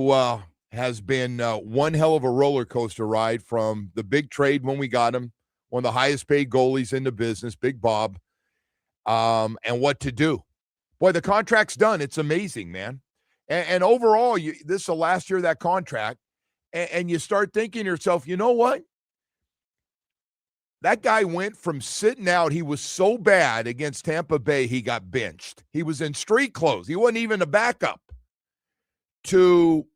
who has been one hell of a roller coaster ride from the big trade when we got him, one of the highest paid goalies in the business, Big Bob, and what to do. Boy, the contract's done. It's amazing, man. And overall, this is the last year of that contract, and you start thinking to yourself, you know what? That guy went from sitting out, he was so bad against Tampa Bay, he got benched. He was in street clothes. He wasn't even a backup, to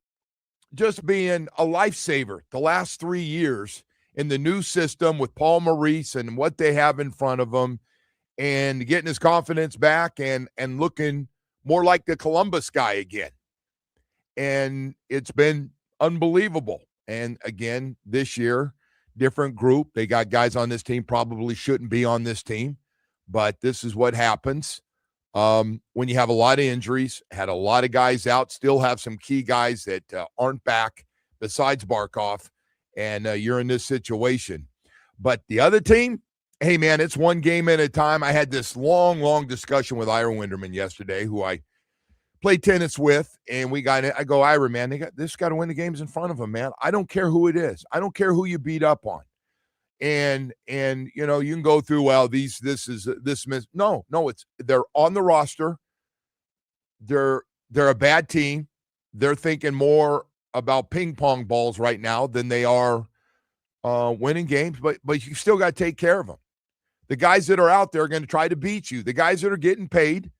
just being a lifesaver the last 3 years in the new system with Paul Maurice and what they have in front of him, and getting his confidence back and looking more like the Columbus guy again. And it's been unbelievable. And again, this year, different group. They got guys on this team probably shouldn't be on this team, but this is what happens when you have a lot of injuries, had a lot of guys out, still have some key guys that aren't back besides Barkov, and you're in this situation. But the other team, hey, man, it's one game at a time. I had this long discussion with Ira Winderman yesterday, who I played tennis with, and I go, Ira, man, they got to win the games in front of them, man. I don't care who it is. I don't care who you beat up on. And you know, you can go through, well, no, they're on the roster. They're a bad team. They're thinking more about ping pong balls right now than they are winning games, but you still got to take care of them. The guys that are out there are going to try to beat you. The guys that are getting paid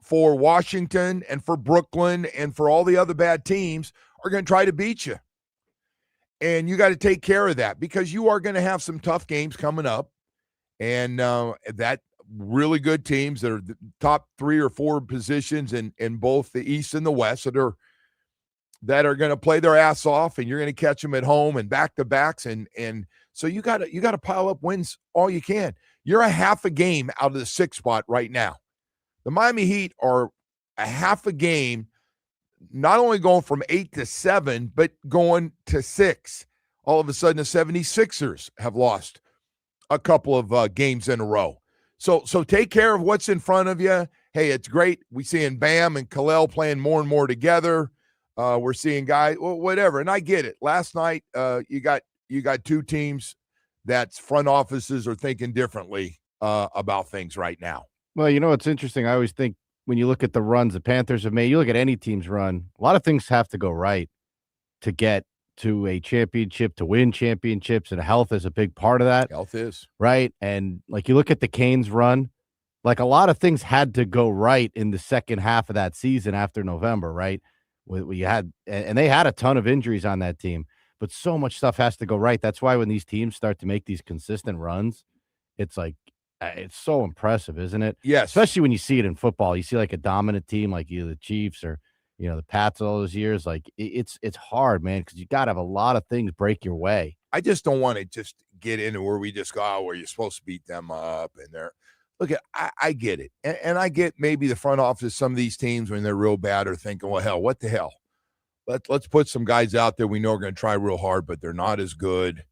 for Washington and for Brooklyn and for all the other bad teams are going to try to beat you. And you got to take care of that, because you are going to have some tough games coming up. And that really good teams that are the top 3 or 4 positions in both the East and the West that are going to play their ass off, and you're going to catch them at home and back-to-backs. And so you got to pile up wins all you can. You're a half a game out of the 6th spot right now. The Miami Heat are a half a game, not only going from 8 to 7, but going to 6. All of a sudden, the 76ers have lost a couple of games in a row. So take care of what's in front of you. Hey, it's great. We're seeing Bam and Khalil playing more and more together. We're seeing guys, whatever. And I get it. Last night, you got 2 teams that's front offices are thinking differently about things right now. Well, you know, it's interesting. I always think when you look at the runs the Panthers have made, you look at any team's run, a lot of things have to go right to get to a championship, to win championships, and health is a big part of that. Health is. Right? And like you look at the Canes run, like a lot of things had to go right in the second half of that season after November, right? We had, and they had a ton of injuries on that team, but so much stuff has to go right. That's why when these teams start to make these consistent runs, it's like, it's so impressive, isn't it? Yes. Especially when you see it in football. You see like a dominant team like either the Chiefs or, you know, the Pats all those years. Like it's hard, man, because you got to have a lot of things break your way. I just don't want to just get into where we just go, where you're supposed to beat them up. And look, I get it. And I get maybe the front office, some of these teams when they're real bad are thinking, well, hell, what the hell? Let's put some guys out there we know are going to try real hard, but they're not as good.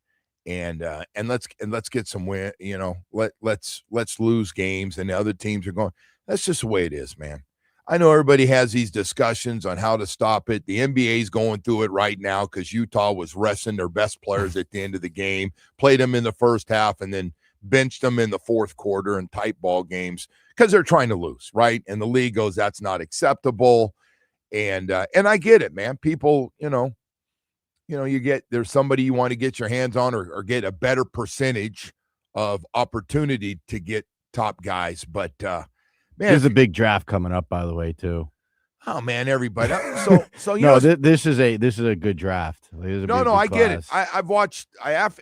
And let's get some win, you know, let's lose games, and the other teams are going. That's just the way it is, man. I know everybody has these discussions on how to stop it. The NBA is going through it right now because Utah was resting their best players at the end of the game, played them in the first half, and then benched them in the fourth quarter in tight ball games because they're trying to lose, right? And the league goes, that's not acceptable. And I get it, man. People, you know, there's somebody you want to get your hands on or get a better percentage of opportunity to get top guys. But, man. There's a big draft coming up, by the way, too. Oh, man, everybody. So you no, know. This is a good draft. No, I get it. I've watched. I have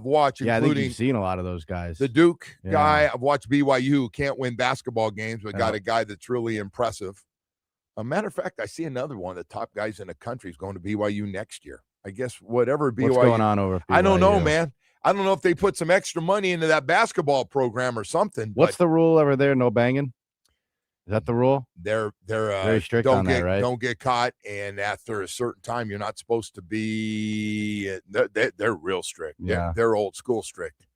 watched, yeah, including I think you've seen a lot of those guys. The Duke guy. I've watched BYU, who can't win basketball games, but got a guy that's really impressive. A matter of fact, I see another one of the top guys in the country is going to BYU next year. I guess whatever BYU. What's going on over at BYU? I don't know, man. I don't know if they put some extra money into that basketball program or something. What's the rule over there? No banging? Is that the rule? They're very strict on that, right? Don't get caught, and after a certain time, you're not supposed to be. They're real strict. Yeah, they're old school strict.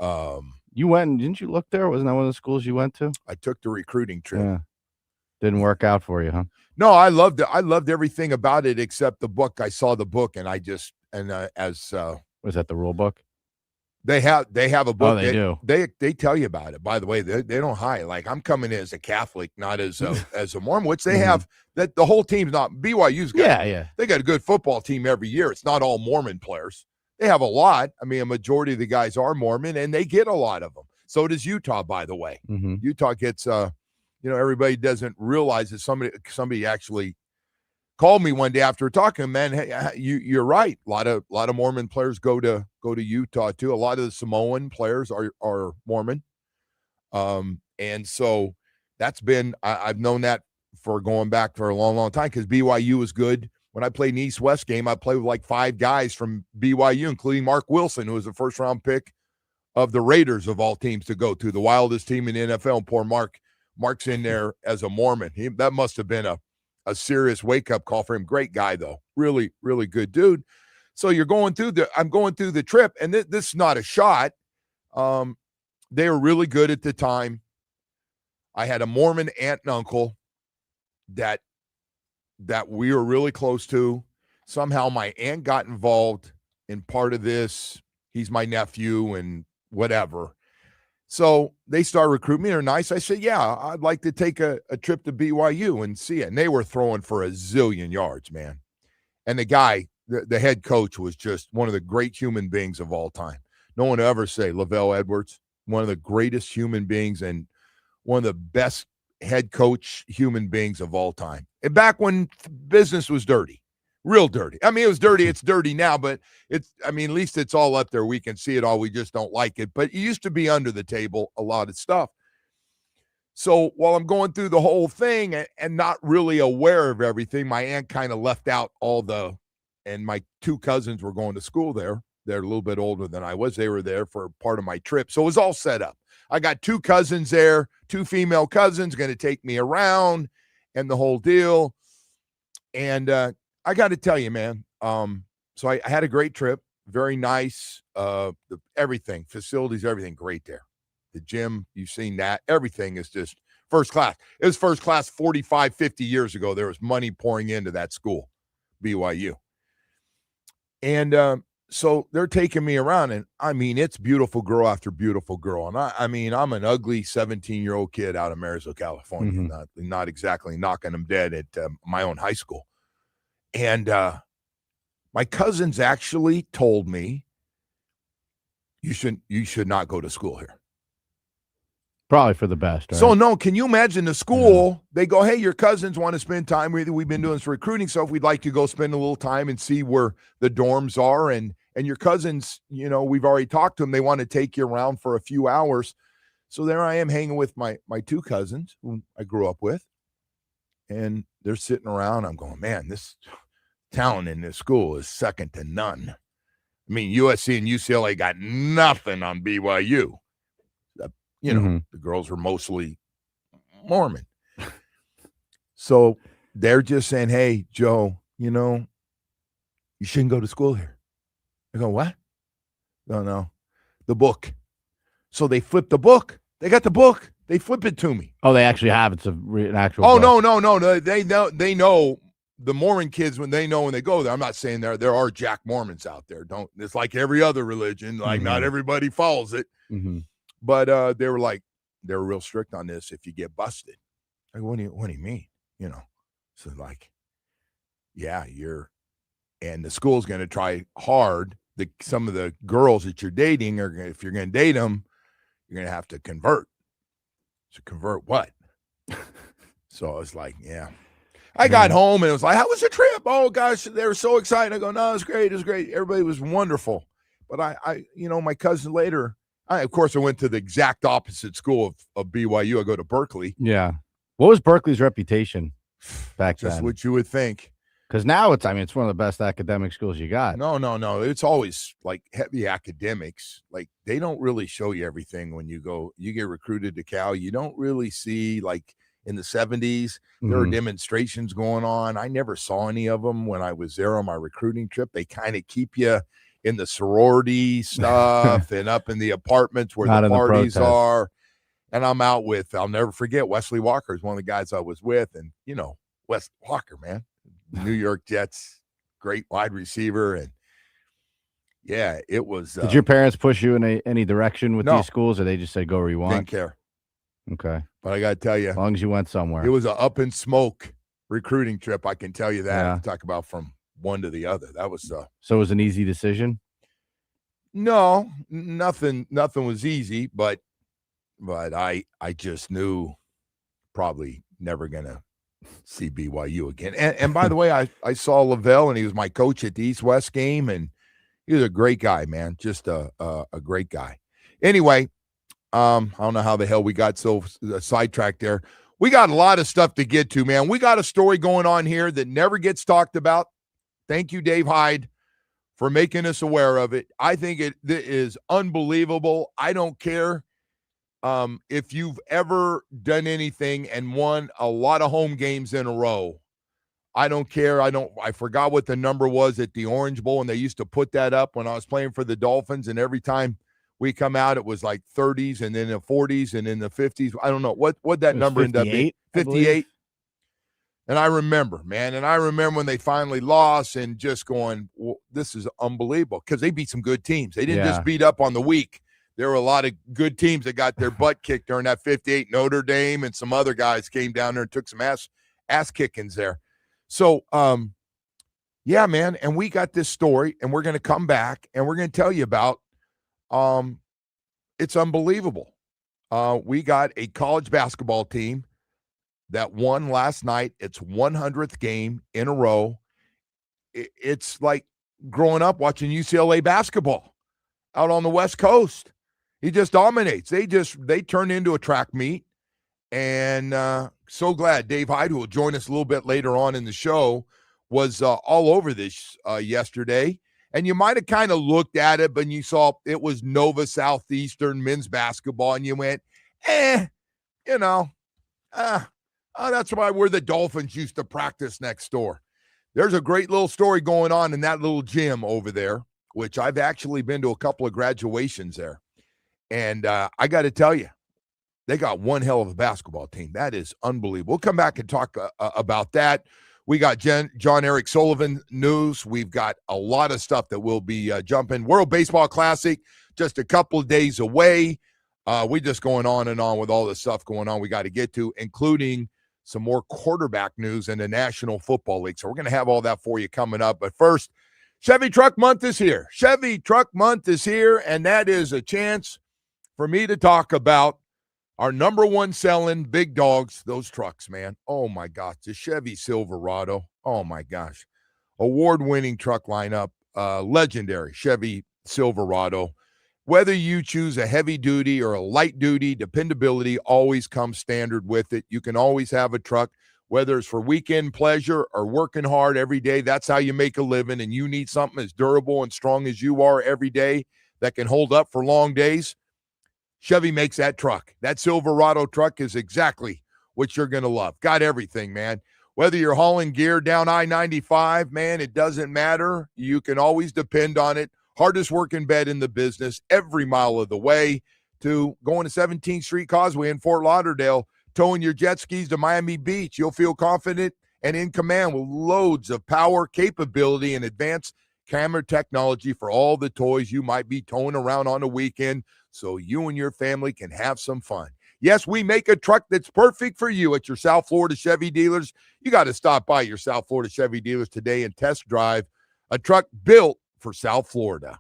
You went, didn't you look there? Wasn't that one of the schools you went to? I took the recruiting trip. Yeah. Didn't work out for you, huh? No, I loved it. I loved everything about it except the book. I saw the book, and Was that the rule book? they have a book. Oh, they do. They tell you about it. By the way, they don't hide. Like, I'm coming in as a Catholic, not as a Mormon, which they have. That the whole team's not BYU's got. Yeah. They got a good football team every year. It's not all Mormon players. They have a lot. I mean, a majority of the guys are Mormon, and they get a lot of them. So does Utah, by the way. Utah gets everybody doesn't realize that somebody actually called me one day after talking, man, hey, you're right. A lot of Mormon players go to Utah too. A lot of the Samoan players are Mormon. And so that's been, I've known that for going back for a long, long time, because BYU was good. When I played an East-West game, I played with like 5 guys from BYU, including Mark Wilson, who was a first-round pick of the Raiders of all teams to go to, the wildest team in the NFL. And poor Mark's in there as a Mormon. That must have been a serious wake-up call for him. Great guy, though. Really, really good dude. So I'm going through the trip, and this is not a shot. They were really good at the time. I had a Mormon aunt and uncle that we were really close to. Somehow my aunt got involved in part of this. He's my nephew and whatever. So they started recruiting me. They're nice. I said, yeah, I'd like to take a trip to BYU and see it. And they were throwing for a zillion yards, man. And the guy, the head coach, was just one of the great human beings of all time. No one will ever say Lavelle Edwards, one of the greatest human beings and one of the best head coach human beings of all time. And back when business was dirty, real dirty. I mean, it was dirty. It's dirty now, but at least it's all up there. We can see it all. We just don't like it. But it used to be under the table, a lot of stuff. So while I'm going through the whole thing and not really aware of everything, my aunt kind of left out and my 2 cousins were going to school there. They're a little bit older than I was. They were there for part of my trip. So it was all set up. I got 2 cousins there, 2 female cousins going to take me around and the whole deal. And I got to tell you, man, so I had a great trip, very nice, everything, facilities, everything great there. The gym, you've seen that. Everything is just first class. It was first class 45, 50 years ago. There was money pouring into that school, BYU. And so they're taking me around, and I mean, it's beautiful girl after beautiful girl. And I'm an ugly 17-year-old kid out of Marysville, California, not exactly knocking them dead at my own high school. And my cousins actually told me, you should not go to school here. Probably for the best. Right? So no, can you imagine the school? They go, hey, your cousins want to spend time with you. We've been doing some recruiting stuff. We'd like to go spend a little time and see where the dorms are. And your cousins, we've already talked to them. They want to take you around for a few hours. So there I am hanging with my 2 cousins who I grew up with. And they're sitting around. I'm going, man, this talent in this school is second to none. I mean, USC and UCLA got nothing on BYU. The girls were mostly Mormon. So they're just saying, hey, Joe, you shouldn't go to school here. I go, what? No, the book. So they flipped the book. They got the book. They flip it to me. Oh, they actually have. It's an actual book. No. They know the Mormon kids when they go there. I'm not saying there are Jack Mormons out there. It's like every other religion. Like not everybody follows it. Mm-hmm. But they were real strict on this. If you get busted, like, what do you mean? So like, yeah, and the school's going to try hard. Some of the girls that you're dating if you're going to date them, you're going to have to convert. So convert what? So I was like, yeah. I got home and it was like, how was the trip? Oh gosh, they were so excited. I go, no, it's great. It's great. Everybody was wonderful. But I my cousin later. Of course, I went to the exact opposite school of BYU. I go to Berkeley. Yeah. What was Berkeley's reputation back then? Just what you would think. Because now it's one of the best academic schools you got. No. It's always like heavy academics. Like they don't really show you everything when you get recruited to Cal. You don't really see, like in the 70s, there were demonstrations going on. I never saw any of them when I was there on my recruiting trip. They kind of keep you in the sorority stuff and up in the apartments where the parties are. And I'm out with, I'll never forget, Wesley Walker is one of the guys I was with. And, Wes Walker, man. New York Jets, great wide receiver. And yeah, it was. Did your parents push you in any direction with No. these schools, or they just said go where you want? Didn't care. Okay. But I got to tell you, As long as you went somewhere. it was an up in smoke recruiting trip. I can tell you that. Yeah. Talk about from one to the other. That was So it was an easy decision? no, nothing was easy, but I just knew probably never gonna see BYU again. And by the way, I saw Lavelle, and he was my coach at the East-West game, and he was a great guy, man. Just a great guy. Anyway, I don't know how the hell we got so sidetracked there. We got a lot of stuff to get to, man. We got a story going on here that never gets talked about. Thank you, Dave Hyde, for making us aware of it. I think it is unbelievable. I don't care if you've ever done anything and won a lot of home games in a row. I don't care. I forgot what the number was at the Orange Bowl, and they used to put that up when I was playing for the Dolphins, and every time we come out, it was like 30s and then the 40s and then the 50s. I don't know what that number ended up being. 58. And I remember, man, when they finally lost and just going, well, this is unbelievable, because they beat some good teams. They didn't just beat up on the weak. There were a lot of good teams that got their butt kicked during that 58. Notre Dame and some other guys came down there and took some ass kickings there. So, yeah, man, and we got this story, and we're going to come back, and we're going to tell you about it's unbelievable. We got a college basketball team that won last night its 100th game in a row. It's like growing up watching UCLA basketball out on the West Coast. He just dominates. They turn into a track meet. And so glad Dave Hyde, who will join us a little bit later on in the show, was all over this yesterday. And you might have kind of looked at it, but you saw it was Nova Southeastern men's basketball, and you went, that's where the Dolphins used to practice next door. There's a great little story going on in that little gym over there, which I've actually been to a couple of graduations there. And I got to tell you, they got one hell of a basketball team. That is unbelievable. We'll come back and talk about that. We got John Eric Sullivan news. We've got a lot of stuff that we'll be jumping. World Baseball Classic, just a couple of days away. We just going on and on with all the stuff going on we got to get to, including some more quarterback news in the National Football League. So we're going to have all that for you coming up. But first, Chevy Truck Month is here. Chevy Truck Month is here, and that is a chance for me to talk about our number one selling big dogs, those trucks, man. Oh, my gosh. The Chevy Silverado. Oh, my gosh. Award-winning truck lineup. Legendary Chevy Silverado. Whether you choose a heavy-duty or a light-duty, dependability always comes standard with it. You can always have a truck, whether it's for weekend pleasure or working hard every day. That's how you make a living, and you need something as durable and strong as you are every day that can hold up for long days. Chevy makes that truck. That Silverado truck is exactly what you're going to love. Got everything, man. Whether you're hauling gear down I-95, man, it doesn't matter. You can always depend on it. Hardest working bed in the business every mile of the way, to going to 17th Street Causeway in Fort Lauderdale, towing your jet skis to Miami Beach. You'll feel confident and in command with loads of power, capability, and advanced camera technology for all the toys you might be towing around on the weekend, so you and your family can have some fun. Yes, we make a truck that's perfect for you at your South Florida Chevy dealers. You got to stop by your South Florida Chevy dealers today and test drive a truck built for South Florida.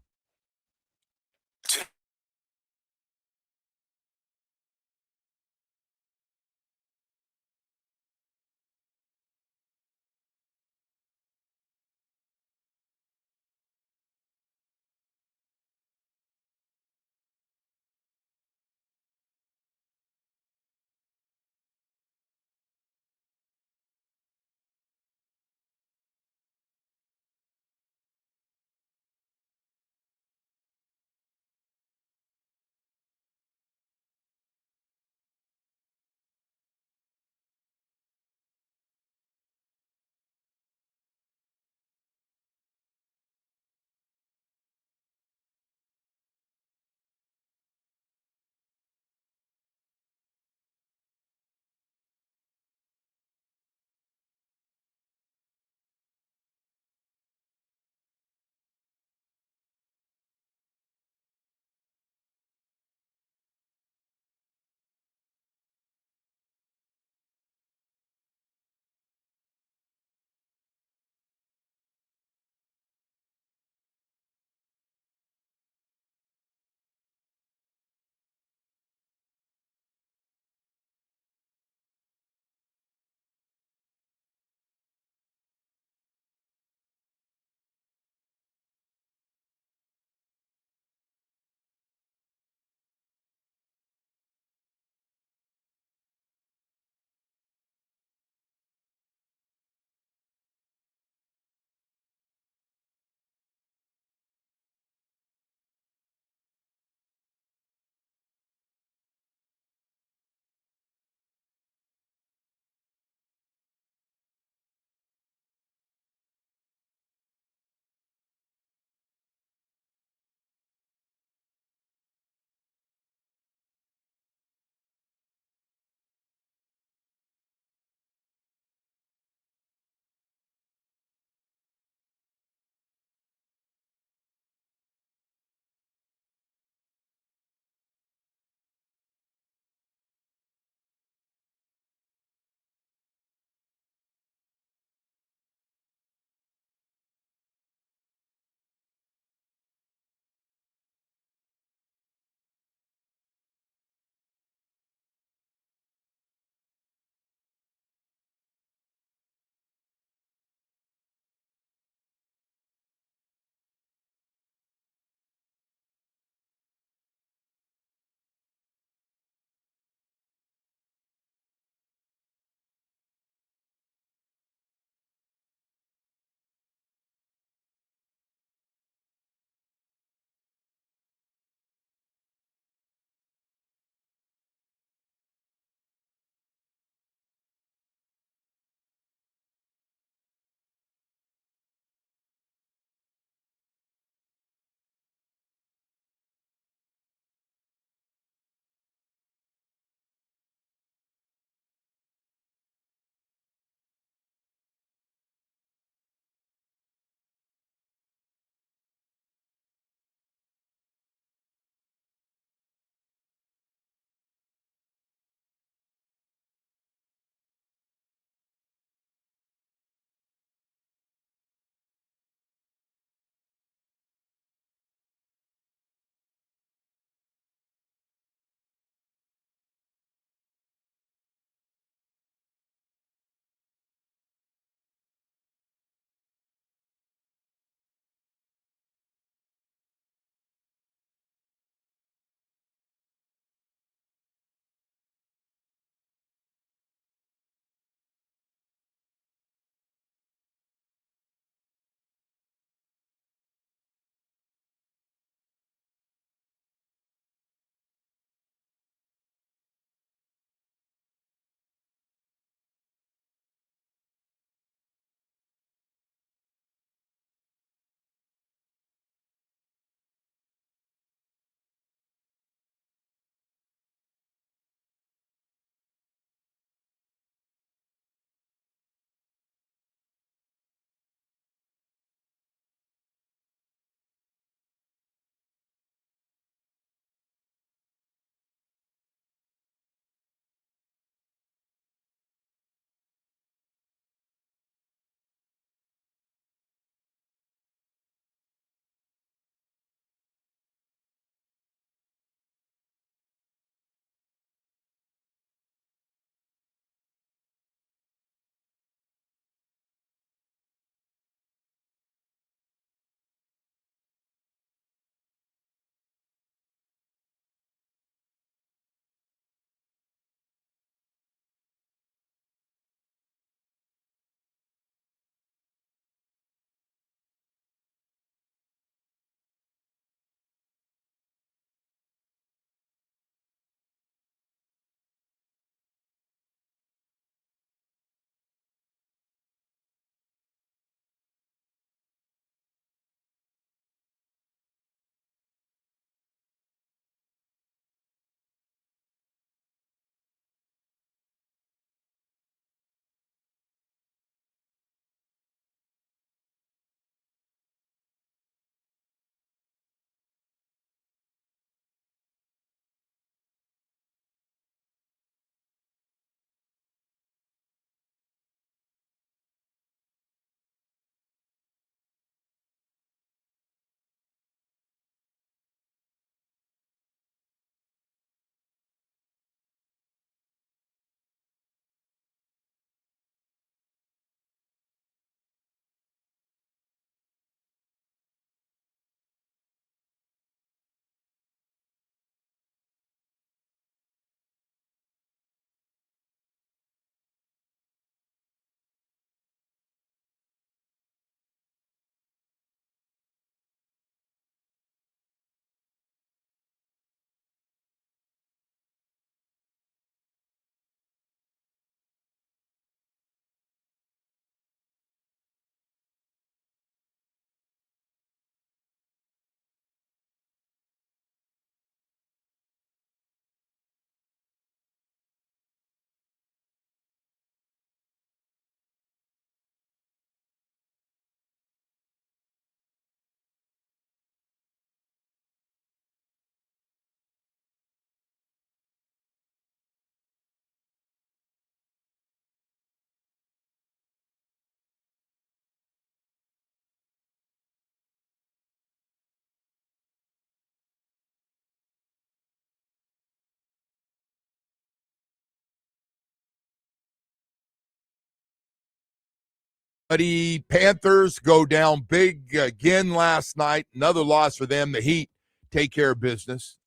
The Panthers go down big again last night. Another loss for them. The Heat take care of business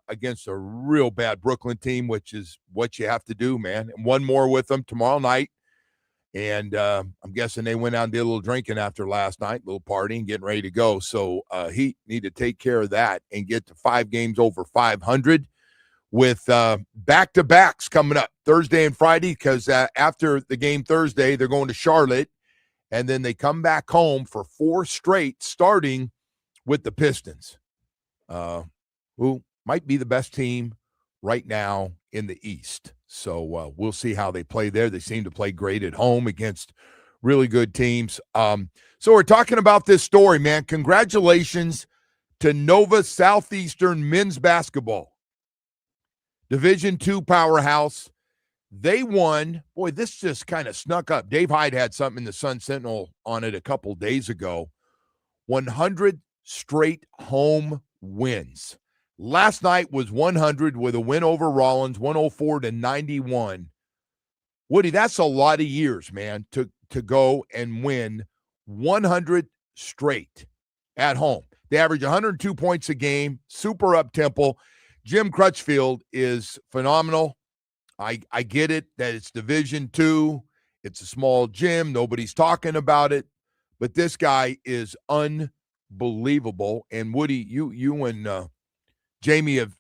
against a real bad Brooklyn team, which is what you have to do, man. And one more with them tomorrow night. And I'm guessing they went out and did a little drinking after last night, a little partying, getting ready to go. So Heat need to take care of that and get to 5 games over 500 with back-to-backs coming up Thursday and Friday, because after the game Thursday, they're going to Charlotte. And then they come back home for 4 straight, starting with the Pistons, who might be the best team right now in the East. So we'll see how they play there. They seem to play great at home against really good teams. So we're talking about this story, man. Congratulations to Nova Southeastern men's basketball. Division II powerhouse. They won. Boy, this just kind of snuck up. Dave Hyde had something in the Sun Sentinel on it a couple days ago. 100 straight home wins. Last night was 100 with a win over Rollins, 104-91. Woody, that's a lot of years, man, to go and win 100 straight at home. They average 102 points a game, super up-tempo. Jim Crutchfield is phenomenal. I get it that it's Division II. It's a small gym. Nobody's talking about it. But this guy is unbelievable. And Woody, you and Jamie have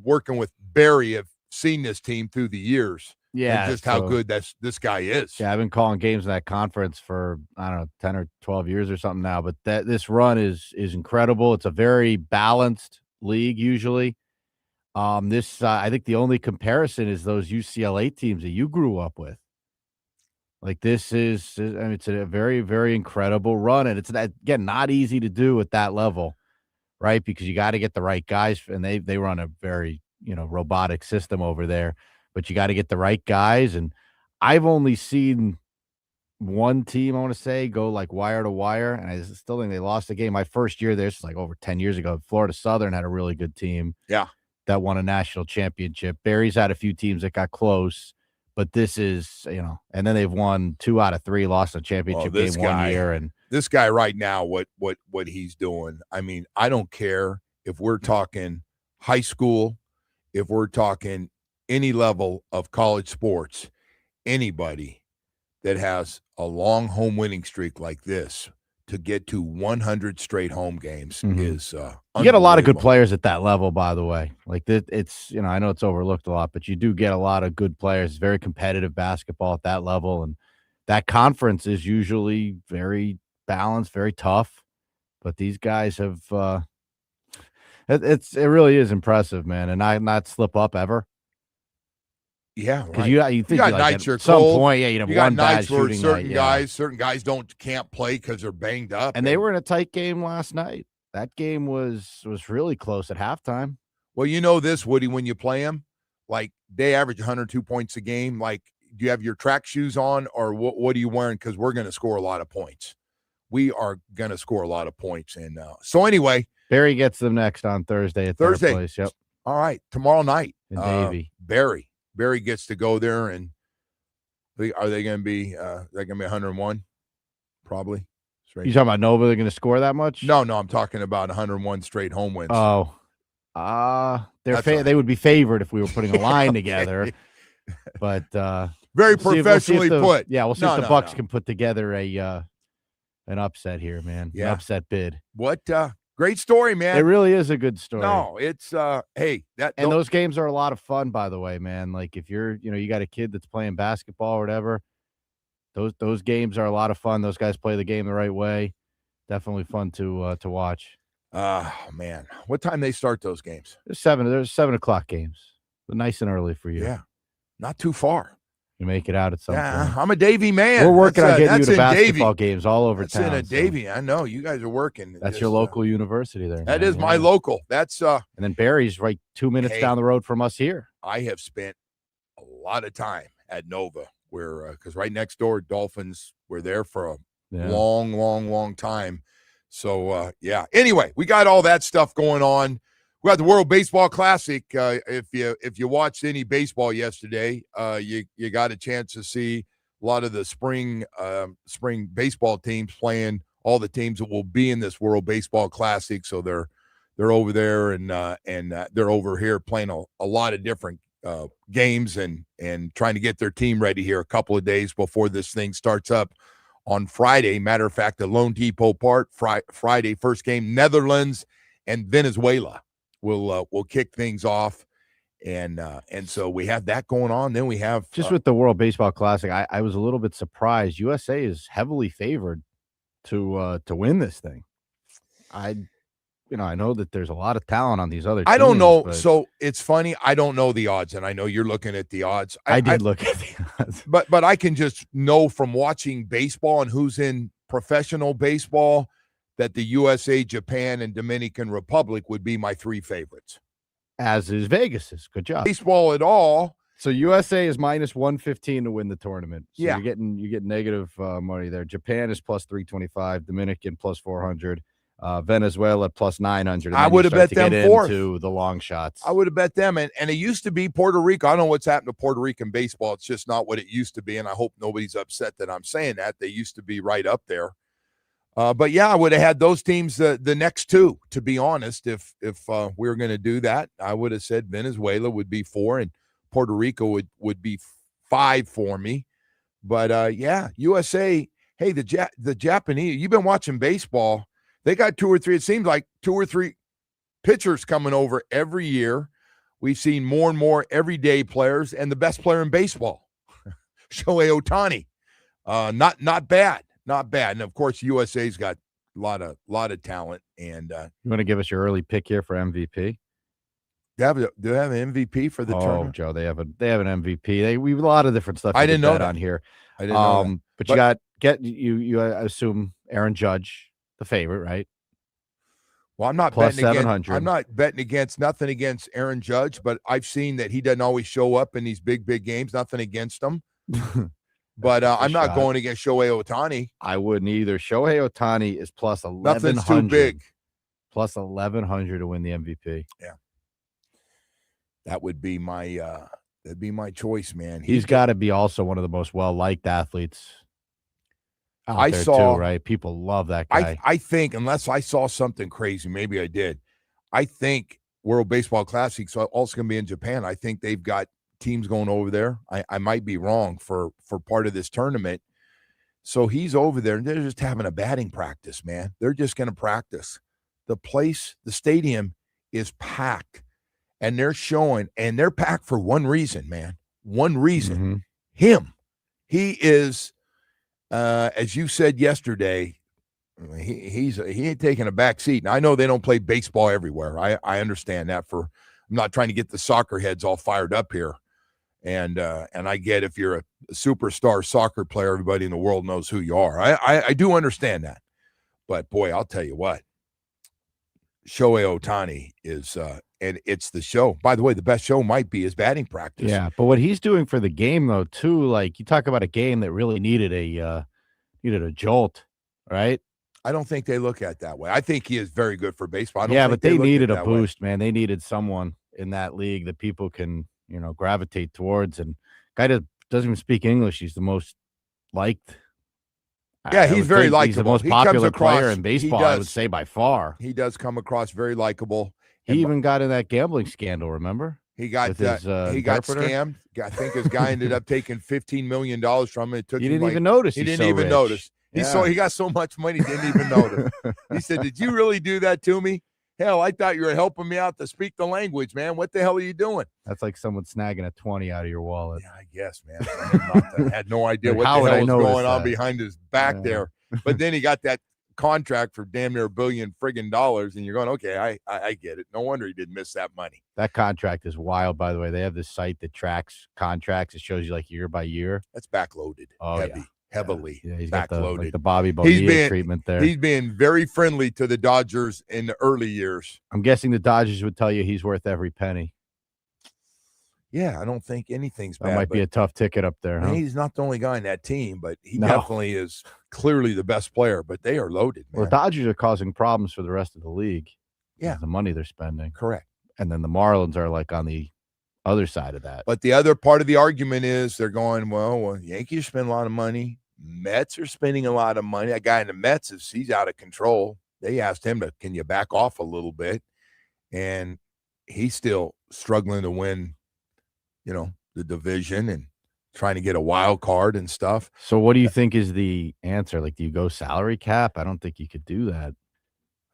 working with Barry have seen this team through the years. Yeah. And just how good this guy is. Yeah, I've been calling games in that conference for, I don't know, 10 or 12 years or something now. But this run is incredible. It's a very balanced league usually. I think the only comparison is those UCLA teams that you grew up with. Like it's a very, very incredible run. And it's, again, not easy to do at that level, right? Because you got to get the right guys, and they run a very, robotic system over there, but you got to get the right guys. And I've only seen one team, I want to say, go like wire to wire. And I still think they lost the game. My first year there, it's like over 10 years ago, Florida Southern had a really good team. Yeah. That won a national championship. Barry's had a few teams that got close, but this is, and then they've won 2 out of 3, lost a championship game 1 year. And this guy right now, what he's doing, I mean, I don't care if we're talking high school, if we're talking any level of college sports, anybody that has a long home winning streak like this to get to 100 straight home games is you get a lot of good players at that level, by the way. Like it's, I know it's overlooked a lot, but you do get a lot of good players. It's very competitive basketball at that level, and that conference is usually very balanced, very tough. But these guys have it really is impressive, man, and not slip up ever. Yeah, because right. you think got like nights at you're some cold. point, you'd have you one got bad nights where shooting certain night. certain guys can't play because they're banged up. And they were in a tight game last night. That game was really close at halftime. Well, this, Woody, when you play them, like they average 102 points a game. Like, do you have your track shoes on, or what are you wearing? Because we're going to score a lot of points. We are going to score a lot of points. And so anyway. Barry gets them next on Thursday at their place. Yep. All right. Tomorrow night. In Davie. Barry gets to go there, and are they going to be 101? Probably. Straight. You talking about Nova? They're going to score that much? No, I'm talking about 101 straight home wins. Oh, they would be favored if we were putting a line together. But very professionally put. Yeah, we'll see if the Bucks can put together an upset here, man. Yeah. An upset bid. What? Great story, man. It really is a good story. No, it's and those games are a lot of fun, by the way, man. Like if you're, you got a kid that's playing basketball or whatever, those games are a lot of fun. Those guys play the game the right way. Definitely fun to watch. Man, what time they start those games? There's 7:00 games. They're nice and early for you. Yeah, not too far. You make it out at some point. I'm a Davie man. We're working on getting you to basketball games all over town. In a Davie. I know you guys are working. That's your local university there. That is my local. That's and then Barry's right 2 minutes down the road from us here. I have spent a lot of time at Nova, where because right next door, Dolphins were there for a long time. So Anyway, we got all that stuff going on. We got the World Baseball Classic. If you watched any baseball yesterday, you got a chance to see lot of the spring baseball teams playing all the teams that will be in this World Baseball Classic. So they're over there and they're over here playing a lot of different games and trying to get their team ready here a couple of days before this thing starts up on Friday. Matter of fact, at Lone Depot Park, Friday, first game, Netherlands and Venezuela will kick things off. And so we have that going on. Then we have just with the World Baseball Classic, I was a little bit surprised. USA is heavily favored to win this thing. I know that there's a lot of talent on these other teams. I don't know. But so it's funny. I don't know the odds, and I know you're looking at the odds. I did look at the odds. But I can just know from watching baseball and who's in professional baseball that the USA, Japan, and Dominican Republic would be my three favorites. As is Vegas's. Good job. Baseball at all. So USA is minus 115 to win the tournament. So yeah. you get negative money there. Japan is plus 325, Dominican plus 400, Venezuela plus 900. I would have bet them fourth. To the long shots. I would have bet them. And it used to be Puerto Rico. I don't know what's happened to Puerto Rican baseball. It's just not what it used to be. And I hope nobody's upset that I'm saying that. They used to be right up there. But yeah, I would have had those teams the next two, to be honest. If we were going to do that, I would have said Venezuela would be 4 and Puerto Rico would be 5 for me. But yeah, USA, hey, the Japanese, you've been watching baseball. They got 2 or 3, it seems like 2 or 3 pitchers coming over every year. We've seen more and more everyday players, and the best player in baseball, Shohei Otani. Not bad. Not bad. And of course, USA's got a lot of talent. And you want to give us your early pick here for MVP? Do they have an MVP for the tournament? Oh, Joe, they have an MVP. We have a lot of different stuff. I didn't know that on here. I didn't know that. But you I assume Aaron Judge, the favorite, right? Well, I'm not plus betting 700. against. I'm not betting against nothing against Aaron Judge, but I've seen that he doesn't always show up in these big games. Nothing against him. But I'm not going against Shohei Otani. I wouldn't either. Shohei Otani is plus 1,100. Nothing's too big. Plus 1,100 to win the MVP. Yeah, that would be my that'd be my choice, man. He's got to be also one of the most well-liked athletes out there too, right? People love that guy. I think, unless I saw something crazy, maybe I did. I think World Baseball Classic is also going to be in Japan. I think they've got teams going over there. I might be wrong for part of this tournament. So he's over there and they're just having a batting practice, man. They're just going to practice. The stadium is packed and they're showing, and they're packed for one reason, man. One reason. Mm-hmm. Him. He is, as you said yesterday, he ain't taking a back seat. Now, I know they don't play baseball everywhere. I understand that. I'm not trying to get the soccer heads all fired up here. And I get, if you're a superstar soccer player, everybody in the world knows who you are. I do understand that. But boy, I'll tell you what, Shohei Otani is, and it's the show. By the way, the best show might be his batting practice. Yeah, but what he's doing for the game, though, too, like you talk about a game that really needed a jolt, right? I don't think they look at it that way. I think he is very good for baseball. But they needed a boost, man. They needed someone in that league that people can, gravitate towards. And guy that doesn't even speak English, he's the most liked. Yeah, he's very likable. He's the most popular player in baseball, I would say, by far. He does come across very likable. He even got in that gambling scandal, remember? He got scammed. I think his guy ended up taking $15 million from it. He didn't even notice. He didn't even notice. He got so much money, he didn't even notice. He said, "Did you really do that to me? Hell, I thought you were helping me out to speak the language, man. What the hell are you doing?" That's like someone snagging a 20 out of your wallet. Yeah, I guess, man. I had no idea what the hell was going on behind his back there. But then he got that contract for damn near $1 billion friggin' dollars, and you're going, okay, I get it. No wonder he didn't miss that money. That contract is wild, by the way. They have this site that tracks contracts. It shows you like year by year. That's backloaded. Oh, Heavily he's backloaded. The Bobby Bonilla treatment there. He's been very friendly to the Dodgers in the early years. I'm guessing the Dodgers would tell you he's worth every penny. Yeah, I don't think anything's bad. That might be a tough ticket up there, huh? He's not the only guy in that team, but he definitely is clearly the best player. But they are loaded, man. Well, the Dodgers are causing problems for the rest of the league. Yeah. The money they're spending. Correct. And then the Marlins are like on the other side of that. But the other part of the argument is they're going, well, Yankees spend a lot of money. Mets are spending a lot of money. That guy in the Mets, he's out of control. They asked him can you back off a little bit? And he's still struggling to win, the division and trying to get a wild card and stuff. So what do you think is the answer? Like, do you go salary cap? I don't think you could do that.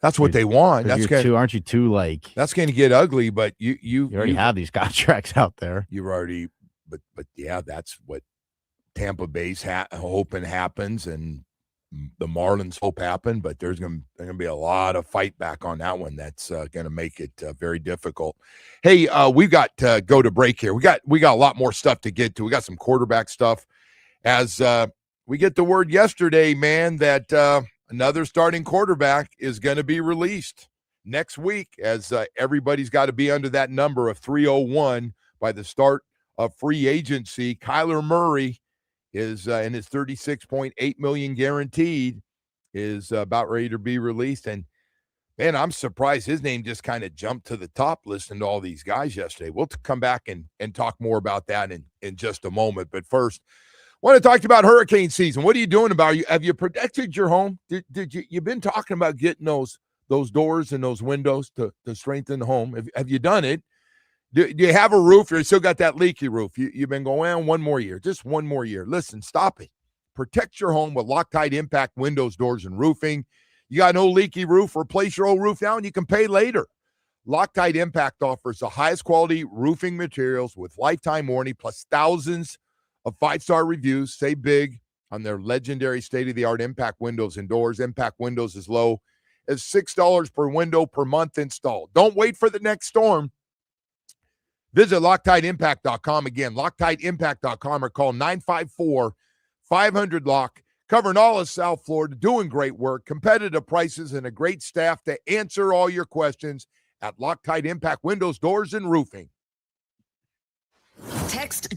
That's what they want. Aren't you too like? That's going to get ugly. But you already have these contracts out there. You've already, but yeah, that's what Tampa Bay's hoping happens, and the Marlins hope happen. But there's going to be a lot of fight back on that one. That's going to make it very difficult. Hey, we've got to go to break here. We got a lot more stuff to get to. We got some quarterback stuff. As we get the word yesterday, man, that another starting quarterback is going to be released next week, as everybody's got to be under that number of 301 by the start of free agency. Kyler Murray is in his $36.8 million guaranteed, is about ready to be released. And man, I'm surprised his name just kind of jumped to the top listening to all these guys yesterday. We'll come back and talk more about that in just a moment. But first, I want to talk about hurricane season. What are you doing about it? Have you protected your home? You've been talking about getting those doors and those windows to strengthen the home. Have you done it? Do you have a roof? You still got that leaky roof. You've been going, one more year, just one more year. Listen, stop it. Protect your home with Loctite Impact windows, doors, and roofing. You got no leaky roof, replace your old roof now, and you can pay later. Loctite Impact offers the highest quality roofing materials with lifetime warranty, plus thousands of 5-star reviews. Say big on their legendary state-of-the-art Impact windows and doors. Impact windows as low as $6 per window per month installed. Don't wait for the next storm. Visit LoctiteImpact.com. Again, LoctiteImpact.com, or call 954-500-LOCK. Covering all of South Florida, doing great work, competitive prices, and a great staff to answer all your questions at Loctite Impact Windows, Doors, and Roofing. Text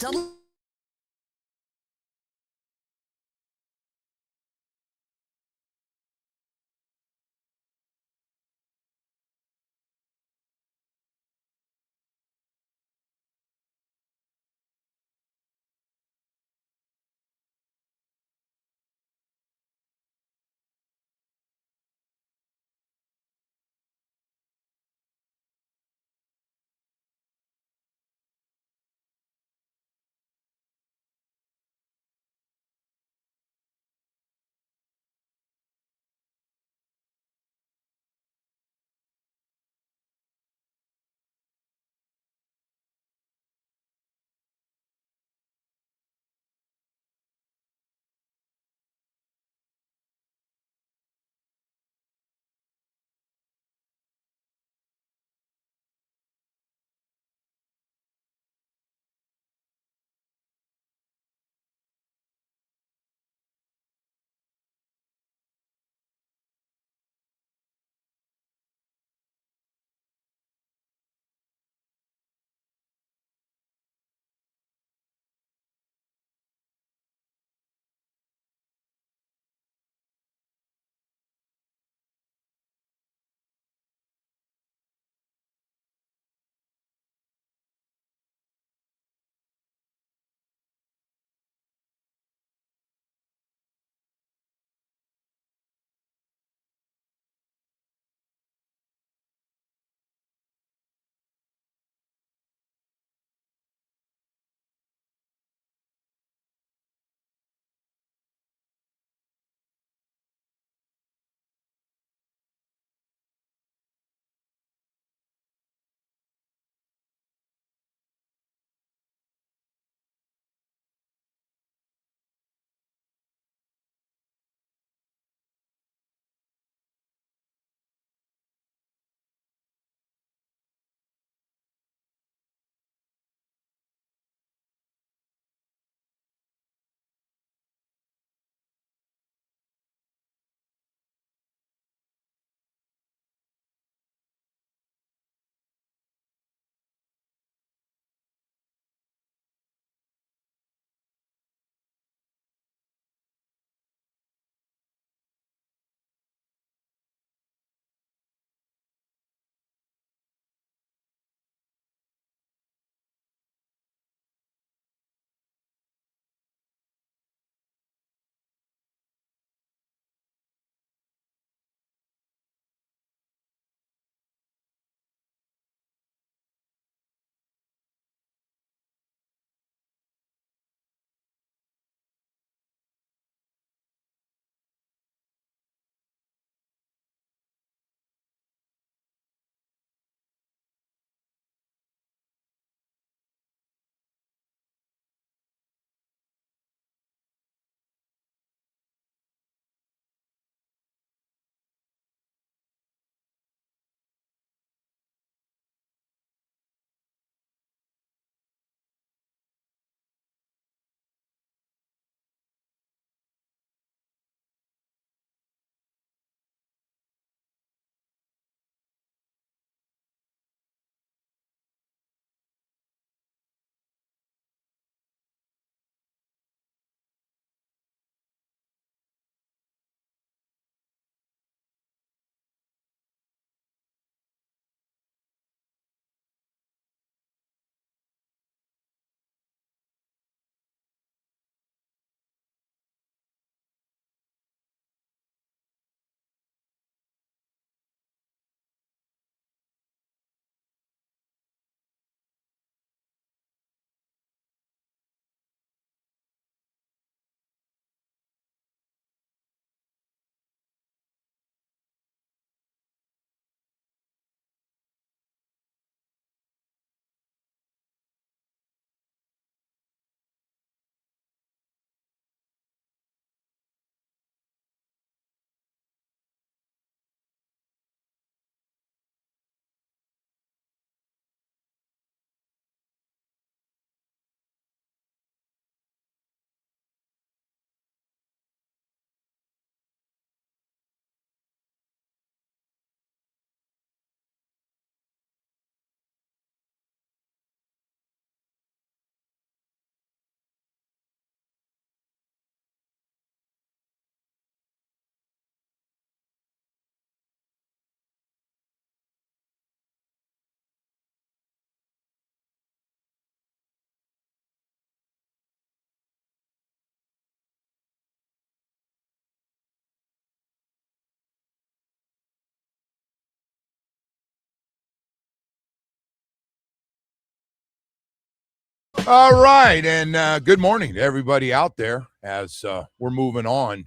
All right, and good morning to everybody out there as we're moving on.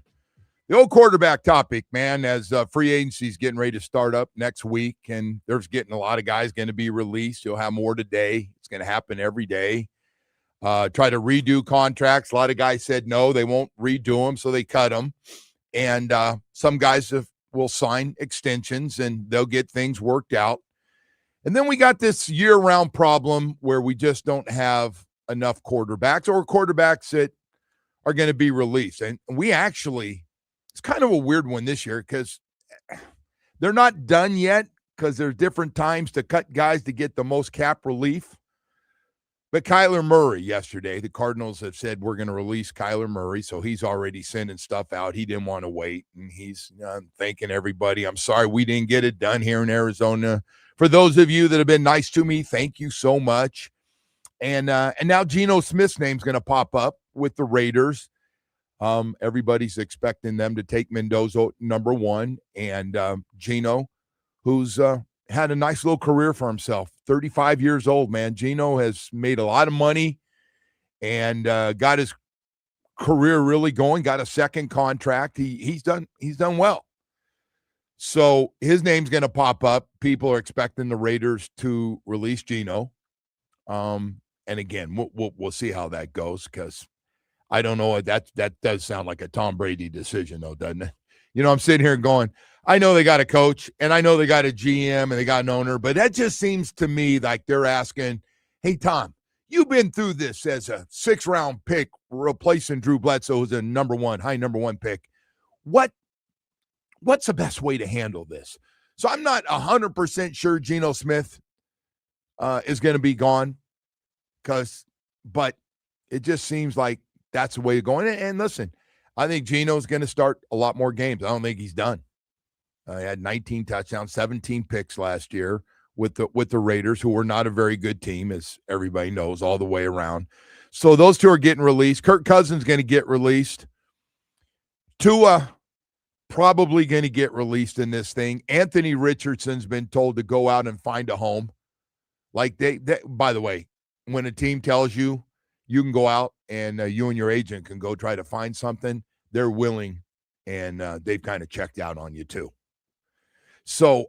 The old quarterback topic, man, as free agency's getting ready to start up next week, and there's getting a lot of guys going to be released. You'll have more today. It's going to happen every day. Try to redo contracts. A lot of guys said no, they won't redo them, so they cut them. And some guys will sign extensions, and they'll get things worked out. And then we got this year-round problem where we just don't have enough quarterbacks or quarterbacks that are going to be released. And we actually, it's kind of a weird one this year because they're not done yet because there's different times to cut guys to get the most cap relief. But Kyler Murray yesterday, the Cardinals have said we're going to release Kyler Murray, so he's already sending stuff out. He didn't want to wait, and he's thanking everybody. I'm sorry we didn't get it done here in Arizona. For those of you that have been nice to me, thank you so much. And now Geno Smith's name's going to pop up with the Raiders. Everybody's expecting them to take Mendoza number one, and Geno, who's had a nice little career for himself. 35 years old, man. Geno has made a lot of money and got his career really going. Got a second contract. He's done well. So his name's going to pop up. People are expecting the Raiders to release Geno. And again, we'll see how that goes because I don't know. That does sound like a Tom Brady decision, though, doesn't it? You know, I'm sitting here going, I know they got a coach, and I know they got a GM, and they got an owner, but that just seems to me like they're asking, hey, Tom, you've been through this as a 6th-round pick replacing Drew Bledsoe, who's a high number one pick. What's the best way to handle this? So I'm not 100% sure Geno Smith is going to be gone but it just seems like that's the way to go. And listen, I think Geno's going to start a lot more games. I don't think he's done. He had 19 touchdowns, 17 picks last year with the Raiders, who were not a very good team, as everybody knows, all the way around. So those two are getting released. Kirk Cousins going to get released. Tua probably going to get released in this thing. Anthony Richardson's been told to go out and find a home. Like they by the way, when a team tells you you can go out and you and your agent can go try to find something, they're willing, and they've kind of checked out on you too. So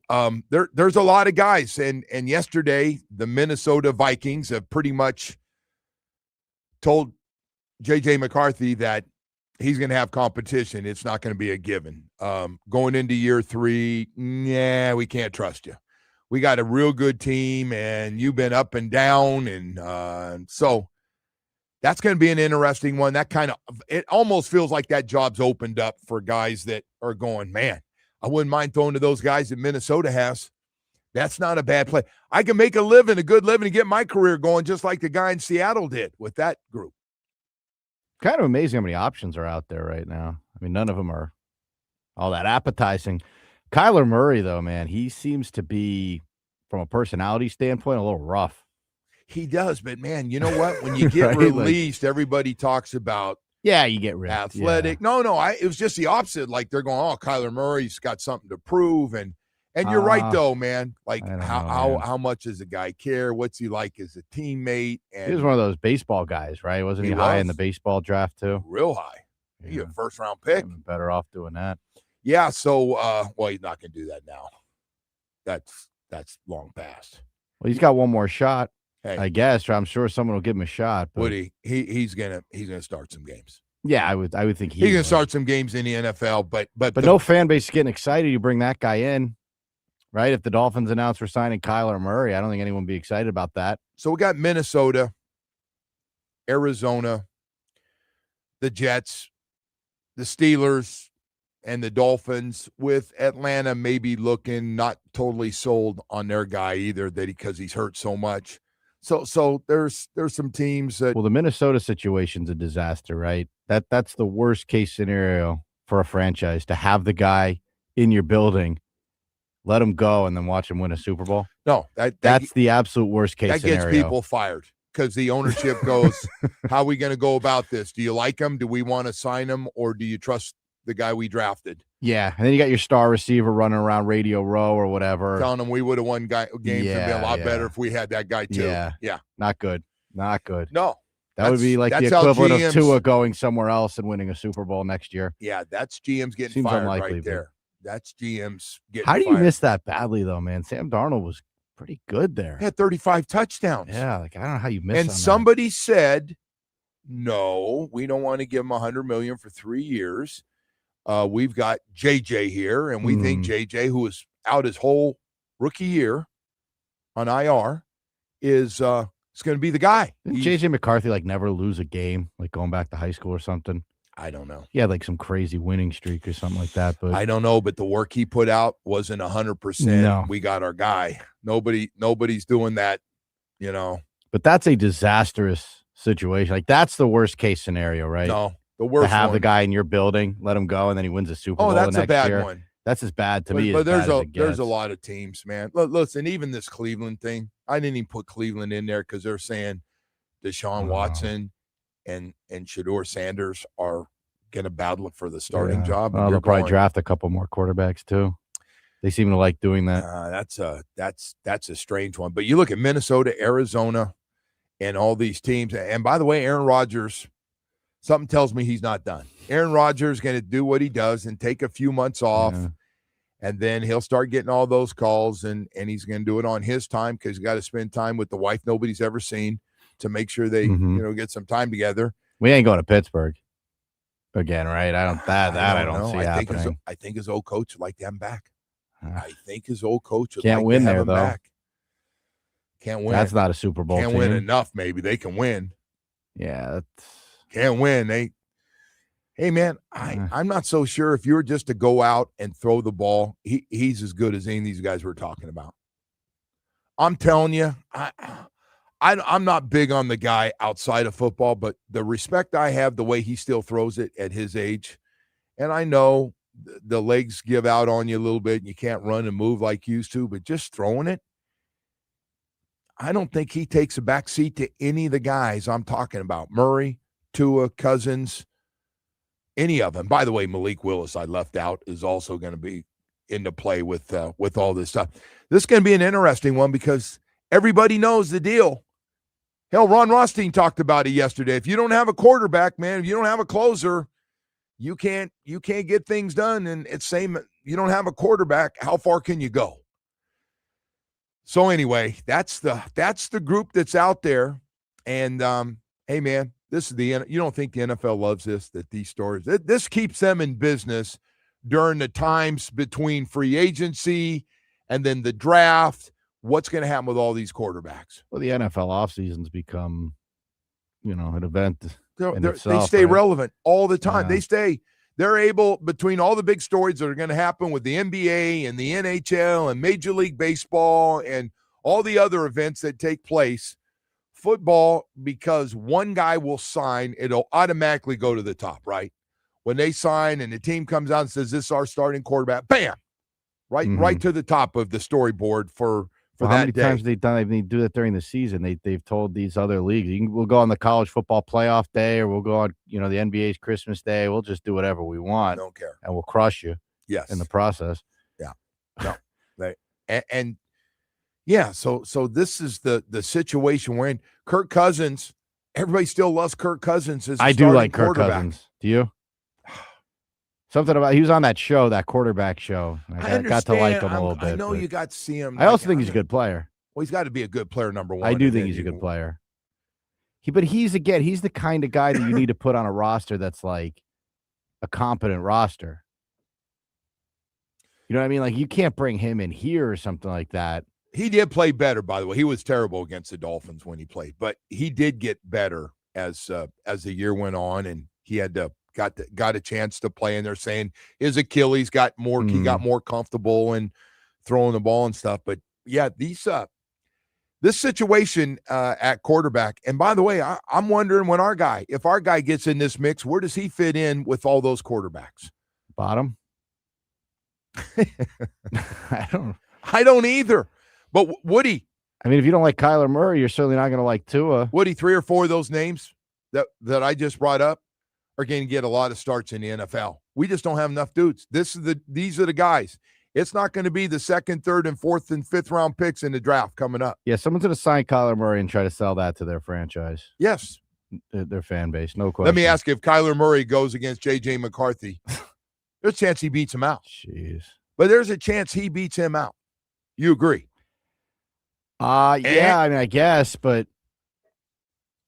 there's a lot of guys, and yesterday the Minnesota Vikings have pretty much told J.J. McCarthy that he's going to have competition. It's not going to be a given. Going into year 3, we can't trust you. We got a real good team, and you've been up and down, and so that's going to be an interesting one. It almost feels like that job's opened up for guys that are going, man, I wouldn't mind throwing to those guys that Minnesota has. That's not a bad play. I can make a good living, and get my career going just like the guy in Seattle did with that group. Kind of amazing how many options are out there right now. I mean, none of them are all that appetizing. Kyler Murray, though, man, he seems to be, from a personality standpoint, a little rough. He does, but, man, you know what? When you get right? Released, everybody talks about you get ripped. Athletic. Yeah. No, it was just the opposite. Like, they're going, oh, Kyler Murray's got something to prove. And you're right, though, man. Like, how much does the guy care? What's he like as a teammate? And he was one of those baseball guys, right? Wasn't he high in the baseball draft, too? Real high. Yeah. He a first-round pick. Better off doing that. Yeah, so, he's not going to do that now. That's long past. Well, he's got one more shot, hey, I guess. I'm sure someone will give him a shot. But would he? He's gonna start some games. Yeah, I would think he's gonna start some games in the NFL. But no fan base is getting excited. You bring that guy in, right? If the Dolphins announce we're signing Kyler Murray, I don't think anyone would be excited about that. So we got Minnesota, Arizona, the Jets, the Steelers, and the Dolphins, with Atlanta maybe looking not totally sold on their guy either, because he's hurt so much. So there's some teams that. Well, the Minnesota situation's a disaster, right? That's the worst case scenario for a franchise, to have the guy in your building, let him go, and then watch him win a Super Bowl. No, that's the absolute worst case scenario. That gets people fired, because the ownership goes, how are we going to go about this? Do you like him? Do we want to sign him? Or do you trust the guy we drafted? Yeah, and then you got your star receiver running around Radio Row or whatever, telling him we would have won games and been a lot better if we had that guy too. Yeah, not good. No, That would be like the That's how equivalent of GMs Tua going somewhere else and winning a Super Bowl next year. Yeah, that's GM's getting Seems fired unlikely, right but- there. That's GM's getting How do you fired. miss that badly, though, man? Sam Darnold was pretty good there. He had 35 touchdowns. Yeah, like, I don't know how you miss And on somebody said, no, we don't want to give him $100 million for 3 years. We've got JJ here, and we think JJ, who was out his whole rookie year on IR, is going to be the guy. Didn't JJ McCarthy like never lose a game, like going back to high school or something? I don't know. He had like some crazy winning streak or something like that. But I don't know, but the work he put out wasn't 100%. No. We got our guy. Nobody's doing that, But that's a disastrous situation. Like, that's the worst case scenario, right? No, the worst to have one. the guy in your building, let him go, and then he wins a Super Bowl. That's the a bad year. one. That's as bad to me. But as there's a lot of teams, man. Listen, even this Cleveland thing, I didn't even put Cleveland in there because they're saying Deshaun Watson and Shedeur Sanders are going to battle for the starting job. Well, they'll probably draft a couple more quarterbacks too. They seem to like doing that. That's a strange one. But you look at Minnesota, Arizona, and all these teams. And by the way, Aaron Rodgers, something tells me he's not done. Aaron Rodgers is going to do what he does and take a few months off. Yeah. And then he'll start getting all those calls, and he's going to do it on his time because he's got to spend time with the wife nobody's ever seen to make sure they get some time together. We ain't going to Pittsburgh again, right? I don't see happening. I think his old coach would like to have him back. I think his old coach would can't like win to have there him though. back. Can't win. That's not a Super Bowl. Can't team. win enough. Maybe they can win. Yeah, Can't win. Hey man, I'm not so sure if you're just to go out and throw the ball, he's as good as any of these guys we're talking about. I'm telling you, I'm not big on the guy outside of football, but the respect I have, the way he still throws it at his age, and I know the legs give out on you a little bit and you can't run and move like you used to, but just throwing it, I don't think he takes a back seat to any of the guys I'm talking about. Murray, Tua, Cousins, any of them. By the way, Malik Willis, I left out, is also going to be into play with all this stuff. This is going to be an interesting one because everybody knows the deal. Hell, Ron Rothstein talked about it yesterday. If you don't have a quarterback, man, if you don't have a closer, you can't get things done. And it's same, you don't have a quarterback, how far can you go? So anyway, that's the group that's out there. And hey man, this is you don't think the NFL loves this, that these stories, this keeps them in business during the times between free agency and then the draft. What's going to happen with all these quarterbacks? Well, the NFL offseason's become, an event. They stay relevant all the time. Yeah. They're able, between all the big stories that are going to happen with the NBA and the NHL and Major League Baseball and all the other events that take place, football, because one guy will sign, it'll automatically go to the top, right? When they sign and the team comes out and says, this is our starting quarterback, bam, right to the top of the storyboard for that day. How many times they do that during the season? They've told these other leagues, we'll go on the college football playoff day, or we'll go on, the NBA's Christmas day. We'll just do whatever we want. Don't care. And we'll crush you. Yes. In the process. Yeah. No. and yeah, so this is the situation we're in. Kirk Cousins, everybody still loves Kirk Cousins as I do like Kirk Cousins. Do you? Something about, he was on that show, that quarterback show. I got to like him a little bit. I know you got to see him. I also think he's a good player. Well, he's got to be a good player, number one. I do think he's a good player. But he's the kind of guy that you need to put on a roster that's like a competent roster. You know what I mean? Like, you can't bring him in here or something like that. He did play better, by the way. He was terrible against the Dolphins when he played, but he did get better as the year went on, and he had got a chance to play. And they're saying his Achilles got more, he got more comfortable in throwing the ball and stuff. But yeah, this situation at quarterback. And by the way, I'm wondering if our guy gets in this mix, where does he fit in with all those quarterbacks? Bottom. I don't either. But Woody, I mean, if you don't like Kyler Murray, you're certainly not going to like Tua. Woody, 3 or 4 of those names that I just brought up are going to get a lot of starts in the NFL. We just don't have enough dudes. These are the guys. It's not going to be the 2nd, 3rd, and 4th and 5th round picks in the draft coming up. Yeah, someone's going to sign Kyler Murray and try to sell that to their franchise. Yes. their fan base. No question. Let me ask you, if Kyler Murray goes against J.J. McCarthy, there's a chance he beats him out. Jeez. But there's a chance he beats him out. You agree? Yeah, I mean, I guess, but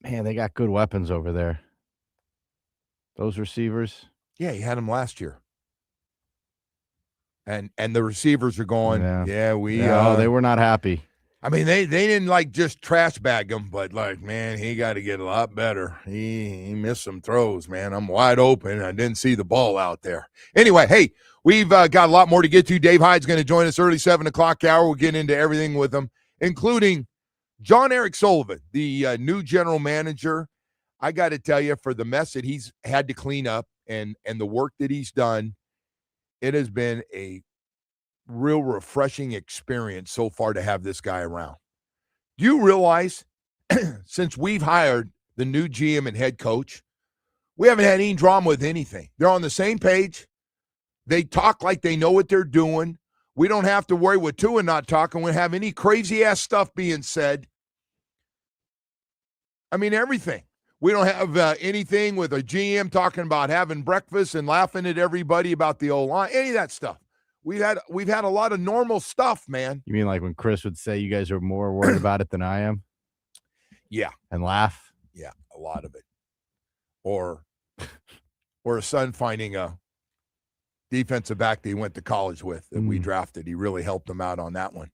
man, they got good weapons over there. Those receivers. Yeah, he had them last year. And the receivers are going, they were not happy. I mean, they didn't like just trash bag him, but like, man, he got to get a lot better. He missed some throws, man. I'm wide open. I didn't see the ball out there. Anyway, hey, we've got a lot more to get to. Dave Hyde's going to join us early 7 o'clock hour. We'll get into everything with him, including John Eric Sullivan, the new general manager. I got to tell you, for the mess that he's had to clean up and the work that he's done, it has been a real refreshing experience so far to have this guy around. Do you realize since we've hired the new GM and head coach, we haven't had any drama with anything. They're on the same page. They talk like they know what they're doing. We don't have to worry with Tua not talking. We don't have any crazy-ass stuff being said. I mean, everything. We don't have anything with a GM talking about having breakfast and laughing at everybody about the O-line, any of that stuff. We've had a lot of normal stuff, man. You mean like when Chris would say you guys are more worried about it than I am? Yeah. And laugh? Yeah, a lot of it. Or a son finding a defensive back that he went to college with that we drafted. He really helped him out on that one.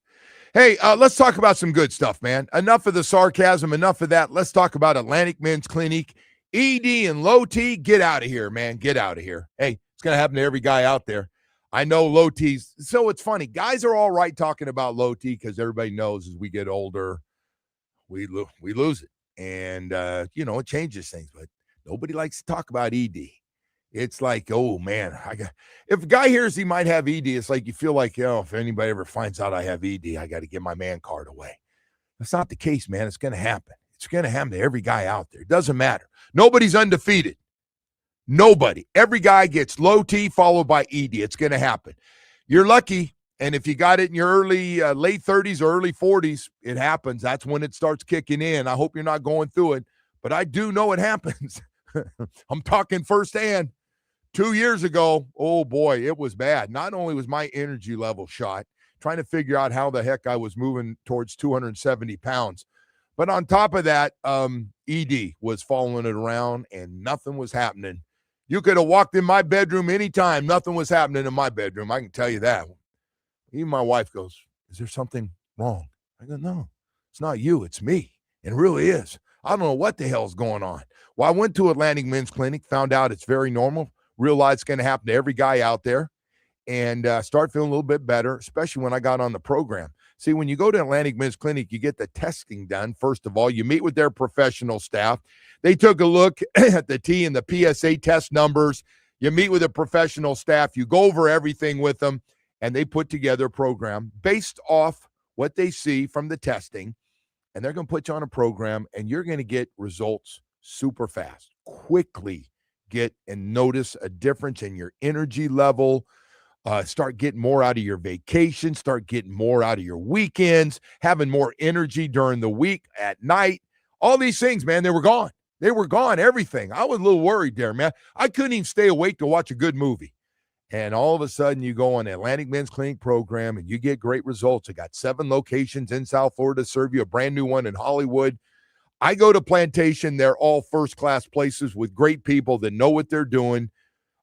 Hey, let's talk about some good stuff, man. Enough of the sarcasm, enough of that. Let's talk about Atlantic Men's Clinic. ED and Low T, get out of here, man. Get out of here. Hey, it's going to happen to every guy out there. I know Low T's. So it's funny. Guys are all right talking about Low T because everybody knows as we get older, we lose it. And, it changes things. But nobody likes to talk about ED. It's like, oh, man, if a guy hears he might have ED, it's like you feel like, if anybody ever finds out I have ED, I got to give my man card away. That's not the case, man. It's going to happen. It's going to happen to every guy out there. It doesn't matter. Nobody's undefeated. Nobody. Every guy gets Low T followed by ED. It's going to happen. You're lucky, and if you got it in your late 30s or early 40s, it happens. That's when it starts kicking in. I hope you're not going through it, but I do know it happens. I'm talking firsthand. 2 years ago, oh boy, it was bad. Not only was my energy level shot, trying to figure out how the heck I was moving towards 270 pounds. But on top of that, ED was following it around and nothing was happening. You could have walked in my bedroom anytime. Nothing was happening in my bedroom. I can tell you that. Even my wife goes, is there something wrong? I go, no, it's not you. It's me. It really is. I don't know what the hell's going on. Well, I went to Atlantic Men's Clinic, found out it's very normal. Realized it's going to happen to every guy out there, and start feeling a little bit better, especially when I got on the program. See, when you go to Atlantic Men's Clinic, you get the testing done. First of all, you meet with their professional staff. They took a look at the T and the PSA test numbers. You meet with a professional staff. You go over everything with them, and they put together a program based off what they see from the testing, and they're going to put you on a program, and you're going to get results super fast, quickly. Get and notice a difference in your energy level, start getting more out of your vacation, start getting more out of your weekends, having more energy during the week, at night. All these things, man, they were gone. They were gone, everything. I was a little worried there, man. I couldn't even stay awake to watch a good movie. And all of a sudden, you go on the Atlantic Men's Clinic program, and you get great results. I got 7 locations in South Florida to serve you, a brand new one in Hollywood. I go to Plantation. They're all first-class places with great people that know what they're doing.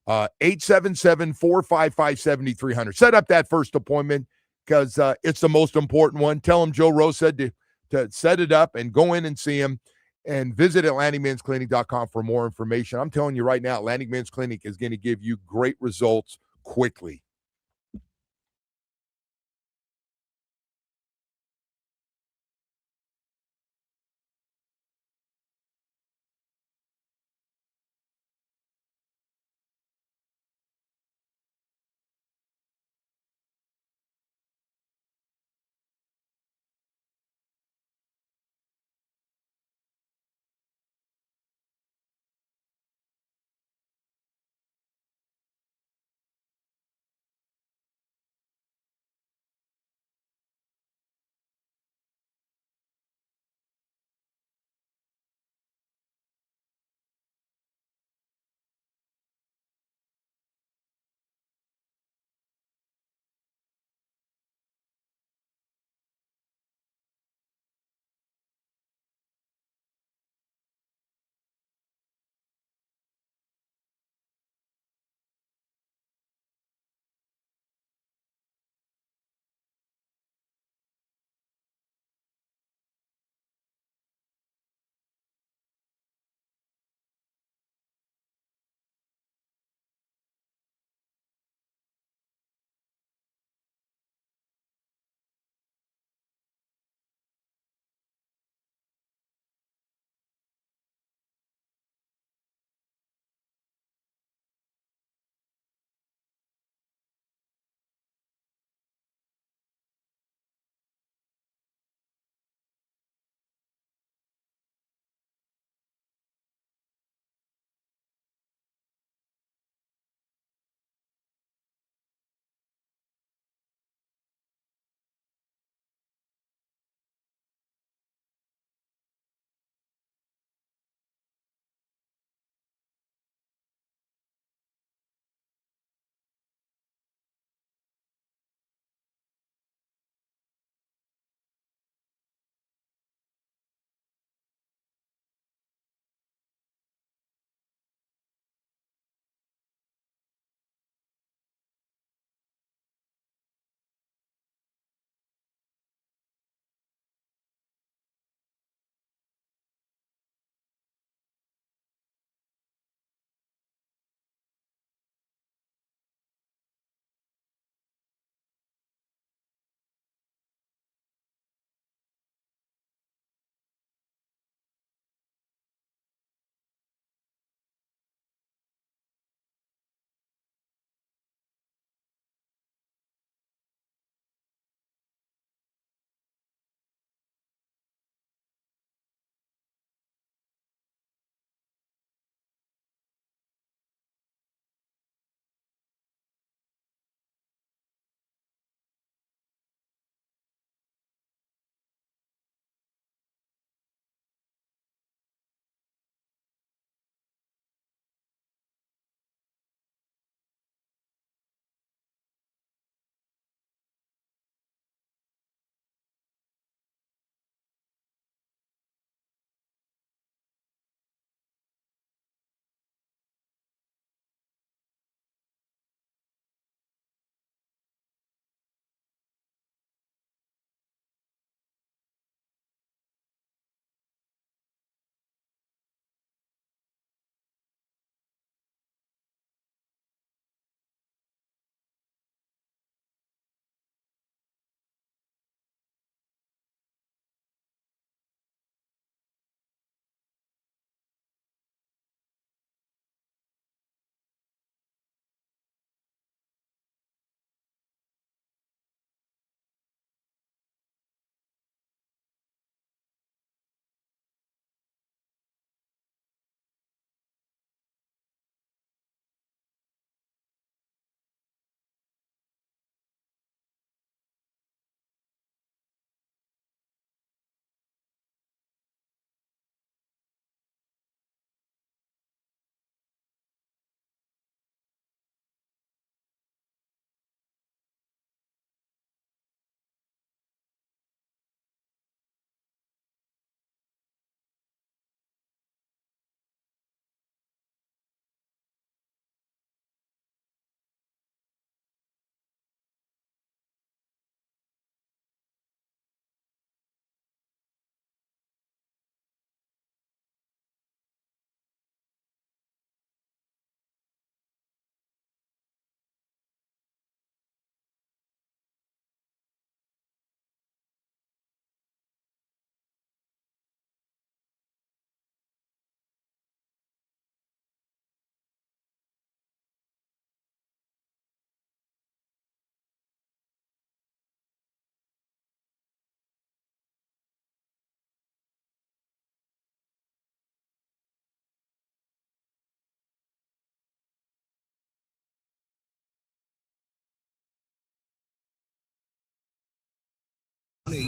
877-455-7300. Set up that first appointment because it's the most important one. Tell them Joe Rose said to set it up and go in and see him. And visit AtlanticMen'sClinic.com for more information. I'm telling you right now, Atlantic Men's Clinic is going to give you great results quickly.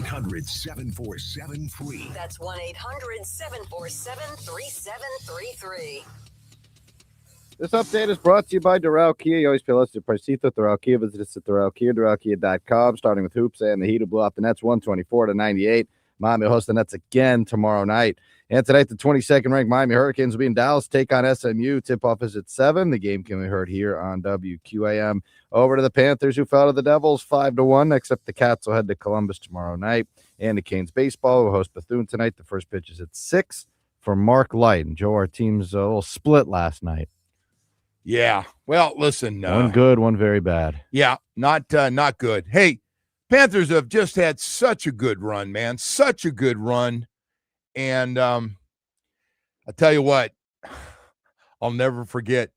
1-800-747-FREE. That's 1-800-747-3733. This update is brought to you by Doral Kia. You always pay less to Parcito. Doral Kia. Visit us at Doral Kia, DoralKia.com. Starting with hoops and the Heat who blew off the Nets 124-98. Miami will host the Nets again tomorrow night. And tonight, the 22nd ranked Miami Hurricanes will be in Dallas, take on SMU. Tip-off is at 7. The game can be heard here on WQAM. Over to the Panthers, who fell to the Devils 5-1. Next up, the Cats will head to Columbus tomorrow night. And the Canes baseball will host Bethune tonight. The first pitch is at 6 for Mark Light. And Joe, our team's a little split last night. Yeah. Well, listen. One good, one very bad. Yeah, not good. Hey, Panthers have just had such a good run, man. Such a good run. And I'll tell you what, I'll never forget.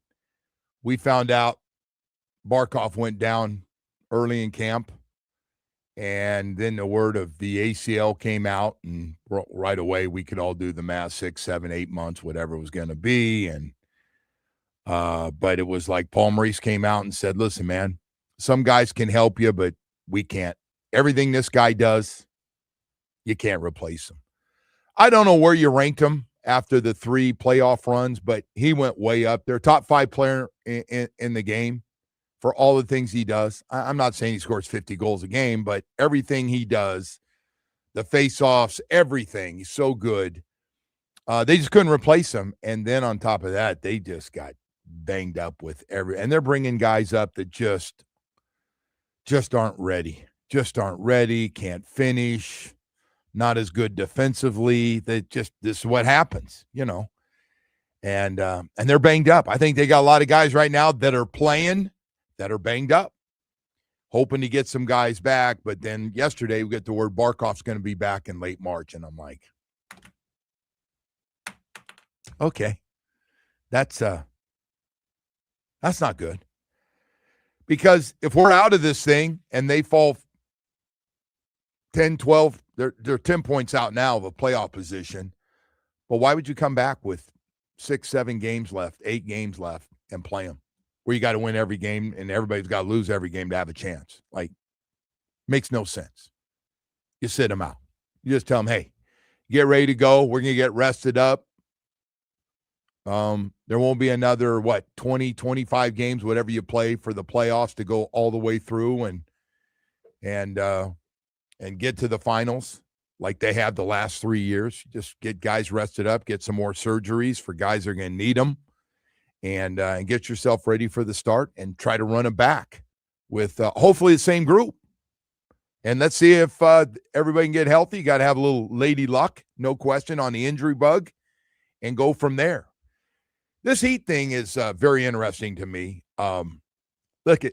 We found out Barkov went down early in camp. And then the word of the ACL came out. And right away, we could all do the math, 6, 7, 8 months, whatever it was going to be. And but it was like Paul Maurice came out and said, listen, man, some guys can help you, but we can't. Everything this guy does, you can't replace him. I don't know where you ranked him after the 3 playoff runs, but he went way up there. Top 5 player in the game for all the things he does. I'm not saying he scores 50 goals a game, but everything he does, the face-offs, everything, he's so good. They just couldn't replace him. And then on top of that, they just got banged up with and they're bringing guys up that just aren't ready. Just aren't ready, can't finish, not as good defensively. This is what happens, you know. And they're banged up. I think they got a lot of guys right now that are playing that are banged up, hoping to get some guys back. But then yesterday we get the word Barkov's going to be back in late March, and I'm like, okay, that's not good. Because if we're out of this thing and they fall 10, 12, they're 10 points out now of a playoff position. But why would you come back with 6, 7 games left, 8 games left and play them? Where you got to win every game and everybody's got to lose every game to have a chance. Like, makes no sense. You sit them out. You just tell them, hey, get ready to go. We're going to get rested up. There won't be another, 20, 25 games, whatever you play for the playoffs to go all the way through and get to the finals like they have the last 3 years. Just get guys rested up, get some more surgeries for guys that are going to need them, and get yourself ready for the start and try to run it back with hopefully the same group. And let's see if everybody can get healthy. You got to have a little lady luck, no question, on the injury bug and go from there. This Heat thing is very interesting to me. Look,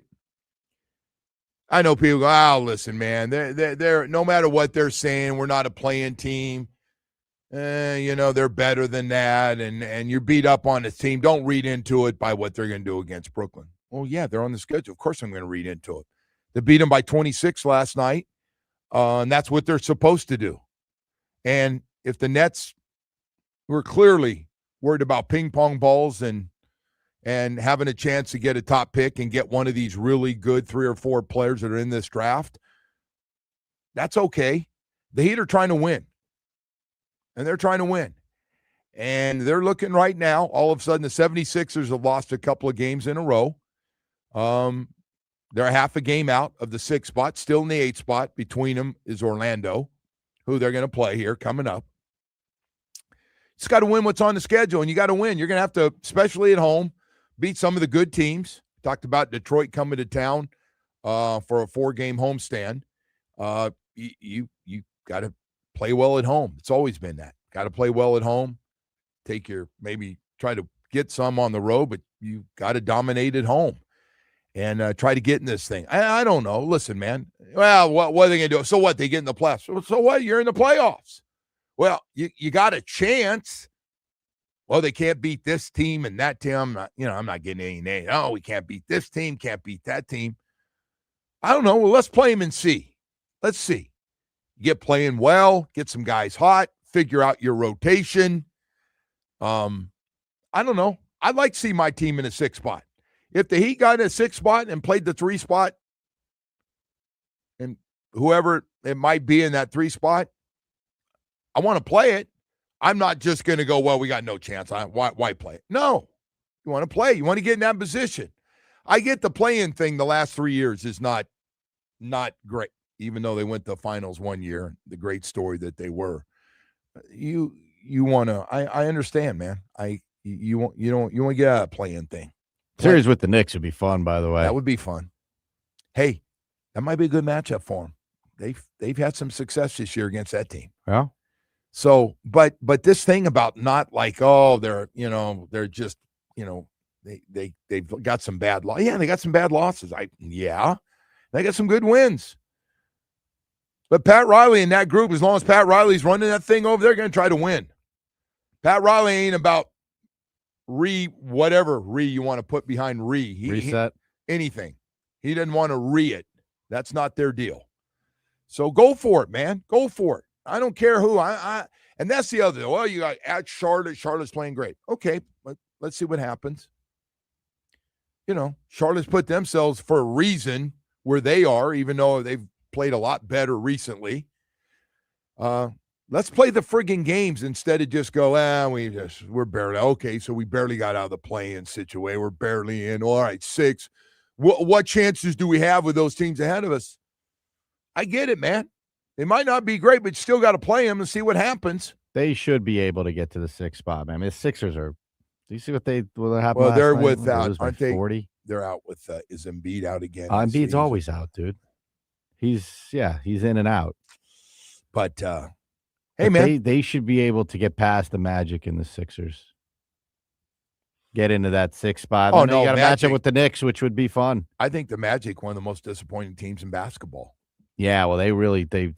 I know people go, listen, man, they're no matter what they're saying, we're not a playing team. They're better than that, and you're beat up on this team. Don't read into it by what they're going to do against Brooklyn. Well, yeah, they're on the schedule. Of course I'm going to read into it. They beat them by 26 last night, and that's what they're supposed to do. And if the Nets were clearly worried about ping pong balls and having a chance to get a top pick and get one of these really good 3 or 4 players that are in this draft, that's okay. The Heat are trying to win. And they're trying to win. And they're looking right now, all of a sudden the 76ers have lost a couple of games in a row. They're a half a game out of the 6th spot, still in the 8th spot. Between them is Orlando, who they're going to play here coming up. Just got to win what's on the schedule, and you got to win. You're going to have to, especially at home, beat some of the good teams. Talked about Detroit coming to town for a 4-game homestand. You got to play well at home. It's always been that. Got to play well at home. Maybe try to get some on the road, but you got to dominate at home and try to get in this thing. I don't know. Listen, man. Well, what are they going to do? So what? They get in the playoffs. So what? You're in the playoffs. Well, you got a chance. Well, they can't beat this team and that team. I'm not getting any name. Oh, we can't beat this team, can't beat that team. I don't know. Well, let's play them and see. Let's see. Get playing well, get some guys hot, figure out your rotation. I don't know. I'd like to see my team in a 6th spot. If the Heat got in a 6th spot and played the 3 spot and whoever it might be in that 3 spot, I want to play it. I'm not just going to go, well, we got no chance. Why play it? No. You want to play. You want to get in that position. I get the play-in thing the last 3 years is not great, even though they went to finals one year, the great story that they were. You want to, I understand, man. You want to get out of the play-in thing. Series with the Knicks would be fun, by the way. That would be fun. Hey, that might be a good matchup for them. They've had some success this year against that team. Yeah. So, but this thing about not like, oh, they're just, they've got some bad losses. Yeah, they got some bad losses. They got some good wins. But Pat Riley and that group, as long as Pat Riley's running that thing over, they're going to try to win. Pat Riley ain't about whatever you want to put behind reset. Anything. He doesn't want to it. That's not their deal. So go for it, man. Go for it. I don't care who. And that's the other. Well, you got at Charlotte. Charlotte's playing great. Okay, let's see what happens. Charlotte's put themselves for a reason where they are, even though they've played a lot better recently. Let's play the friggin' games instead of just go, we're barely, okay, so we barely got out of the play-in situation. We're barely in. All right, 6. What chances do we have with those teams ahead of us? I get it, man. They might not be great, but you still got to play them and see what happens. They should be able to get to the 6th spot, man. I mean, the Sixers are. Do you see what happened? Well, they're night? without, aren't they? 40. They're out with. Is Embiid out again? Embiid's always out, dude. He's in and out. But hey, man, they should be able to get past the Magic and the Sixers. Get into that 6th spot. Oh, and no, you got to match Magic. up with the Knicks, which would be fun. I think the Magic, one of the most disappointing teams in basketball. Yeah, well, they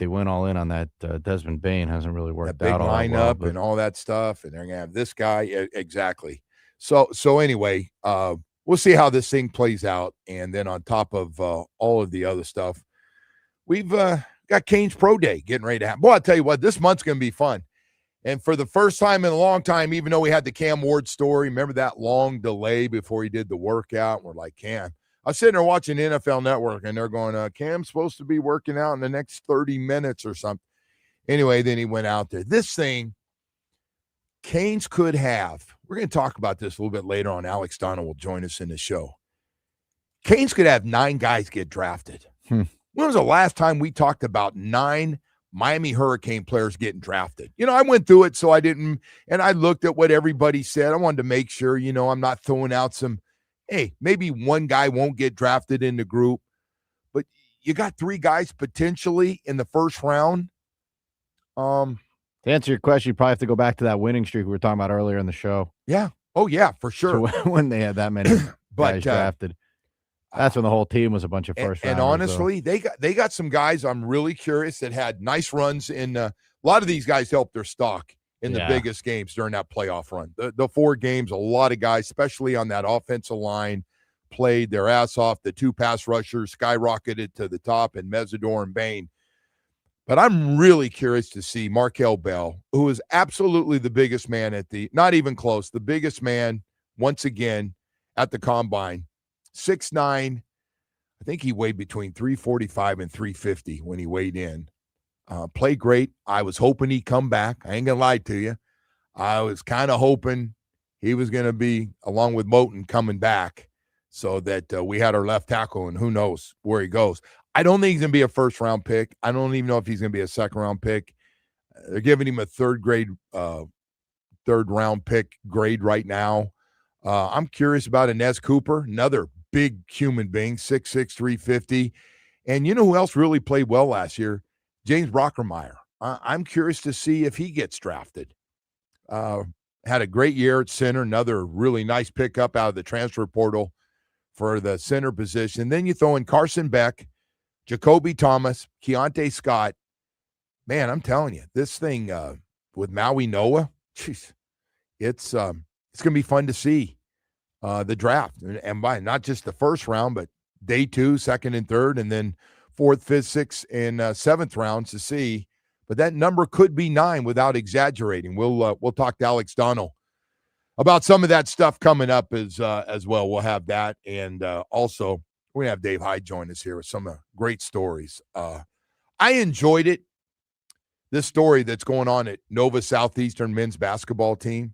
went all in on that. Desmond Bane hasn't really worked that big out. Lineup and all that stuff, and they're gonna have this guy exactly. So anyway, we'll see how this thing plays out, and then on top of all of the other stuff, we've got Kane's Pro Day getting ready to happen. Boy, I'll tell you what, this month's gonna be fun. And for the first time in a long time, even though we had the Cam Ward story, remember that long delay before he did the workout? We're like, Cam. I was sitting there watching the NFL Network, and they're going, Cam's supposed to be working out in the next 30 minutes or something. Anyway, then he went out there. This thing, Canes could have. We're going to talk about this a little bit later on. Alex Donno will join us in the show. Canes could have 9 guys get drafted. When was the last time we talked about 9 Miami Hurricane players getting drafted? I went through it, so I didn't, and I looked at what everybody said. I wanted to make sure, I'm not throwing out some, hey, maybe one guy won't get drafted in the group, but you got 3 guys potentially in the first round. To answer your question, you probably have to go back to that winning streak we were talking about earlier in the show. Yeah. Oh, yeah, for sure. So when they had that many guys drafted. That's when the whole team was a bunch of first rounders. And honestly, they got some guys I'm really curious that had nice runs in a lot of these guys helped their stock in the biggest games during that playoff run. The 4 games, a lot of guys, especially on that offensive line, played their ass off. The 2 pass rushers skyrocketed to the top, and Mesidor and Bain. But I'm really curious to see Markel Bell, who is absolutely the biggest man not even close, the biggest man once again at the combine. 6'9". I think he weighed between 345 and 350 when he weighed in. Played great. I was hoping he'd come back. I ain't going to lie to you. I was kind of hoping he was going to be, along with Moton, coming back so that we had our left tackle, and who knows where he goes. I don't think he's going to be a first-round pick. I don't even know if he's going to be a second-round pick. They're giving him a third-round pick grade right now. I'm curious about Inez Cooper, another big human being, 6'6", 350. And you know who else really played well last year? James Brockermeyer. I'm curious to see if he gets drafted. Had a great year at center, another really nice pickup out of the transfer portal for the center position. Then you throw in Carson Beck, Jacoby Thomas, Keontae Scott. Man, I'm telling you, this thing with Maui Noah, geez, it's going to be fun to see the draft. And by not just the first round, but day 2, second and third, and then 4th, 5th, 6th, and 7th rounds to see. But that number could be 9 without exaggerating. We'll talk to Alex Donno about some of that stuff coming up as well. We'll have that. And also, we're going to have Dave Hyde join us here with some great stories. I enjoyed it. This story that's going on at Nova Southeastern men's basketball team.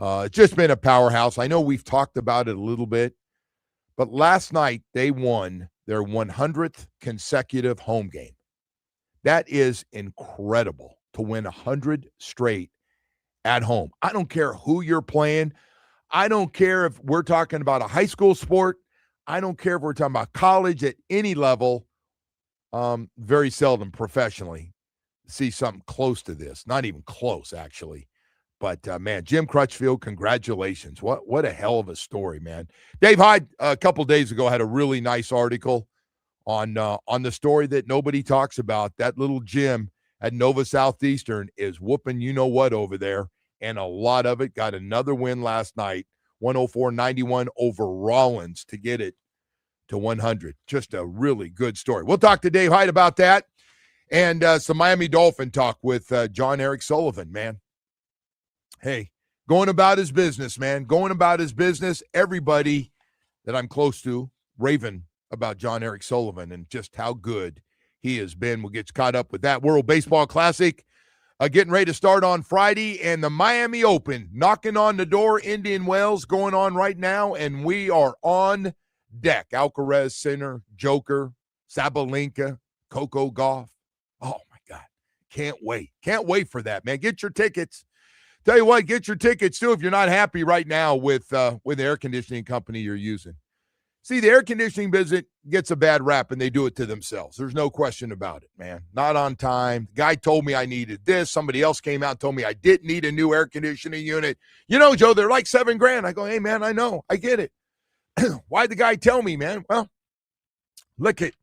It's just been a powerhouse. I know we've talked about it a little bit, but last night they won their 100th consecutive home game. That is incredible to win 100 straight at home. I don't care who you're playing. I don't care if we're talking about a high school sport. I don't care if we're talking about college at any level. Very seldom professionally see something close to this. Not even close, actually. But, man, Jim Crutchfield, congratulations. What a hell of a story, man. Dave Hyde, a couple days ago, had a really nice article on the story that nobody talks about. That little gym at Nova Southeastern is whooping you-know-what over there, and a lot of it. Got another win last night, 104-91 over Rollins to get it to 100. Just a really good story. We'll talk to Dave Hyde about that and some Miami Dolphin talk with John Eric Sullivan, man. Hey, going about his business, man. Going about his business. Everybody that I'm close to raving about John Eric Sullivan and just how good he has been. We'll get you caught up with that. World Baseball Classic getting ready to start on Friday, and the Miami Open knocking on the door. Indian Wells going on right now, and we are on deck. Alcaraz, Sinner, Joker, Sabalenka, Coco Gauff. Oh, my God. Can't wait. Can't wait for that, man. Get your tickets. Tell you what, get your tickets, too, if you're not happy right now with the air conditioning company you're using. See, the air conditioning business gets a bad rap, and they do it to themselves. There's no question about it, man. Not on time. The guy told me I needed this. Somebody else came out and told me I didn't need a new air conditioning unit. You know, Joe, they're like $7,000. I go, hey, man, I know. I get it. Why'd the guy tell me, man? Well, look it.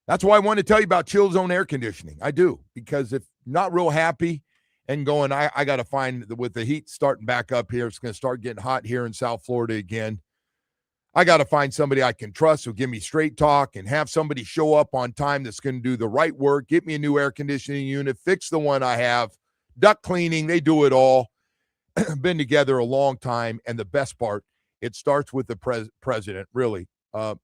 That's why I want to tell you about Chill Zone air conditioning. I do, because if not real happy and going, I got to find, with the heat starting back up here, it's going to start getting hot here in South Florida again. I got to find somebody I can trust who'll give me straight talk and have somebody show up on time that's going to do the right work, get me a new air conditioning unit, fix the one I have, duct cleaning, they do it all. Been together a long time, and the best part, it starts with the president, really.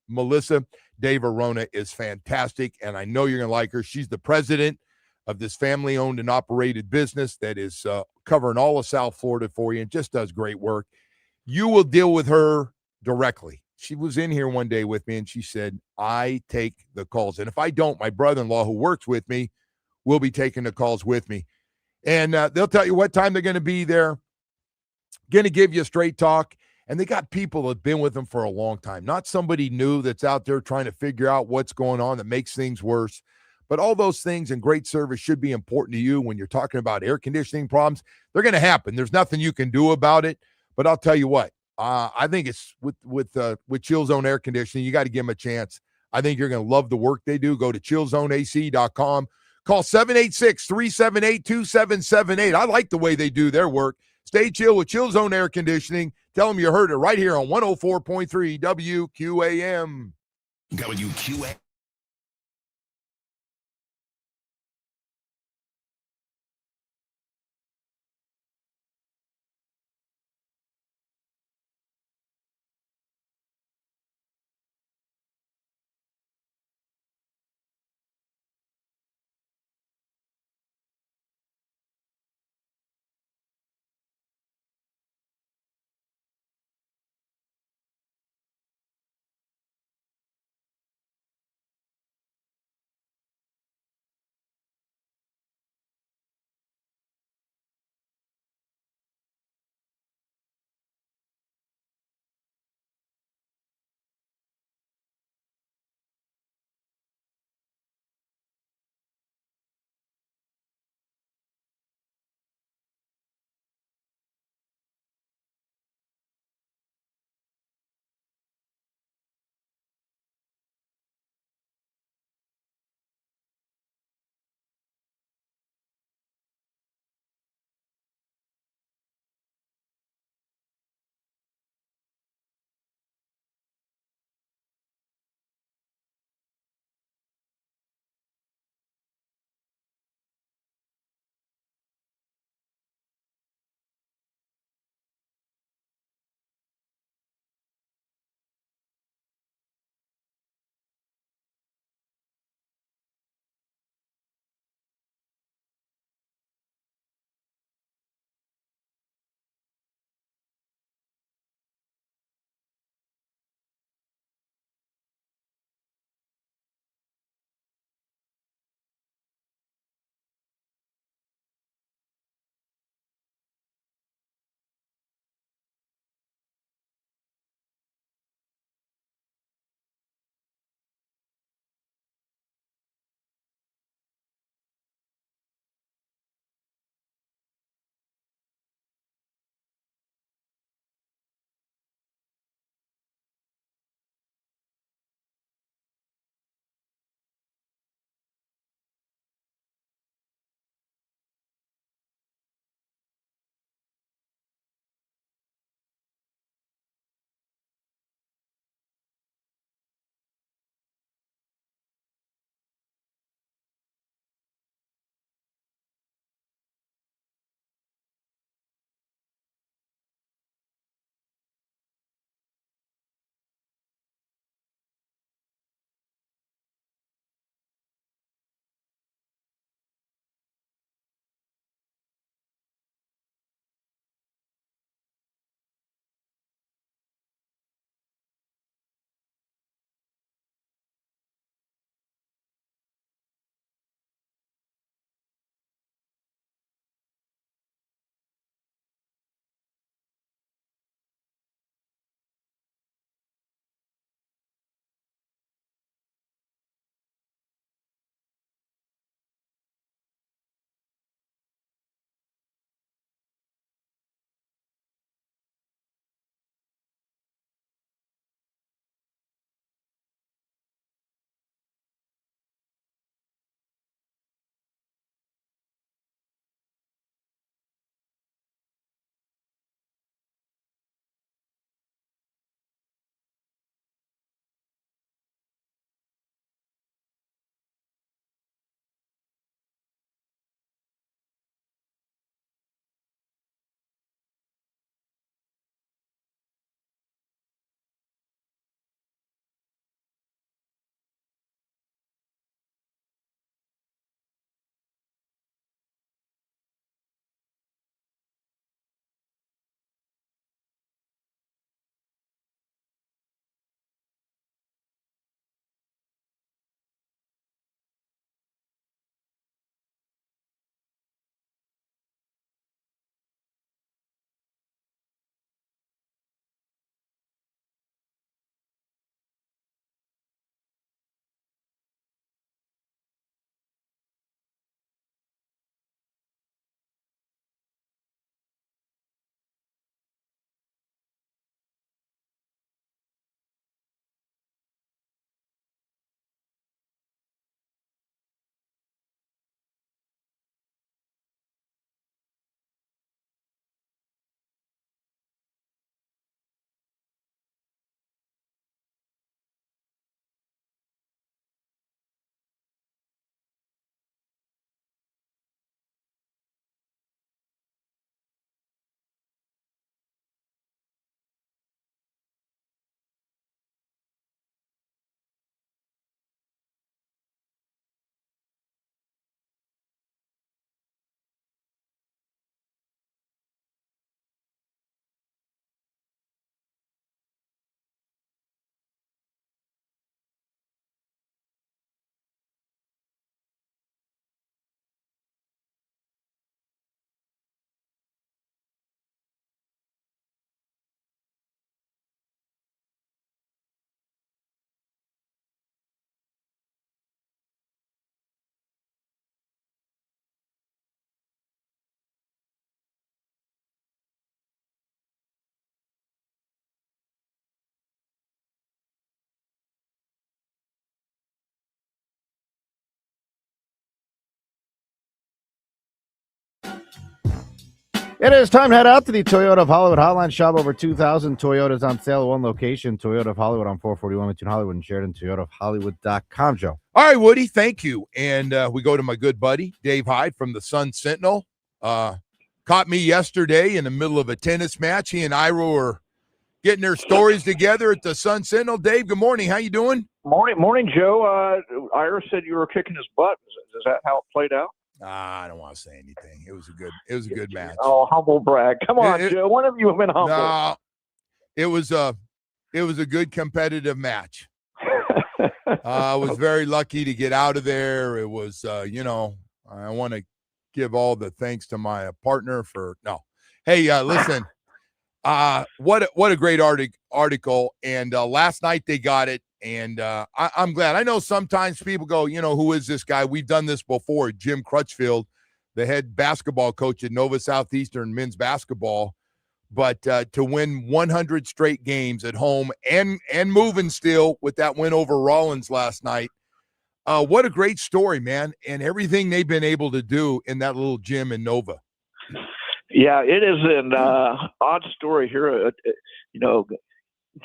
Melissa De Verona is fantastic, and I know you're going to like her. She's the president of this family-owned and operated business that is covering all of South Florida for you and just does great work. You will deal with her directly. She was in here one day with me, and she said, I take the calls. And if I don't, my brother-in-law who works with me will be taking the calls with me. And they'll tell you what time they're going to be there, going to give you a straight talk. And they got people that have been with them for a long time, not somebody new that's out there trying to figure out what's going on that makes things worse. But all those things and great service should be important to you when you're talking about air conditioning problems. They're going to happen. There's nothing you can do about it. But I'll tell you what, I think it's with Chill Zone Air Conditioning, you got to give them a chance. I think you're going to love the work they do. Go to chillzoneac.com. Call 786-378-2778. I like the way they do their work. Stay chill with Chill Zone Air Conditioning. Tell them you heard it right here on 104.3 WQAM. WQAM. It is time to head out to the Toyota of Hollywood Hotline. Shop over 2,000 Toyotas on sale at one location. Toyota of Hollywood on 441 between Hollywood and Sheridan. ToyotaofHollywood.com, Joe. All right, Woody, thank you. And we go to my good buddy, Dave Hyde from the Sun Sentinel. Caught me yesterday in the middle of a tennis match. He and Ira were getting their stories together at the Sun Sentinel. Dave, good morning. How you doing? Morning, Joe. Ira said you were kicking his butt. Is that how it played out? I don't want to say anything. It was a good match. Oh, humble brag. Come on, Joe. When have you been humble? No, it was a good competitive match. I was very lucky to get out of there. It was, I want to give all the thanks to my partner for no. Hey, listen, what a great article. And last night they got it. And I'm glad. I know sometimes people go, who is this guy? We've done this before. Jim Crutchfield, the head basketball coach at Nova Southeastern men's basketball. But to win 100 straight games at home and moving still with that win over Rollins last night, what a great story, man, and everything they've been able to do in that little gym in Nova. Yeah, it is an odd story here.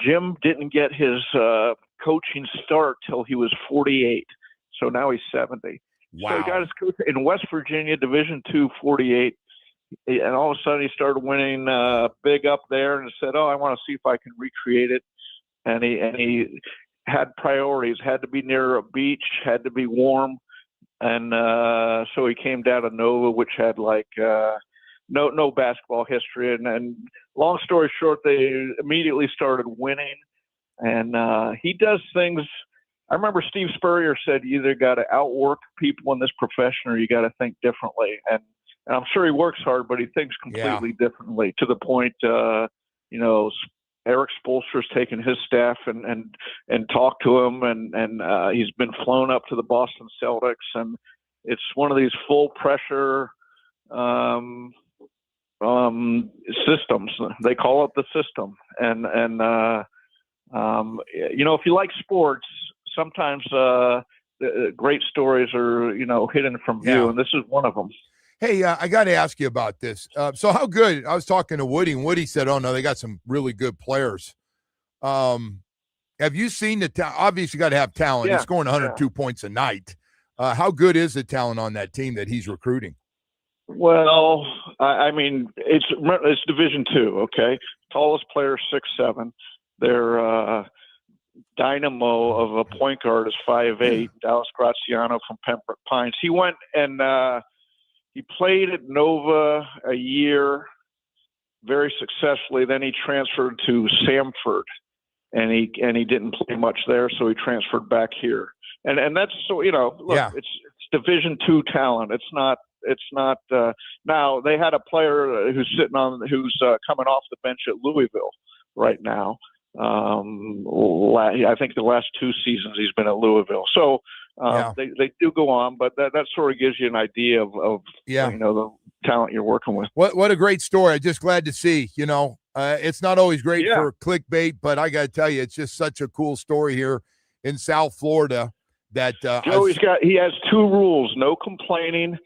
Jim didn't get his coaching start till he was 48, so now he's 70. Wow. So he got his coach in West Virginia, Division II, 48. And all of a sudden he started winning big up there and said, I want to see if I can recreate it. And he had priorities, had to be near a beach, had to be warm. And so he came down to Nova, which had no basketball history. And long story short, they immediately started winning. And he does things. I remember Steve Spurrier said, you either got to outwork people in this profession or you got to think differently. And I'm sure he works hard, but he thinks completely differently to the point, Eric Spoelstra's taken his staff and talked to him, and he's been flown up to the Boston Celtics, and it's one of these full pressure systems. They call it the system. And if you like sports, sometimes great stories are, hidden from view, and this is one of them. Hey, I got to ask you about this. So how good? I was talking to Woody, and Woody said, "Oh no, they got some really good players." Have you seen the obviously got to have talent. He's scoring 102 points a night. How good is the talent on that team that he's recruiting? Well, I mean, it's Division II. Okay, tallest player 6'7". Their dynamo of a point guard is 5'8". Dallas Graziano from Pembroke Pines. He went and he played at Nova a year very successfully. Then he transferred to Samford, and he didn't play much there, so he transferred back here. And that's so it's Division II talent. It's not. Now they had a player who's coming off the bench at Louisville right now. I think the last 2 seasons he's been at Louisville. So they do go on, but that sort of gives you an idea of the talent you're working with. What a great story. I'm just glad to see, it's not always great for clickbait, but I got to tell you, it's just such a cool story here in South Florida that Joe, he has 2 rules: no complaining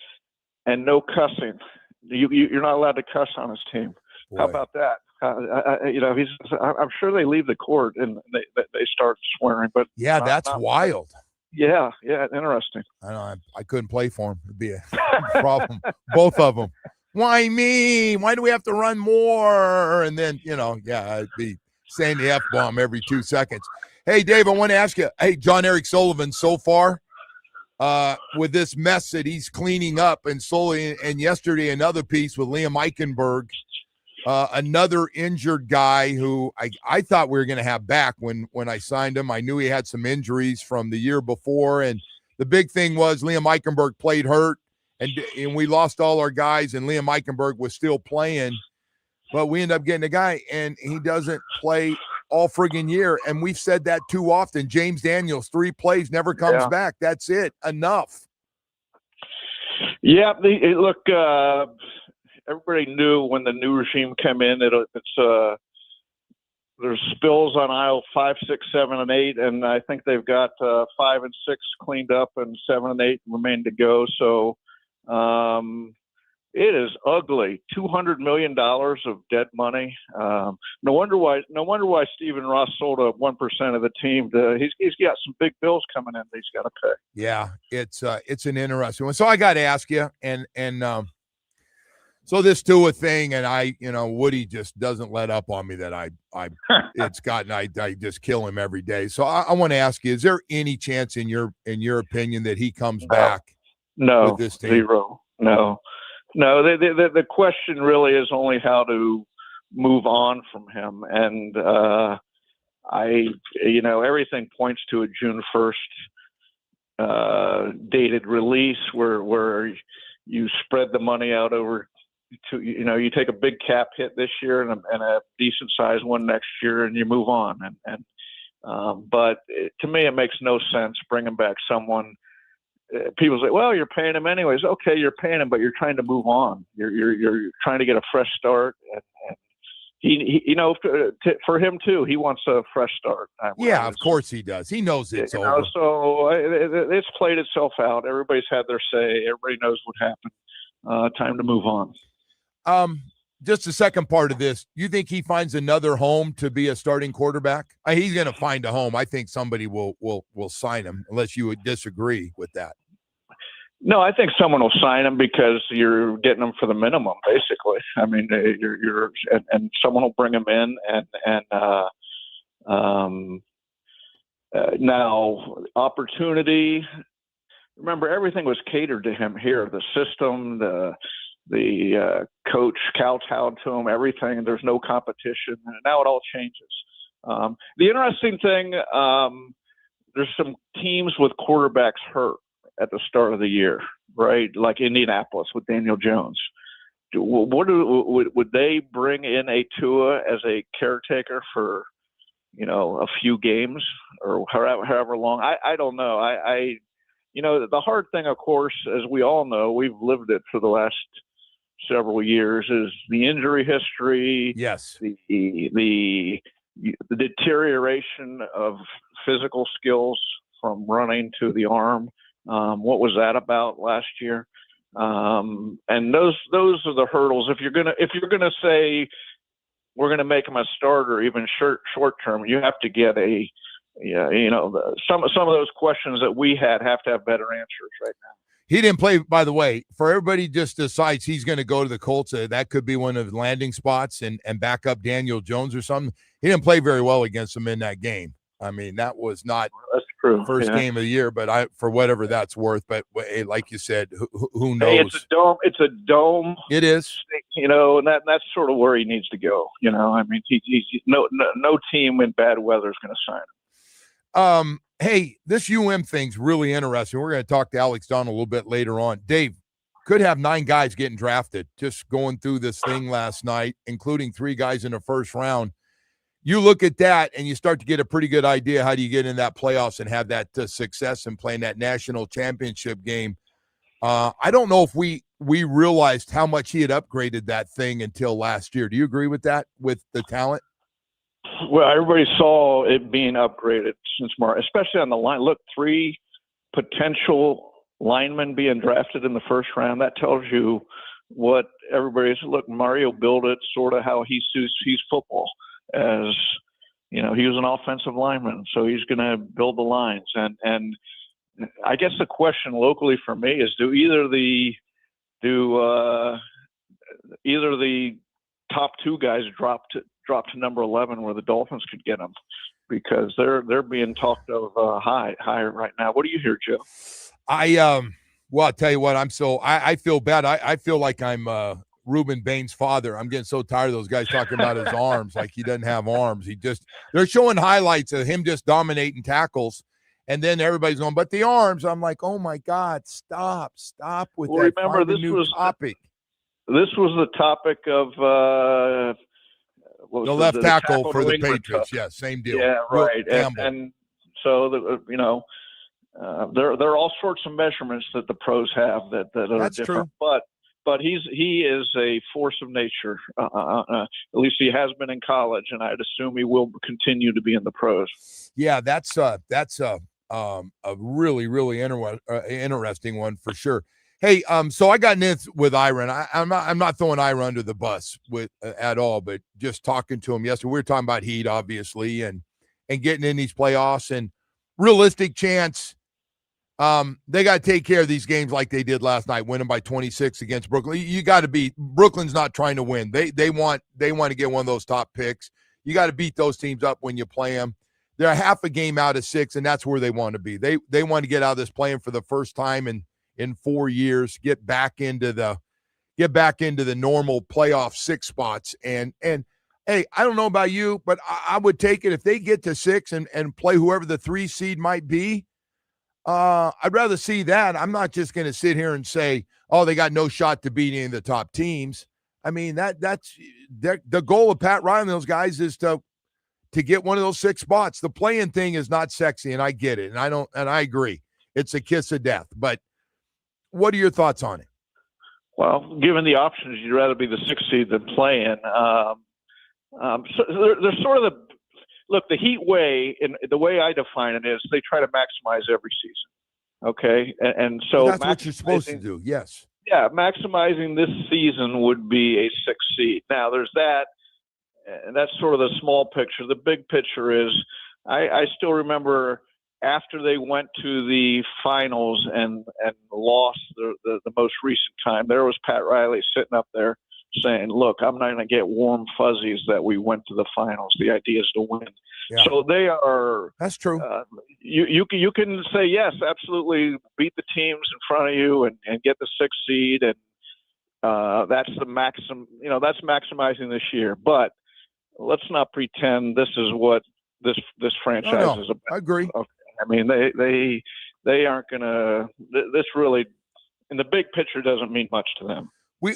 and no cussing. You're not allowed to cuss on his team. Boy. How about that? I'm sure they leave the court and they start swearing, but that's wild. Yeah, interesting. I know. I couldn't play for him. It'd be a problem. Both of them. Why me? Why do we have to run more? And then, I'd be saying the F-bomb every 2 seconds. Hey, Dave, I want to ask you, John Eric Sullivan, so far with this mess that he's cleaning up, and yesterday another piece with Liam Eichenberg, another injured guy who I thought we were going to have back when I signed him. I knew he had some injuries from the year before, and the big thing was Liam Eichenberg played hurt, and we lost all our guys, and Liam Eichenberg was still playing, but we ended up getting a guy, and he doesn't play all friggin' year, and we've said that too often. James Daniels, 3 plays, never comes back. That's it. Enough. Yeah, look, everybody knew when the new regime came in there's spills on aisle 5, 6, 7, and 8, and I think they've got 5 and 6 cleaned up, and 7 and 8 remain to go. So It is ugly. $200 million of dead money. No wonder why Stephen Ross sold 1% of the team. He's got some big bills coming in that he's got to pay. Yeah, it's an interesting one. So I got to ask you, and so this Tua thing, and Woody just doesn't let up on me that I just kill him every day. So I want to ask you: is there any chance in your opinion that he comes back? No, with this team? Zero. No. The question really is only how to move on from him, and everything points to a June 1st dated release where you spread the money out over. You take a big cap hit this year and a decent sized one next year, and you move on. But to me, it makes no sense bringing back someone. People say, "Well, you're paying him anyways." Okay, you're paying him, but you're trying to move on. You're trying to get a fresh start, and he for him too, he wants a fresh start. Yeah, of course he does. He knows it's over. So it's played itself out. Everybody's had their say. Everybody knows what happened. Time to move on. Just the second part of this, you think he finds another home to be a starting quarterback? He's going to find a home. I think somebody will sign him, unless you would disagree with that. No, I think someone will sign him because you're getting him for the minimum, basically. I mean, and someone will bring him in, and now opportunity. Remember, everything was catered to him here. The system, the coach kowtowed to him, everything. There's no competition. And now it all changes. The interesting thing, there's some teams with quarterbacks hurt at the start of the year, right? Like Indianapolis with Daniel Jones. Would they bring in a Tua as a caretaker for, a few games or however long? I don't know. The hard thing, of course, as we all know, we've lived it for the last several years, is the injury history. Yes. The deterioration of physical skills from running to the arm. What was that about last year? And those are the hurdles. If you're gonna say we're gonna make him a starter, even short term, you have to get some of those questions that we have to have better answers right now. He didn't play, by the way, for everybody just decides he's going to go to the Colts. That could be one of the landing spots and back up Daniel Jones or something. He didn't play very well against them in that game. I mean, that was not that's true. First game of the year, but for whatever that's worth. But like you said, who knows? Hey, it's a dome. It's a dome. It is. And that's sort of where he needs to go. I mean, he's no team in bad weather is going to sign him. Hey, this thing's really interesting. We're going to talk to Alex Donno a little bit later on. Dave, could have 9 guys getting drafted. Just going through this thing last night, including 3 guys in the first round. You look at that and you start to get a pretty good idea how do you get in that playoffs and have that success and playing that national championship game. I don't know if we realized how much he had upgraded that thing until last year. Do you agree with that, with the talent? Well, everybody saw it being upgraded since March, especially on the line. Look, 3 potential linemen being drafted in the first round. That tells you what everybody's. Look, Mario built it sort of how he sees football. As he was an offensive lineman, so he's going to build the lines. And I guess the question locally for me is: do either the top 2 guys drop to number 11 where the Dolphins could get them, because they're being talked of higher right now. What do you hear, Joe? Well, I'll tell you what, I feel bad. I feel like I'm Reuben Bain's father. I'm getting so tired of those guys talking about his arms, like he doesn't have arms. They're showing highlights of him just dominating tackles, and then everybody's going, but the arms. I'm like, oh my God, stop with that. Remember, this was topic. This was the topic of the left tackle for the Patriots. Yeah, same deal. Yeah, right. And so there are all sorts of measurements that the pros have that are That's different. True. But he is a force of nature. At least he has been in college, and I'd assume he will continue to be in the pros. Yeah, that's a really, really interesting one for sure. Hey, so I got in this with Ira, and I'm not throwing Ira under the bus with at all, but just talking to him yesterday. We were talking about Heat, obviously, and getting in these playoffs and realistic chance. They got to take care of these games like they did last night, winning by 26 against Brooklyn. You got to beat Brooklyn's not trying to win. They want to get one of those top picks. You got to beat those teams up when you play them. They're half a game out of 6, and that's where they want to be. They want to get out of this playing for the first time in 4 years, get back into the normal playoff 6 spots. And hey, I don't know about you, but I would take it if they get to 6 and play whoever the 3 seed might be. I'd rather see that. I'm not just going to sit here and say, oh, they got no shot to beat any of the top teams. I mean, that's the goal of Pat Riley and those guys is to get one of those 6 spots. The playing thing is not sexy, and I get it, and I agree. It's a kiss of death, but what are your thoughts on it? Well, given the options, you'd rather be the 6th seed than playing. So there's sort of the Heat way, in the way I define it is they try to maximize every season. Okay, and so that's what you're supposed to do. Yes. Yeah, maximizing this season would be a 6th seed. Now there's that, and that's sort of the small picture. The big picture is I still remember after they went to the finals and lost the most recent time, there was Pat Riley sitting up there saying, look, I'm not going to get warm fuzzies that we went to the finals. The idea is to win. Yeah. So they are. That's true. You can say, yes, absolutely, beat the teams in front of you and get the 6th seed. And that's the maximum, that's maximizing this year. But let's not pretend this is what this franchise is about. I agree. Okay. I mean, they aren't going to – this really, in the big picture, doesn't mean much to them.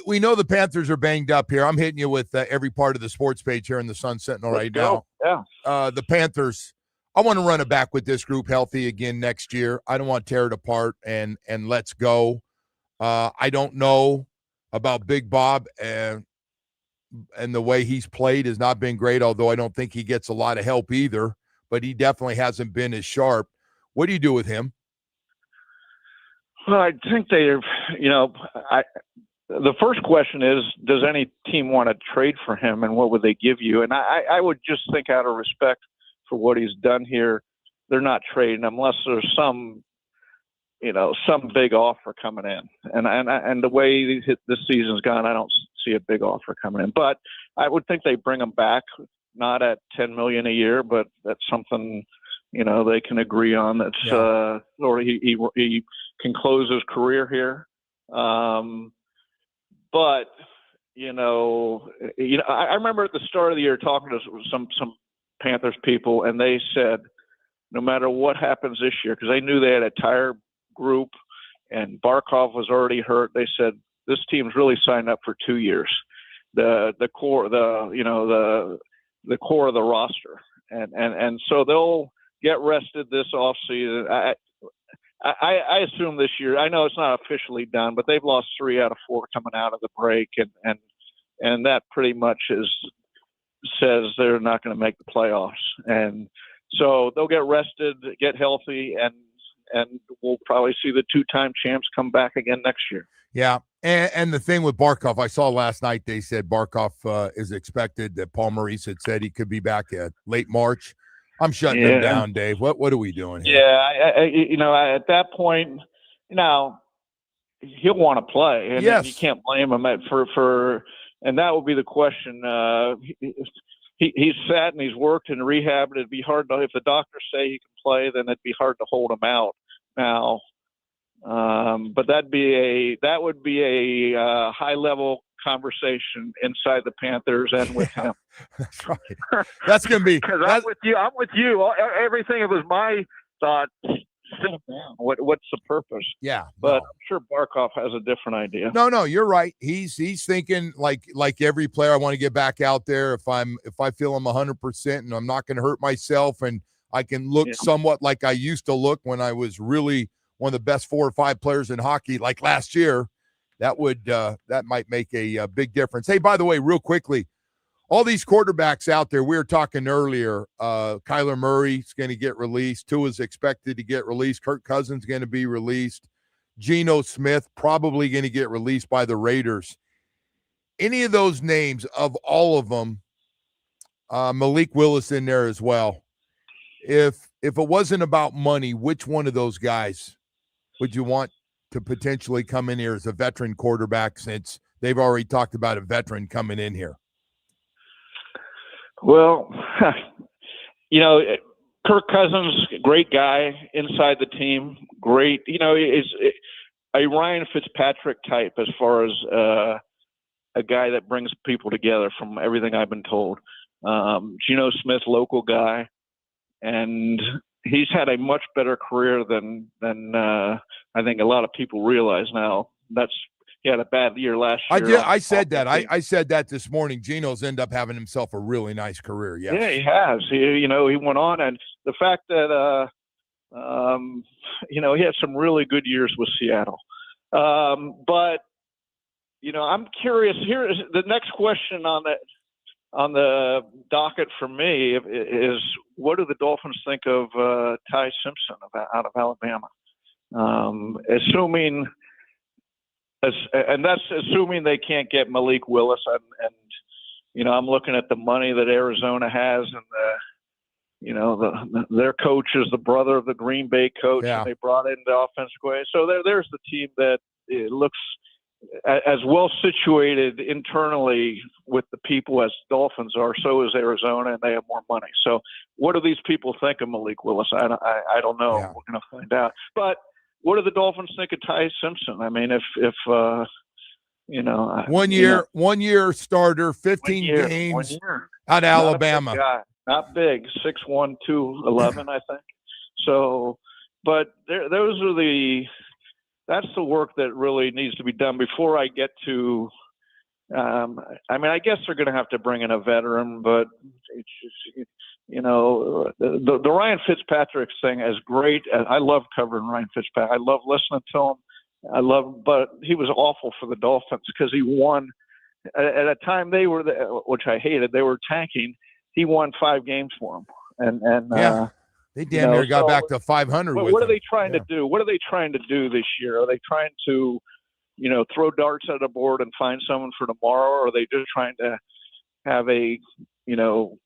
We know the Panthers are banged up here. I'm hitting you with every part of the sports page here in the Sun Sentinel right now. Yeah. The Panthers, I want to run it back with this group healthy again next year. I don't want to tear it apart and let's go. I don't know about Big Bob and the way he's played has not been great, although I don't think he gets a lot of help either. But he definitely hasn't been as sharp. What do you do with him? Well, I think the first question is, does any team want to trade for him, and what would they give you? And I would just think out of respect for what he's done here, they're not trading unless there's some big offer coming in. And the way this season's gone, I don't see a big offer coming in. But I would think they bring him back. Not at $10 million a year, but that's something they can agree on. That's or he can close his career here. But I remember at the start of the year talking to some Panthers people, and they said no matter what happens this year, because they knew they had a tired group, and Barkov was already hurt. They said this team's really signed up for 2 years. The core, the core of the roster, and so they'll get rested this offseason. I assume this year. I know it's not officially done, but they've lost 3 out of 4 coming out of the break, and that pretty much says they're not going to make the playoffs. And so they'll get rested, get healthy, and we'll probably see the 2-time champs come back again next year. Yeah. And the thing with Barkov, I saw last night, they said Barkov is expected, that Paul Maurice had said he could be back at late March. I'm shutting him down, Dave. What are we doing here? Yeah, at that point, he'll want to play, and you can't blame him for. And that will be the question. He's sat and he's worked and rehabbed. It'd be hard if the doctors say he can play, then it'd be hard to hold him out now. But that would be a high level conversation inside the Panthers and with him. That's right. That's going to be. Because I'm with you. Everything it was my thought. Sit him down. What's the purpose? Yeah, but I'm sure Barkov has a different idea. No, you're right. He's thinking like every player. I want to get back out there if I feel I'm 100% and I'm not going to hurt myself and I can look somewhat like I used to look when I was really one of the best 4 or 5 players in hockey, like last year. That might make a big difference. Hey, by the way, real quickly, all these quarterbacks out there, we were talking earlier, Kyler Murray's going to get released. Tua is expected to get released. Kirk Cousins going to be released. Geno Smith, probably going to get released by the Raiders. Any of those names, of all of them, Malik Willis in there as well. If it wasn't about money, which one of those guys would you want to potentially come in here as a veteran quarterback, since they've already talked about a veteran coming in here? Well, Kirk Cousins, great guy inside the team. Great, is a Ryan Fitzpatrick type as far as a guy that brings people together from everything I've been told. Geno Smith, local guy, and he's had a much better career than I think a lot of people realize now. He had a bad year last year. I said that. I said that this morning. Geno's ended up having himself a really nice career. Yes. Yeah, he has. He went on, and the fact that he had some really good years with Seattle. But I'm curious. Here is the next question on the docket for me is, what do the Dolphins think of Ty Simpson out of Alabama? And that's assuming they can't get Malik Willis, and I'm looking at the money that Arizona has, and their coach is the brother of the Green Bay coach, yeah. And they brought in the offensive coordinator. So there's the team that it looks as well situated internally with the people as Dolphins are. So is Arizona, and they have more money. So what do these people think of Malik Willis? I don't know. Yeah. We're going to find out. But what do the Dolphins think of Ty Simpson? I mean, if 1 year starter, 15 games at Alabama. Not big, 6'1", 211, I think. So, but that's the work that really needs to be done before I get to. I guess they're going to have to bring in a veteran, but it's just, the Ryan Fitzpatrick thing is great. I love covering Ryan Fitzpatrick. I love listening to him. But he was awful for the Dolphins because he won at a time they were, which I hated. They were tanking. He won 5 games for them, and they damn near got back to 500. What are they trying to do? What are they trying to do this year? Are they trying to, throw darts at a board and find someone for tomorrow, or are they just trying to have a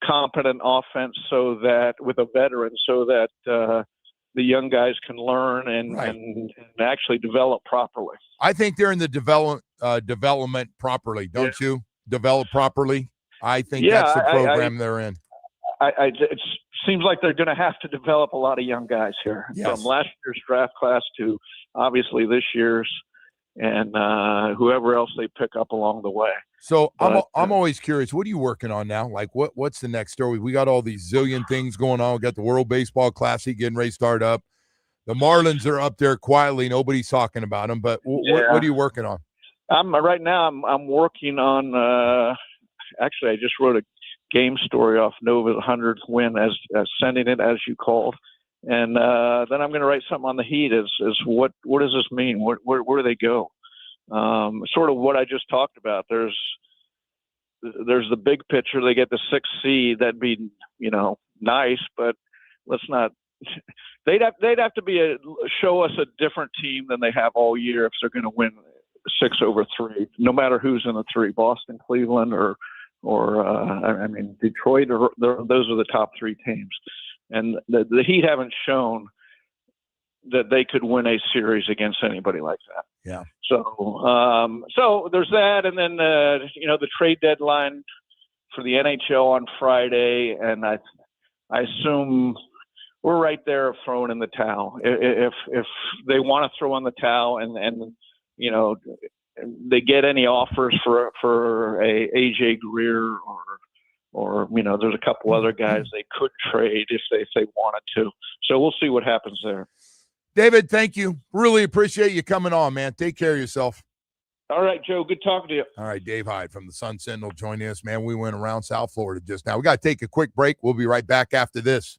competent offense so that with a veteran, so that the young guys can learn and actually develop properly? I think they're in the development properly, don't you? Develop properly. I think that's the program they're in. It seems like they're going to have to develop a lot of young guys here, from last year's draft class to obviously this year's, and whoever else they pick up along the way. So I'm always curious. What are you working on now? Like what's the next story? We got all these zillion things going on. We got the World Baseball Classic getting ready to start up. The Marlins are up there quietly. Nobody's talking about them. But what are you working on? Right now I'm working on. Actually, I just wrote a game story off Nova's 100th win as sending it as you called, and then I'm going to write something on the Heat. Is what does this mean? Where do they go? Sort of what I just talked about. There's the big picture. They get the 6th seed. That'd be nice, but let's not. They'd have to show us a different team than they have all year if they're going to win 6 over 3. No matter who's in the 3, Boston, Cleveland, or Detroit. Those are the top 3 teams, and the Heat haven't shown that they could win a series against anybody like that. Yeah. So there's that, and then the trade deadline for the NHL on Friday, and I assume we're right there throwing in the towel. If they want to throw in the towel, and they get any offers for a AJ Greer or there's a couple other guys they could trade if they wanted to. So we'll see what happens there. David, thank you. Really appreciate you coming on, man. Take care of yourself. All right, Joe. Good talking to you. All right, Dave Hyde from the Sun Sentinel joining us, man. We went around South Florida just now. We got to take a quick break. We'll be right back after this.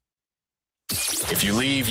If you leave,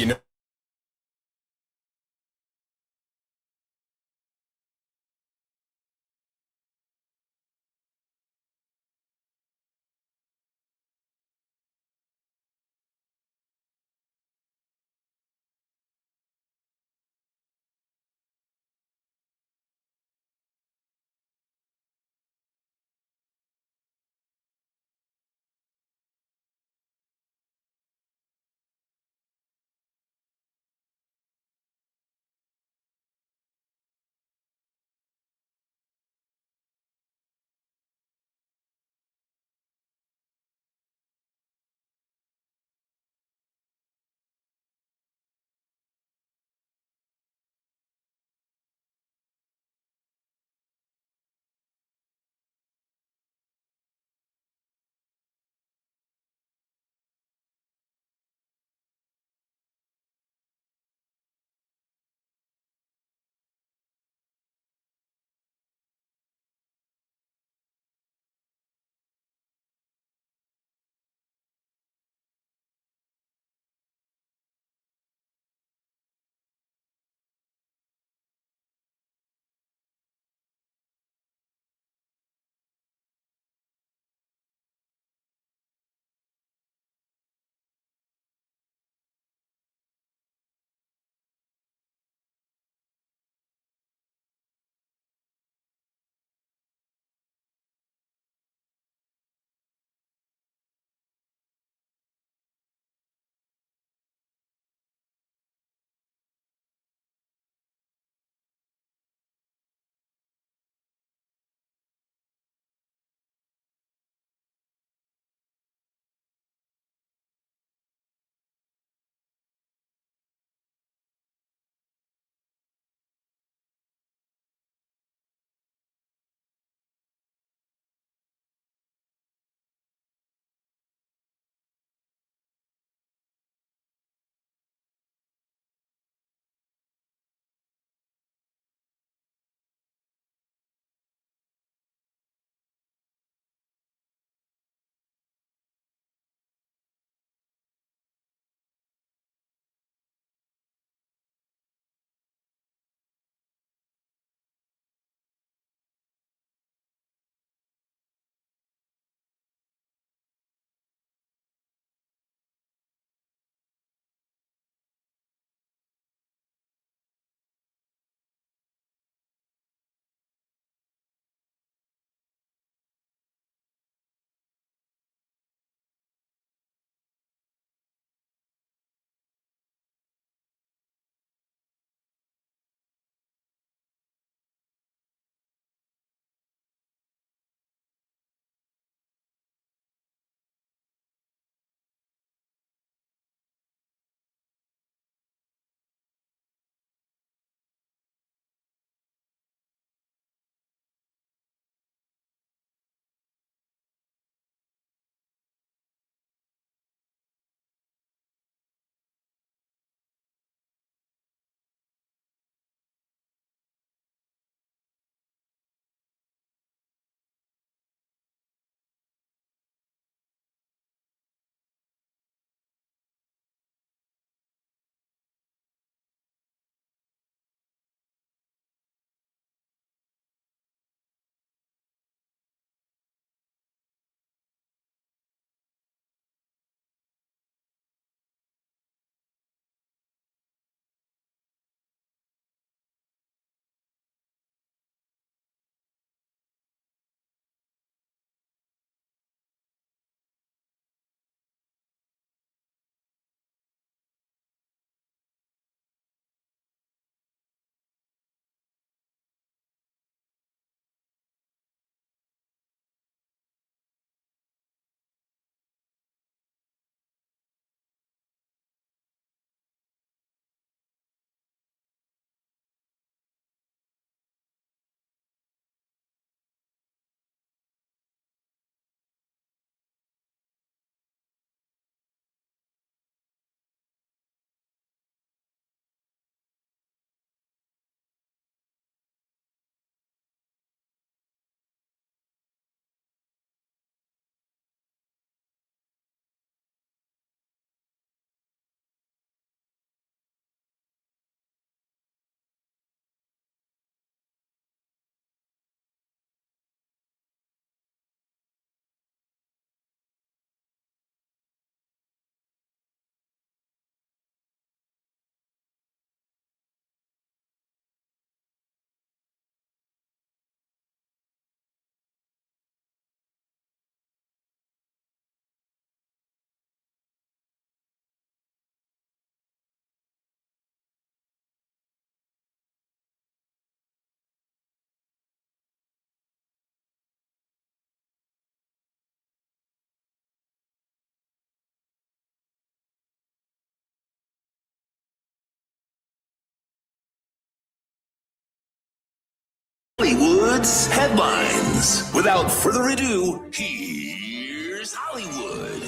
Hollywood's headlines. Without further ado, here's Hollywood.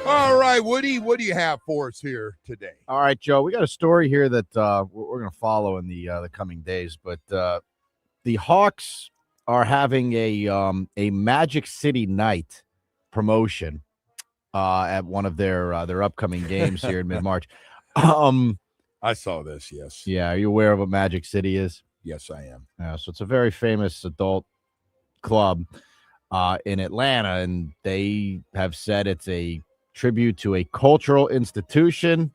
All right, Woody, what do you have for us here today? All right, Joe, we got a story here that we're going to follow in the coming days, but the Hawks are having a Magic City night promotion at one of their upcoming games here in mid-March. I saw this, yes. Yeah, are you aware of what Magic City is? Yes, I am. Yeah, so it's a very famous adult club in Atlanta, and they have said it's a tribute to a cultural institution.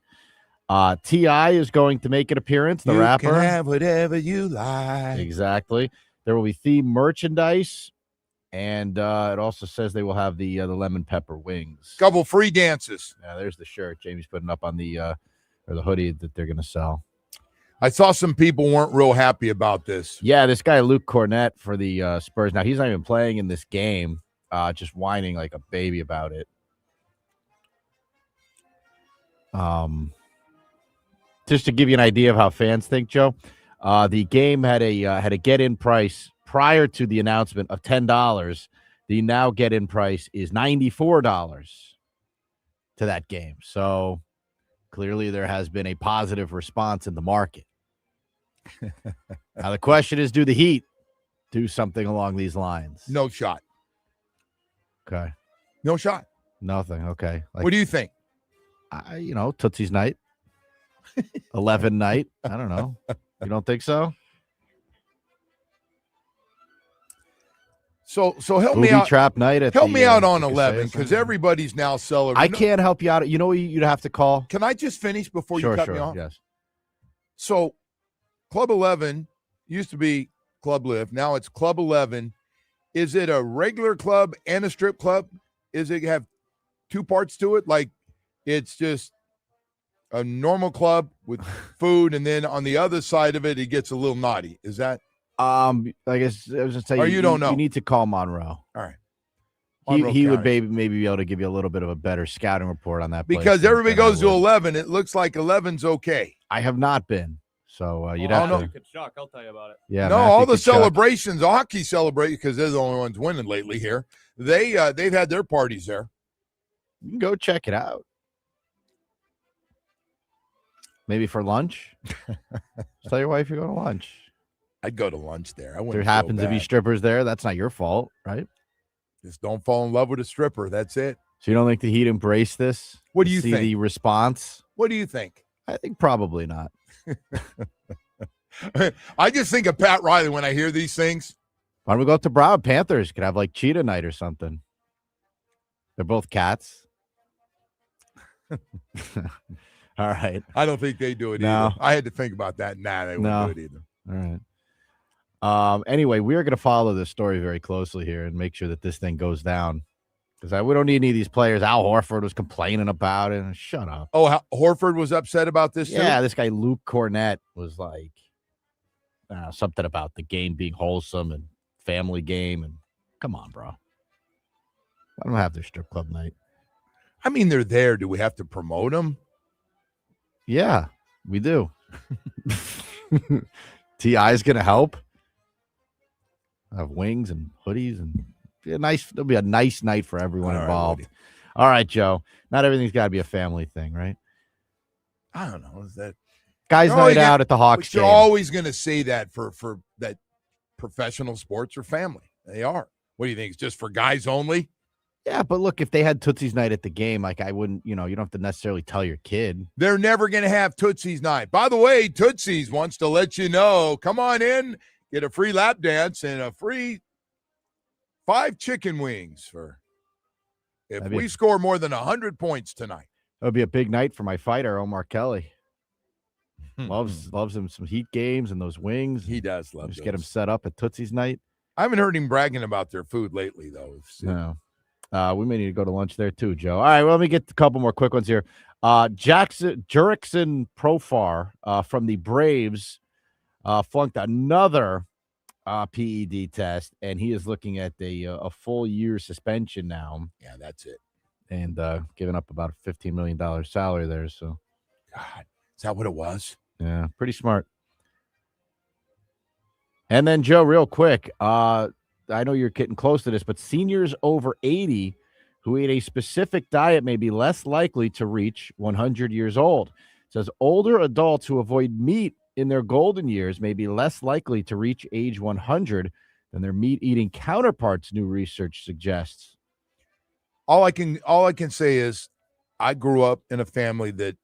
T.I. is going to make an appearance, the rapper. You can have whatever you like. Exactly. There will be themed merchandise, and it also says they will have the lemon pepper wings. Couple free dances. Yeah, there's the shirt Jamie's putting up on the or the hoodie that they're going to sell. I saw some people weren't real happy about this. Yeah, this guy Luke Cornett for the Spurs. Now, he's not even playing in this game, just whining like a baby about it. Just to give you an idea of how fans think, Joe, the game had a get-in price prior to the announcement of $10. The now get-in price is $94 to that game. So clearly there has been a positive response in the market. Now the question is, do the Heat do something along these lines? No shot. Okay. No shot. Nothing. Okay. What do you think? Tootsie's night. 11 night. I don't know. You don't think so? So help Booby me out. Trap night at Help the, me out on the 11 because everybody's now celebrating. I can't help you out. You know what you'd have to call? Can I just finish before you cut me off? Yes. So Club 11 used to be Club Live. Now it's Club 11. Is it a regular club and a strip club? Is it have two parts to it? Like it's just a normal club with food, and then on the other side of it, it gets a little naughty. Is that? I guess I was just saying. Or you don't know. You need to call Monroe. All right. He would maybe be able to give you a little bit of a better scouting report on that. Because everybody goes to 11. It looks like 11's okay. I have not been. So you'd have to. Kachuk, I'll tell you about it. Yeah. No, Matthew all the Kachuk. celebrations, hockey celebrate because they're the only ones winning lately here. They've had their parties there. You can go check it out. Maybe for lunch. Just tell your wife you're going to lunch. I'd go to lunch there. There happens to be strippers there. That's not your fault, right? Just don't fall in love with a stripper. That's it. So you don't think the Heat embrace this? What do you see think? The response? What do you think? I think probably not. I just think of Pat Riley when I hear these things. Why don't we go up to Broward? Panthers could have like cheetah night or something. They're both cats. All right. I don't think they do it either. I had to think about that. Nah, they wouldn't do it either. All right. Anyway, we are going to follow this story very closely here and make sure that this thing goes down. Because we don't need any of these players. Al Horford was complaining about it. Shut up. Oh, Horford was upset about this too? Yeah, this guy Luke Cornett was like something about the game being wholesome and family game. And come on, bro. I don't have their strip club night. I mean, they're there. Do we have to promote them? Yeah, we do. T.I. is going to help. I have wings and hoodies and it'll be a nice night for everyone involved. All right, Joe. Not everything's got to be a family thing, right? I don't know. Is that guys' night out at the Hawks game? You're always going to say that for that professional sports or family. They are. What do you think? It's just for guys only? Yeah, but look, if they had Tootsie's night at the game, like I wouldn't, you don't have to necessarily tell your kid. They're never going to have Tootsie's night. By the way, Tootsie's wants to let you know, come on in, get a free lap dance and a free 5 chicken wings if we score more than 100 points tonight. That would be a big night for my fighter, Omar Kelly. Loves him some Heat games and those wings. He does love Just those. get him set up at Tootsie's night. I haven't heard him bragging about their food lately, though. No. We may need to go to lunch there too, Joe. All right, well, let me get a couple more quick ones here. Jurickson Profar from the Braves flunked another PED test, and he is looking at a full year suspension now. Yeah, that's it. And giving up about a $15 million salary there. So, God, is that what it was? Yeah, pretty smart. And then, Joe, real quick, I know you're getting close to this, but seniors over 80 who eat a specific diet may be less likely to reach 100 years old. It says older adults who avoid meat in their golden years may be less likely to reach age 100 than their meat-eating counterparts, new research suggests. All I can say is I grew up in a family that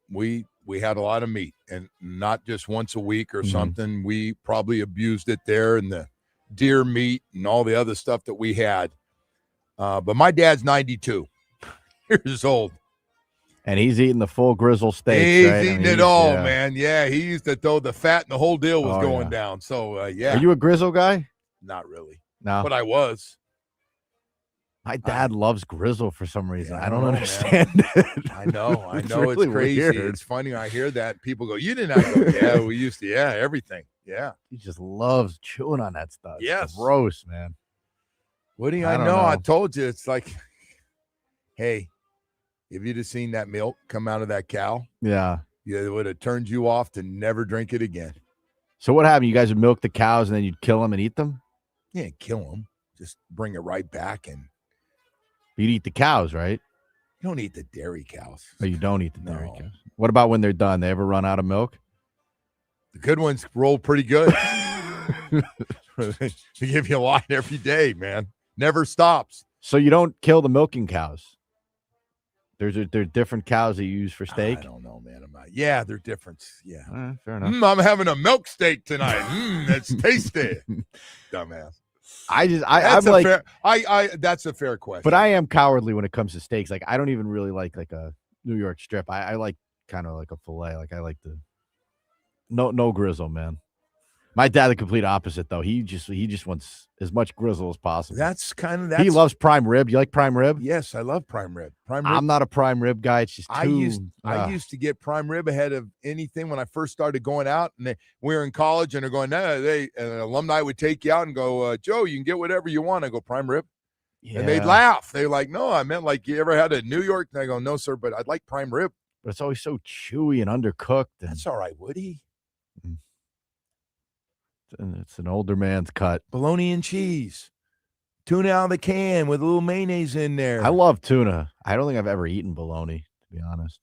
we had a lot of meat, and not just once a week or something. We probably abused it there, and the deer meat and all the other stuff that we had. But my dad's 92 years old. And he's eating the full grizzle steak. He's right? eating it all, man. Yeah, he used to throw the fat, and the whole deal was going down. So, yeah. Are you a grizzle guy? Not really. No. But I was. My dad loves grizzle for some reason. Yeah, I don't understand it. I know. It's It's really crazy. weird. It's funny. I hear that. People go, you didn't have to. Yeah, we used to. Yeah, everything. Yeah. He just loves chewing on that stuff. Yes. It's gross, man. What do you? I I don't know. I know. told you. It's like, hey, if you'd have seen that milk come out of that cow, Yeah. it would have turned you off to never drink it again. So what happened? You guys would milk the cows and then you'd kill them and eat them? You can't kill them. Just bring it right back, and You'd eat the cows, right? you don't eat the dairy cows. Or you don't eat the dairy No. cows. What about when they're done? They ever run out of milk? The good ones roll pretty good. They give you a lot every day, man. Never stops. So you don't kill the milking cows. There's different cows that you use for steak. I don't know, man. Yeah, they're different. Yeah. Fair enough. I'm having a milk steak tonight. It's tasty. Dumbass. I'm That's like, that's a fair question. but I am cowardly when it comes to steaks. Like I don't even really like a New York strip. I like kind of like a fillet. Like I like the no grizzle, man. My dad, the complete opposite though. He just wants as much grizzle as possible. That's kind of that. He loves prime rib. You like prime rib? Yes, I love prime rib. Prime rib. I'm not a prime rib guy. It's just too. I used to get prime rib ahead of anything when I first started going out, and we were in college, and they're going, no, an alumni would take you out and go, Joe, you can get whatever you want. I go, prime rib. Yeah. And they'd laugh. They're like, no, I meant like you ever had a New York? And I go, no, sir, but I'd like prime rib. But it's always so chewy and undercooked. And That's all right, Woody. it's an older man's cut. Bologna and cheese. Tuna out of the can with a little mayonnaise in there. I love tuna. I don't think I've ever eaten bologna, to be honest.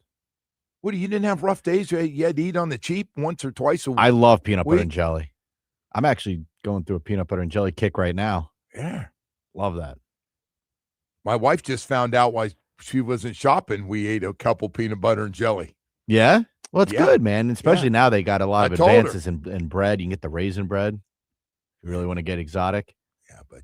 Woody, you didn't have rough days? You had to eat on the cheap once or twice a week? I love peanut butter Week? and jelly. I'm actually going through a peanut butter and jelly kick right now. Yeah. Love that. My wife just found out why she wasn't shopping. We ate a couple peanut butter and jelly. Yeah? Well, it's Yeah. good, man. Especially now they got a lot I of told her. advances in bread. You can get the raisin bread. If you really want to get exotic. Yeah, but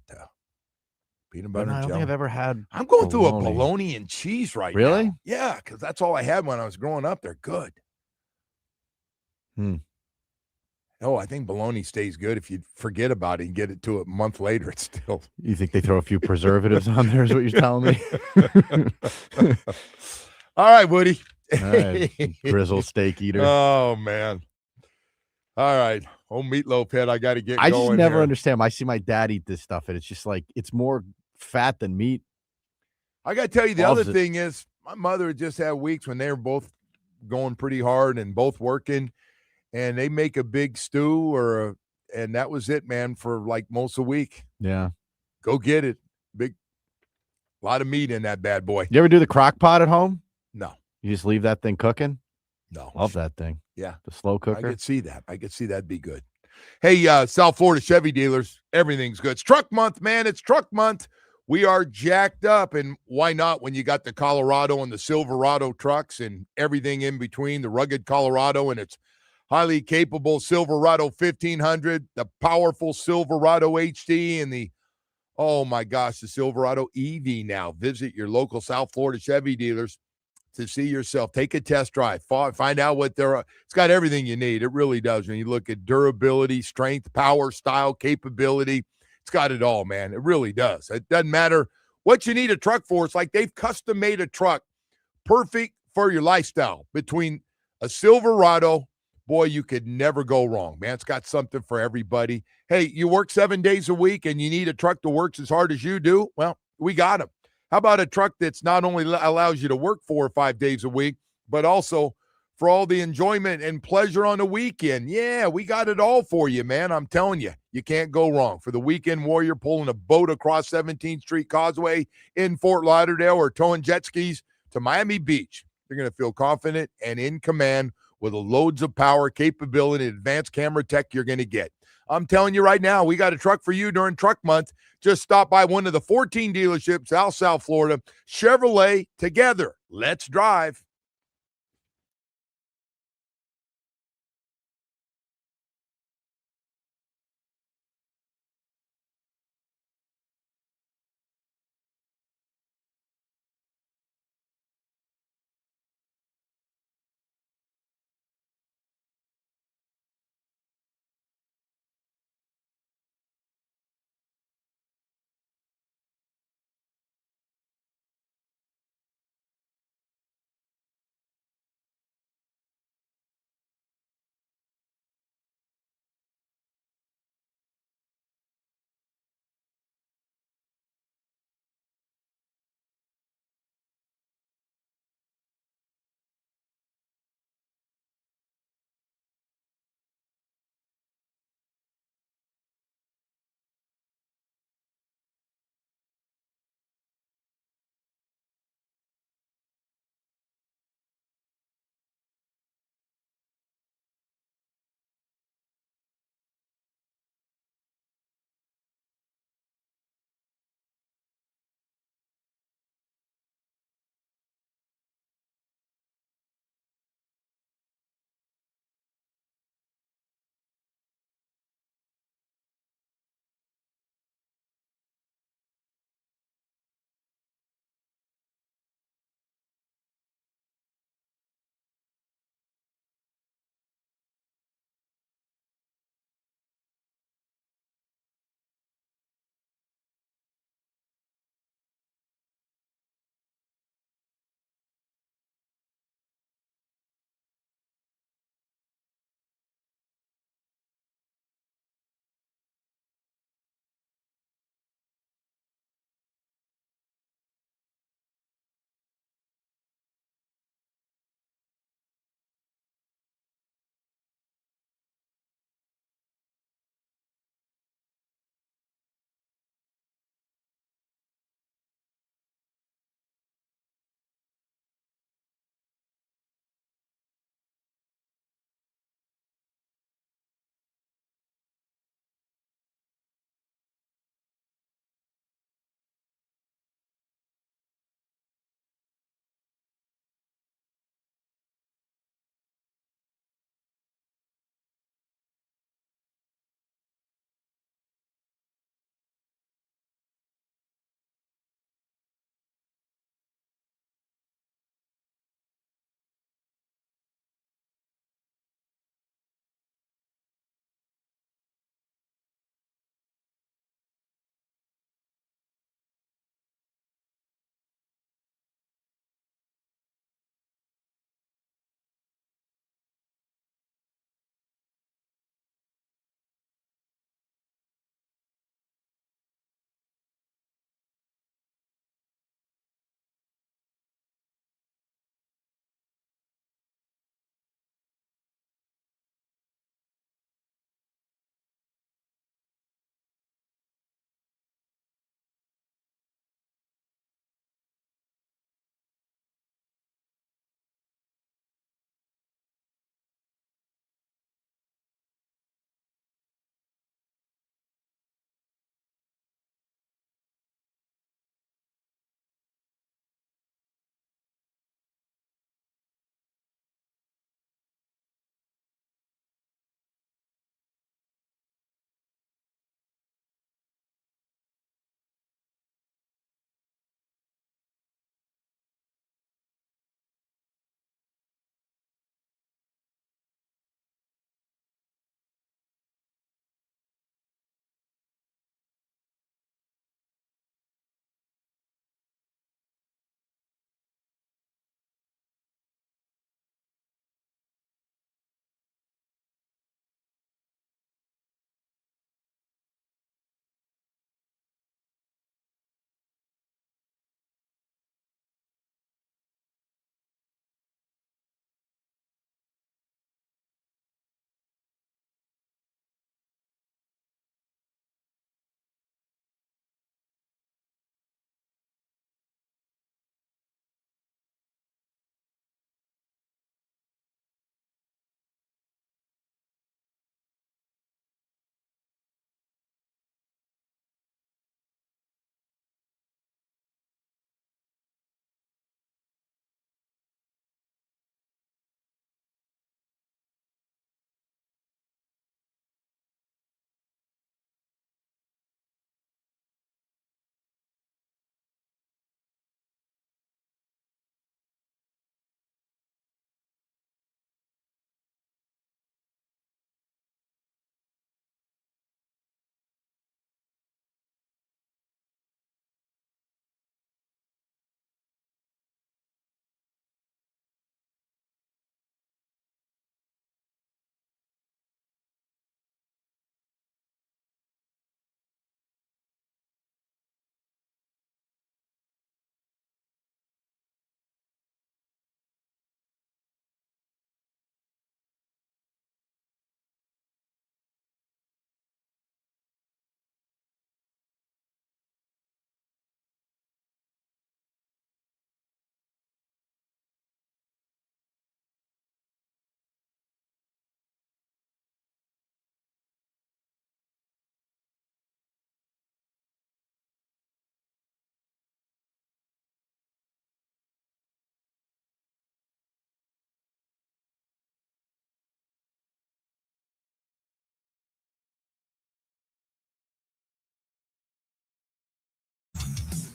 peanut But butter I and don't jelly. think I've ever had. I'm going through a bologna. bologna and cheese right now. Really? Yeah, because that's all I had when I was growing up. They're good. Oh, I think bologna stays good if you forget about it and get it to a month later. It's still. You think they throw a few preservatives on there is what you're telling me? All right, Woody. All right. Grizzle steak eater. Oh, man. All right. Oh, meatloaf head. I got to get I going just never here. understand. I see my dad eat this stuff, and it's just like it's more fat than meat. I got to tell you, the Loves other it. thing is my mother just had weeks when they were both going pretty hard and both working, and they make a big stew and that was it, man, for like most of the week. Yeah. Go get it. Big, lot of meat in that bad boy. You ever do the crock pot at home? No, You just leave that thing cooking? no. Love that thing. Yeah. The slow I cooker. could see that. I could see that'd be good. Hey, South Florida Chevy dealers, everything's good. It's truck month, man. It's truck month. We are jacked up, and why not when you got the Colorado and the Silverado trucks and everything in between, the rugged Colorado and its highly capable Silverado 1500, the powerful Silverado HD, and the, oh my gosh, the Silverado EV now. Visit your local South Florida Chevy dealers to see yourself. Take a test drive. Find out what it's got everything you need. It really does. When you look at durability, strength, power, style, capability, it's got it all, man. It really does. It doesn't matter what you need a truck for. It's like they've custom made a truck perfect for your lifestyle. Between a Silverado, boy, you could never go wrong, man. It's got something for everybody. Hey, you work 7 days a week and you need a truck that works as hard as you do? Well, we got them. How about a truck that's not only allows you to work 4 or 5 days a week, but also for all the enjoyment and pleasure on the weekend. Yeah, we got it all for you, man. I'm telling you, you can't go wrong. For the weekend warrior pulling a boat across 17th Street Causeway in Fort Lauderdale or towing jet skis to Miami Beach, you're going to feel confident and in command with the loads of power, capability, and advanced camera tech you're going to get. I'm telling you right now, we got a truck for you during Truck Month. Just stop by one of the 14 dealerships, South Florida. Chevrolet, together. Let's drive.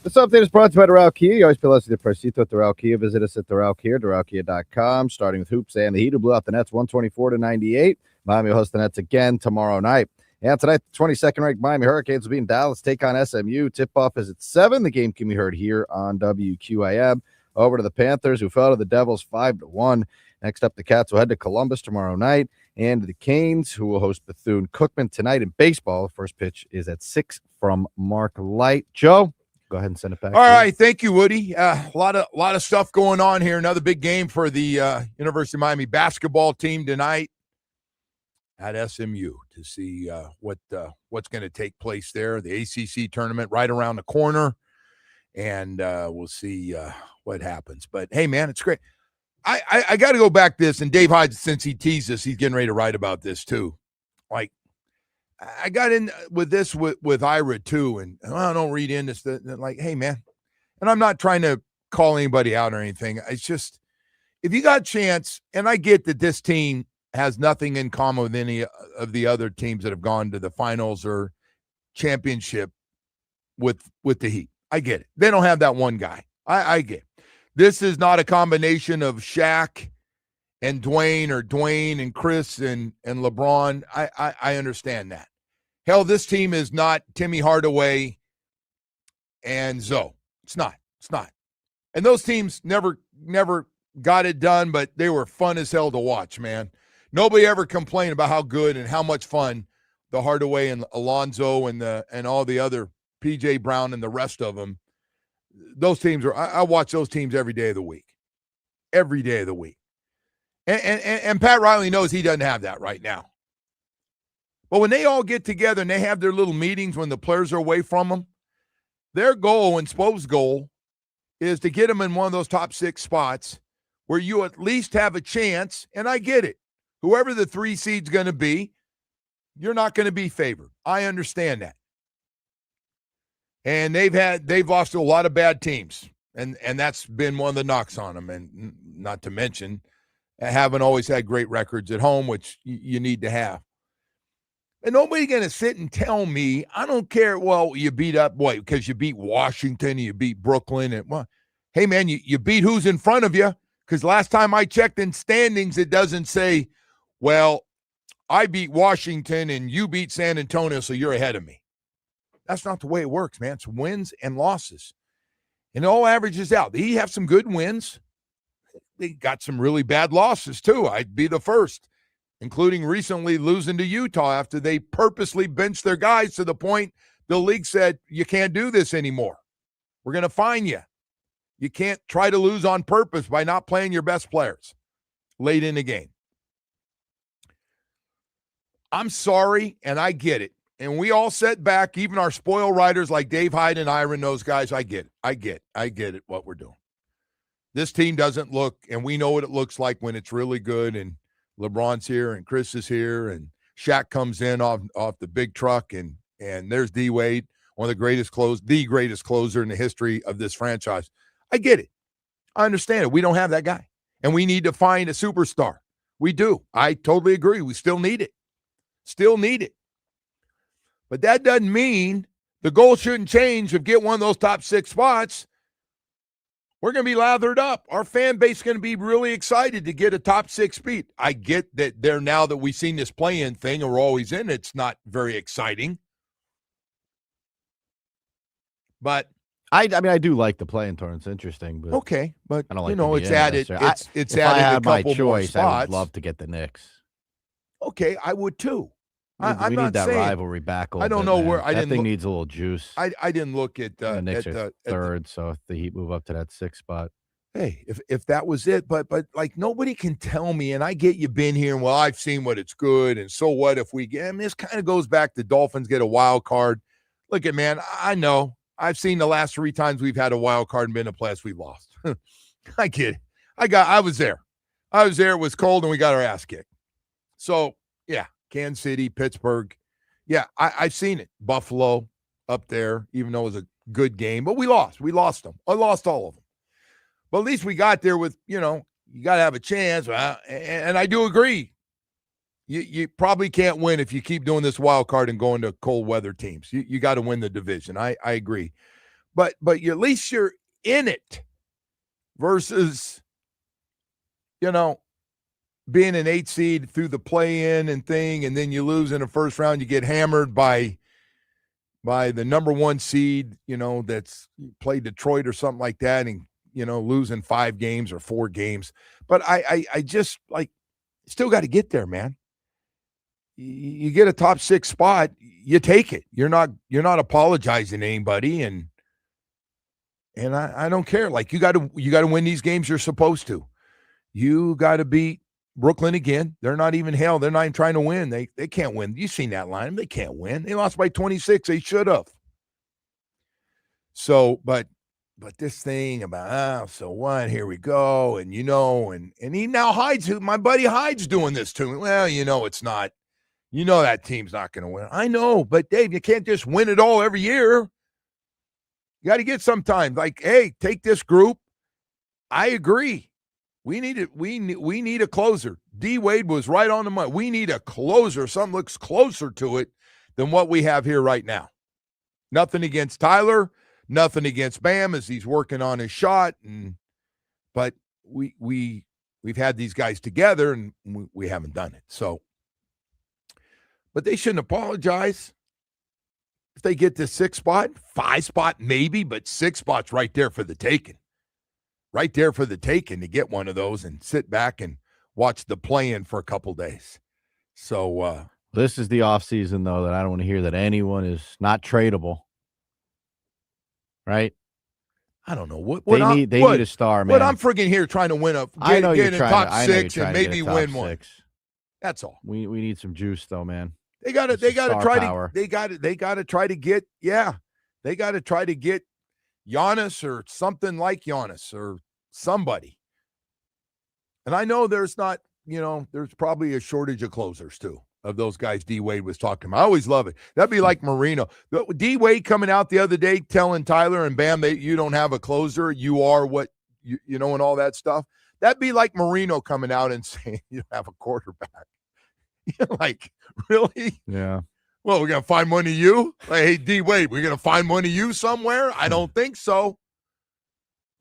This update is brought to you by Doral Kia. You always feel less de Pricito at Doral Kia. Visit us at Doral Kia, DoralKia.com. Starting with hoops and the Heat, who blew out the Nets 124-98. Miami will host the Nets again tomorrow night. And tonight, the 22nd ranked Miami Hurricanes will be in Dallas, take on SMU. Tip-off is at 7. The game can be heard here on WQAM. Over to the Panthers, who fell to the Devils 5-1. Next up, the Cats will head to Columbus tomorrow night. And the Canes, who will host Bethune-Cookman tonight in baseball. First pitch is at 6 from Mark Light. Joe, go ahead and send it back. All right, thank you, Woody. A lot of stuff going on here. Another big game for the University of Miami basketball team tonight at SMU to see what's going to take place there. The ACC tournament right around the corner, and we'll see what happens. But hey, man, it's great. I got to go back to this, and Dave Hyde, since he teased us, he's getting ready to write about this too. Like, I got in with this with Ira too, and I don't read in this. Like, hey, man, and I'm not trying to call anybody out or anything. It's just, if you got a chance, and I get that this team has nothing in common with any of the other teams that have gone to the finals or championship with the Heat. I get it. They don't have that one guy. I get it. This is not a combination of Shaq and Dwayne or Dwayne and Chris and LeBron. I understand that. Hell, this team is not Timmy Hardaway and Zoe. It's not. And those teams never got it done, but they were fun as hell to watch, man. Nobody ever complained about how good and how much fun the Hardaway and Alonzo and all the other PJ Brown and the rest of them. Those teams I watch those teams every day of the week. Every day of the week. And Pat Riley knows he doesn't have that right now. But when they all get together and they have their little meetings when the players are away from them, their goal and Spo's goal is to get them in one of those top 6 spots where you at least have a chance, and I get it. Whoever the 3 seed's going to be, you're not going to be favored. I understand that. And they've lost to a lot of bad teams, and that's been one of the knocks on them. And not to mention, haven't always had great records at home, which you need to have. And nobody's going to sit and tell me, I don't care, well, you beat up, what, because you beat Washington and you beat Brooklyn. And well, hey, man, you beat who's in front of you? Because last time I checked in standings, it doesn't say, well, I beat Washington and you beat San Antonio, so you're ahead of me. That's not the way it works, man. It's wins and losses. And it all averages out. They have some good wins. They got some really bad losses, too. I'd be the first, including recently losing to Utah after they purposely benched their guys to the point the league said, you can't do this anymore. We're going to fine you. You can't try to lose on purpose by not playing your best players late in the game. I'm sorry, and I get it. And we all set back, even our spoil riders like Dave Hyde and Ira and those guys. I get it, what we're doing. This team doesn't look, and we know what it looks like when it's really good, and LeBron's here, and Chris is here, and Shaq comes in off the big truck, and there's D. Wade, the greatest closer in the history of this franchise. I get it. I understand it. We don't have that guy, and we need to find a superstar. We do. I totally agree. We still need it. But that doesn't mean the goal shouldn't change of get one of those top 6 spots. We're going to be lathered up. Our fan base is going to be really excited to get a top 6 beat. I get that there now that we've seen this play-in thing and we're always in, it's not very exciting. But I mean, I do like the play-in tournament. It's interesting, but okay. But I don't like it's added. It's if added I had a couple my choice, more spots. I would love to get the Knicks. Okay, I would too. We need that rivalry back a little I don't bit, know man. where I that didn't thing look, needs a little juice. I didn't look at the Knicks are third, so if the Heat move up to that 6th spot. Hey, if that was it, but like nobody can tell me, and I get you been here, and well, I've seen what it's good, and so what if we get, I mean, this kind of goes back to Dolphins get a wild card. Look at, man, I know. I've seen the last 3 times we've had a wild card and been in the playoffs, we've lost. I get it. I was there. It was cold, and we got our ass kicked. So, yeah, Kansas City, Pittsburgh. Yeah, I've seen it. Buffalo up there, even though it was a good game. But we lost. We lost them. I lost all of them. But at least we got there with, you got to have a chance. And I do agree. You probably can't win if you keep doing this wild card and going to cold weather teams. You got to win the division. I agree. but at least you're in it versus, being an 8 seed through the play-in and thing, and then you lose in the first round, you get hammered by the number 1 seed, that's played Detroit or something like that, and, losing 5 games or 4 games. But I just, still got to get there, man. You get a top 6 spot, you take it. You're not apologizing to anybody, and I don't care. You got to win these games you're supposed to. You got to beat Brooklyn again. They're not even hell. They're not even trying to win. They can't win. You've seen that line. They can't win. They lost by 26. They should have. So, but this thing about, so what? Here we go. And, and he now Hyde's, my buddy Hyde's doing this to me. Well, it's not. That team's not going to win. I know, but Dave, you can't just win it all every year. You got to get some time. Hey, take this group. I agree. We need it. We need a closer. D Wade was right on the money. We need a closer. Something looks closer to it than what we have here right now. Nothing against Tyler. Nothing against Bam as he's working on his shot. But we've had these guys together and we haven't done it. So, but they shouldn't apologize if they get this 6 spot, 5 spot maybe, but 6 spots right there for the taking. Right there for the taking to get one of those and sit back and watch the play-in for a couple days. So this is the offseason, though, that I don't want to hear that anyone is not tradable. Right? I don't know. What they need a star, man. But I'm friggin' here trying to win get in top 6 and maybe win 1. 6. That's all. We need some juice, though, man. They got to try to get Giannis or something like Giannis or somebody. And I know there's not, there's probably a shortage of closers too, of those guys D Wade was talking about. I always love it. That'd be like Marino. D Wade coming out the other day telling Tyler and Bam that you don't have a closer, you are what and all that stuff. That'd be like Marino coming out and saying you don't have a quarterback. Like, really? Yeah. Well, we're going to find one of you? Hey, D Wade, we're going to find one of you somewhere? I don't think so.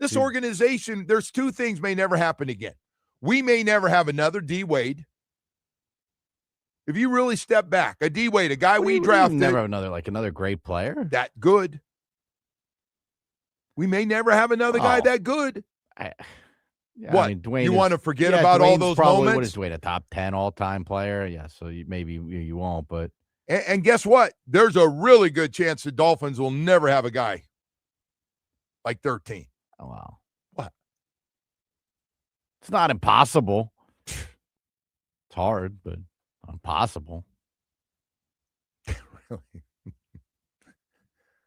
This organization, there's 2 things may never happen again. We may never have another D Wade. If you really step back, a D Wade, a guy we drafted. Never have another great player. That good. We may never have another guy that good. What? I mean, Dwayne, you want to forget about all those moments? What is Dwayne, a top 10 all-time player? Yeah, so maybe you won't, but. And guess what? There's a really good chance the Dolphins will never have a guy like 13. Oh, wow. What? It's not impossible. It's hard, but impossible. Really?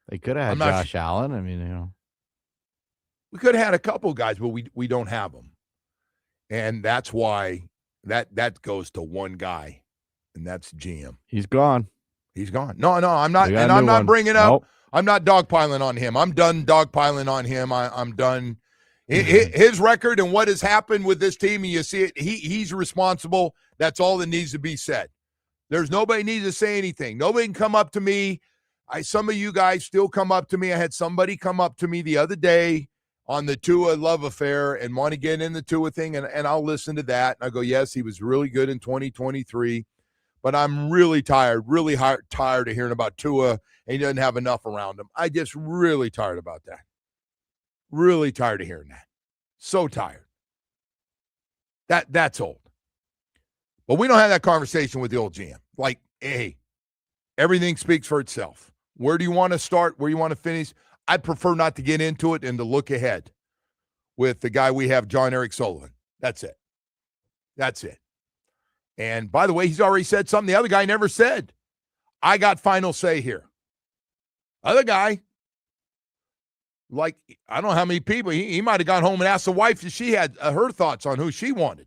They could have had Josh Allen. I mean, We could have had a couple guys, but we don't have them. And that's why that goes to one guy. And that's GM. He's gone. He's gone. No, I'm not. And I'm not bringing up. Nope. I'm not dogpiling on him. I'm done dogpiling on him. I'm done. His record and what has happened with this team, and you see it, he's responsible. That's all that needs to be said. There's nobody needs to say anything. Nobody can come up to me. Some of you guys still come up to me. I had somebody come up to me the other day on the Tua love affair and want to get in the Tua thing, and I'll listen to that. And I go, yes, he was really good in 2023. But I'm really tired of hearing about Tua, and he doesn't have enough around him. I just really tired about that. Really tired of hearing that. So tired. That's old. But we don't have that conversation with the old GM. Like, hey, everything speaks for itself. Where do you want to start? Where you want to finish? I'd prefer not to get into it and to look ahead with the guy we have, John Eric Sullivan. That's it. That's it. And by the way, he's already said something the other guy never said. I got final say here. Other guy, like, I don't know how many people, he might have gone home and asked the wife if she had her thoughts on who she wanted.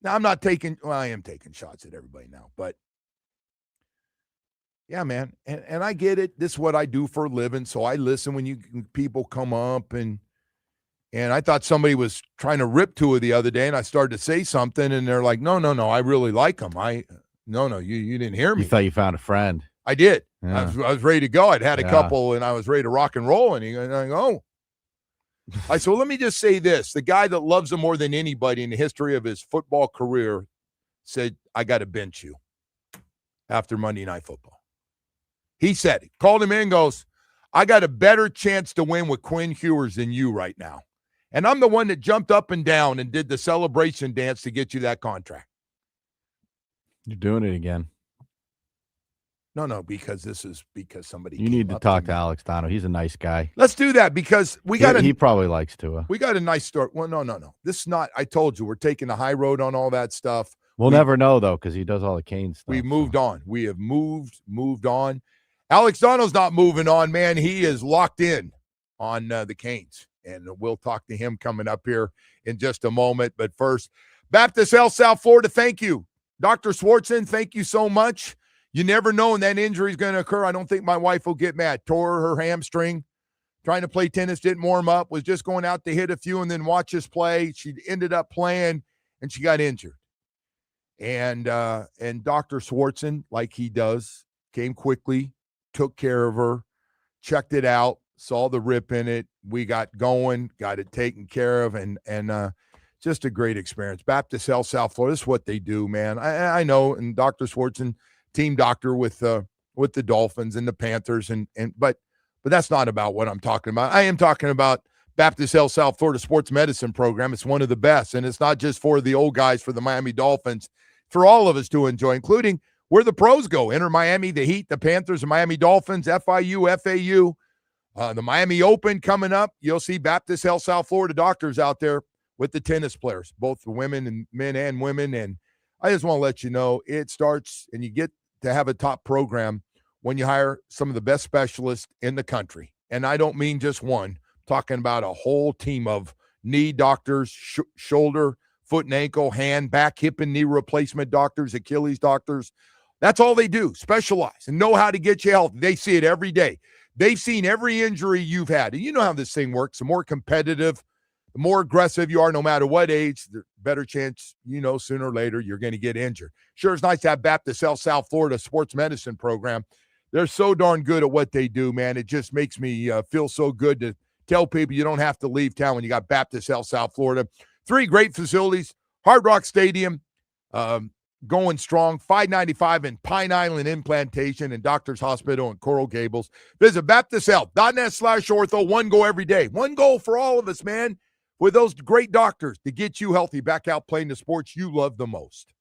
Now, I am taking shots at everybody now, but yeah, man. And I get it. This is what I do for a living. So I listen when people come up and I thought somebody was trying to rip Tua the other day, and I started to say something, and they're like, no, I really like him. No, you didn't hear me. You thought you found a friend. I did. Yeah. I was ready to go. I'd had a Yeah. couple, and I was ready to rock and roll. And I go, oh. I said, well, let me just say this. The guy that loves him more than anybody in the history of his football career said, I got to bench you after Monday Night Football. He said it. Called him in, goes, I got a better chance to win with Quinn Ewers than you right now. And I'm the one that jumped up and down and did the celebration dance to get you that contract. You're doing it again. No, because somebody You came need to up talk me. to Alex Donno. He's a nice guy. Let's do that because He probably likes Tua. We got a nice start. Well, no. This is not, I told you, we're taking the high road on all that stuff. We'll never know, though, because he does all the Kane stuff. We moved on. We have moved on. Alex Donno's not moving on, man. He is locked in on the Canes. And we'll talk to him coming up here in just a moment. But first, Baptist Health South Florida, thank you. Dr. Swartzen, thank you so much. You never know when that injury is going to occur. I don't think my wife will get mad. Tore her hamstring. Trying to play tennis, didn't warm up, was just going out to hit a few and then watch us play. She ended up playing, and she got injured. And Dr. Swartzen, like he does, came quickly, took care of her, checked it out, saw the rip in it. We got going, got it taken care of, and just a great experience. Baptist Health South Florida, this is what they do, man. I know, and Dr. Swartzen, team doctor with the Dolphins and the Panthers, but that's not about what I'm talking about. I am talking about Baptist Health South Florida Sports Medicine Program. It's one of the best, and it's not just for the old guys, for the Miami Dolphins, for all of us to enjoy, including where the pros go. Enter Miami, the Heat, the Panthers, the Miami Dolphins, FIU, FAU, the Miami Open coming up. You'll see Baptist Health South Florida doctors out there with the tennis players, both the women and men and women. And I just want to let you know it starts, and you get to have a top program when you hire some of the best specialists in the country. And I don't mean just one. I'm talking about a whole team of knee doctors, shoulder, foot and ankle, hand, back, hip, and knee replacement doctors, Achilles doctors. That's all they do, specialize and know how to get you healthy. They see it every day. They've seen every injury you've had. And you know how this thing works. The more competitive, the more aggressive you are, no matter what age, the better chance, sooner or later, you're going to get injured. Sure, it's nice to have Baptist Health South Florida Sports Medicine Program. They're so darn good at what they do, man. It just makes me feel so good to tell people you don't have to leave town when you got Baptist Health South Florida. 3 great facilities, Hard Rock Stadium, going strong, 595 in Pine Island Implantation and Doctors Hospital in Coral Gables. Visit baptisthealth.net/ortho. One goal every day. One goal for all of us, man, with those great doctors to get you healthy, back out playing the sports you love the most.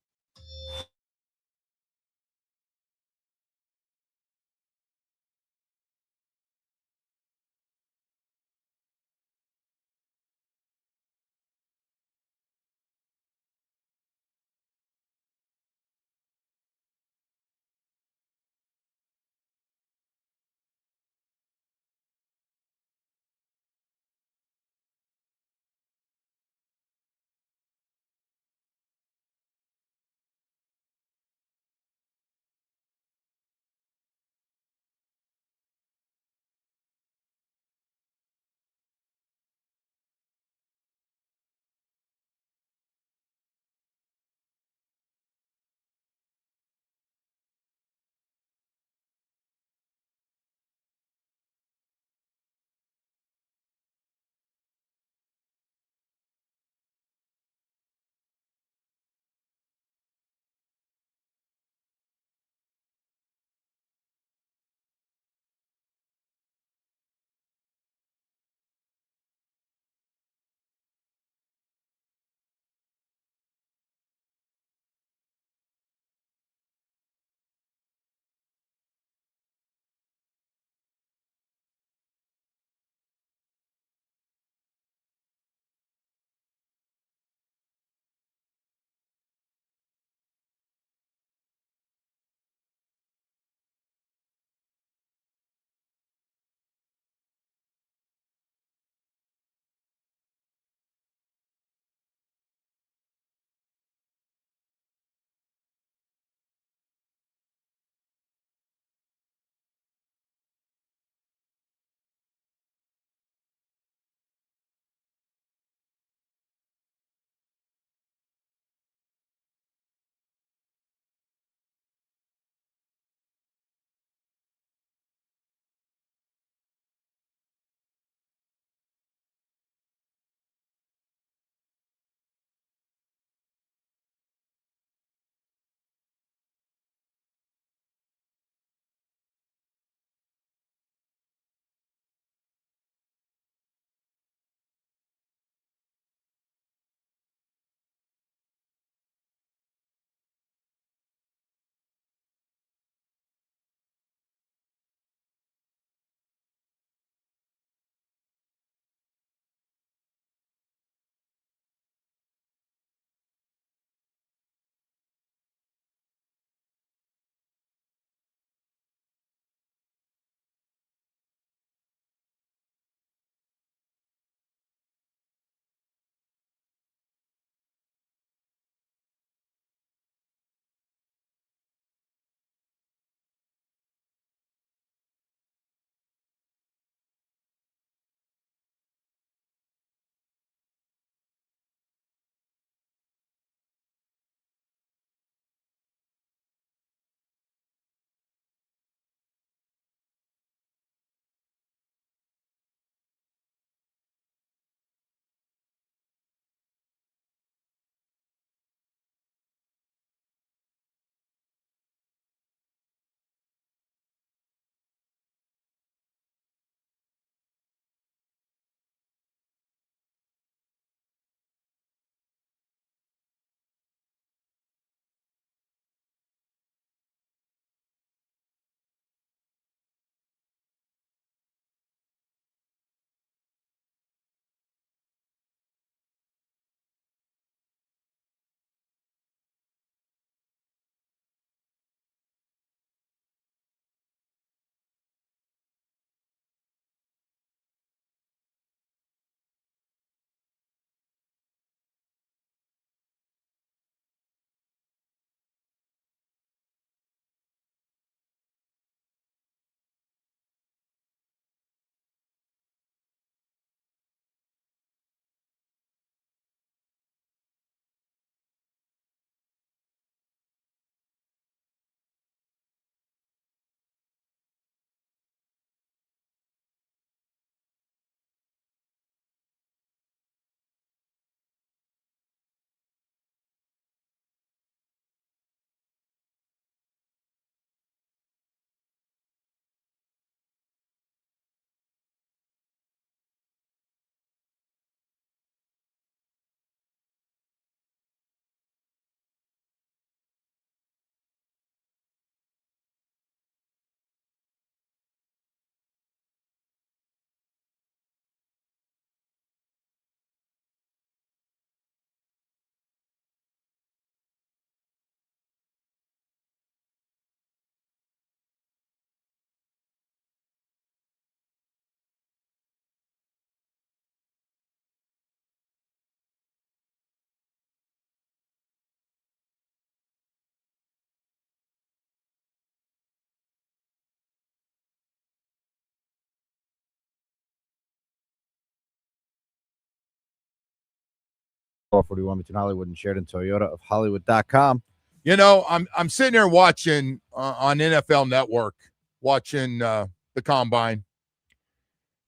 41 between Hollywood and Sheridan Toyota of Hollywood.com. You know, I'm sitting there watching on NFL Network, watching the Combine.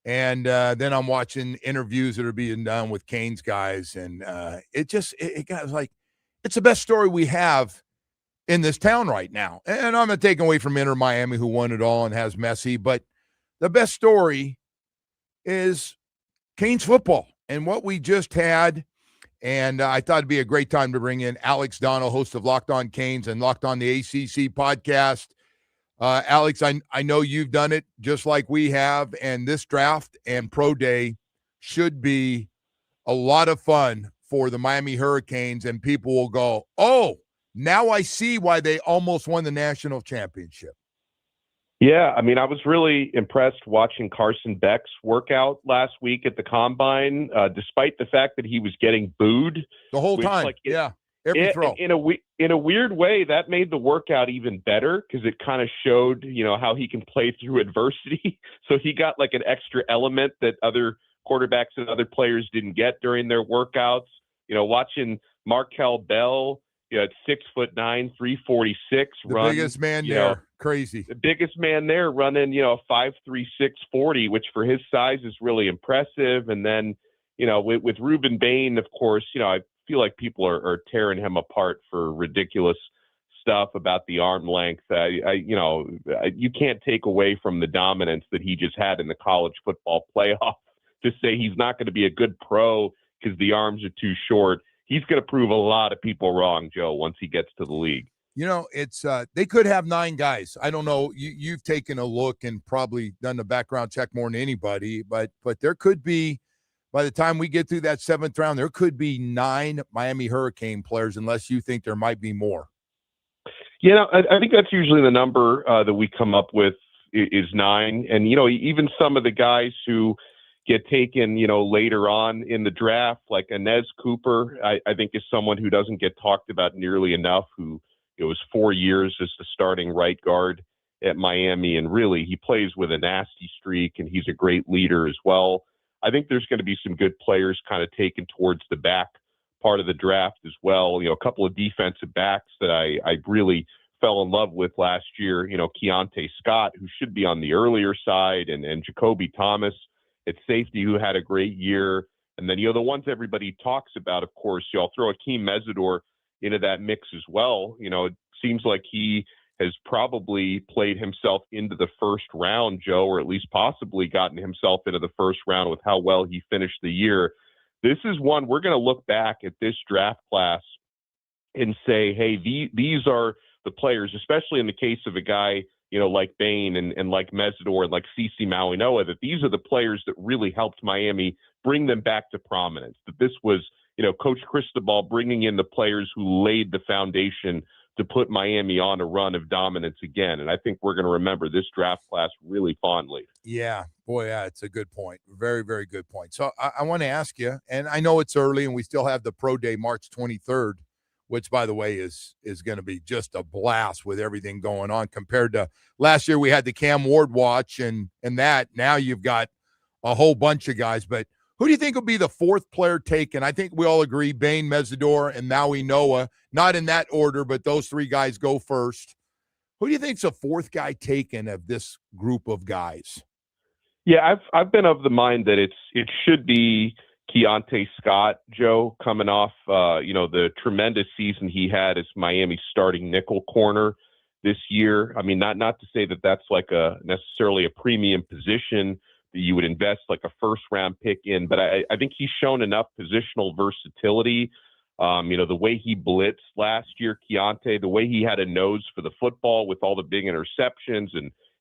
And then I'm watching interviews that are being done with Canes guys. And it got like, it's the best story we have in this town right now. And I'm not taking away from Inter Miami, who won it all and has Messi. But the best story is Canes football and what we just had. And I thought it'd be a great time to bring in Alex Donno, host of Locked On Canes and Locked On the ACC podcast. Alex, I know you've done it just like we have, and this draft and pro day should be a lot of fun for the Miami Hurricanes, and people will go, oh, now I see why they almost won the national championship. Yeah, I mean, I was really impressed watching Carson Beck's workout last week at the Combine, despite the fact that he was getting booed. The whole time, every throw. In a weird way, that made the workout even better because it kind of showed, how he can play through adversity. So he got like an extra element that other quarterbacks and other players didn't get during their workouts. Watching Markel Bell, at 6'9", 346, the biggest man there, crazy. The biggest man there running, 5'3", 640, which for his size is really impressive. And then, with Ruben Bain, of course, I feel like people are tearing him apart for ridiculous stuff about the arm length. You can't take away from the dominance that he just had in the college football playoff to say he's not going to be a good pro because the arms are too short. He's going to prove a lot of people wrong, Joe, once he gets to the league. It's they could have 9 guys. I don't know. You've taken a look and probably done the background check more than anybody, but there could be, by the time we get through that 7th round, there could be 9 Miami Hurricane players, unless you think there might be more. I think that's usually the number that we come up with is 9. And, even some of the guys who get taken, later on in the draft, like Inez Cooper, I think is someone who doesn't get talked about nearly enough, who it was 4 years as the starting right guard at Miami. And really, he plays with a nasty streak, and he's a great leader as well. I think there's going to be some good players kind of taken towards the back part of the draft as well. A couple of defensive backs that I really fell in love with last year, Keontae Scott, who should be on the earlier side, and Jacoby Thomas at safety, who had a great year. And then, the ones everybody talks about, of course, I'll throw Akeem Mesidor into that mix as well. It seems like he has probably played himself into the first round, Joe, or at least possibly gotten himself into the first round with how well he finished the year. This is one we're going to look back at this draft class and say, hey, these are the players, especially in the case of a guy, like Bain and like Mesidor and like CeCe Mauinoa, that these are the players that really helped Miami bring them back to prominence. That this was, Coach Cristobal bringing in the players who laid the foundation to put Miami on a run of dominance again. And I think we're going to remember this draft class really fondly. Yeah, boy, yeah, it's a good point. Very, very good point. So I want to ask you, and I know it's early and we still have the pro day March 23rd, which, by the way, is going to be just a blast with everything going on compared to last year. We had the Cam Ward watch and that. Now you've got a whole bunch of guys. But who do you think will be the 4th player taken? I think we all agree Bain, Mesidor, and Maui Noah. Not in that order, but those 3 guys go first. Who do you think's the 4th guy taken of this group of guys? Yeah, I've been of the mind that it should be Keontae Scott, Joe, coming off the tremendous season he had as Miami's starting nickel corner this year. I mean, not to say that that's like necessarily a premium position that you would invest like a first-round pick in, but I think he's shown enough positional versatility. The way he blitzed last year, Keontae, the way he had a nose for the football with all the big interceptions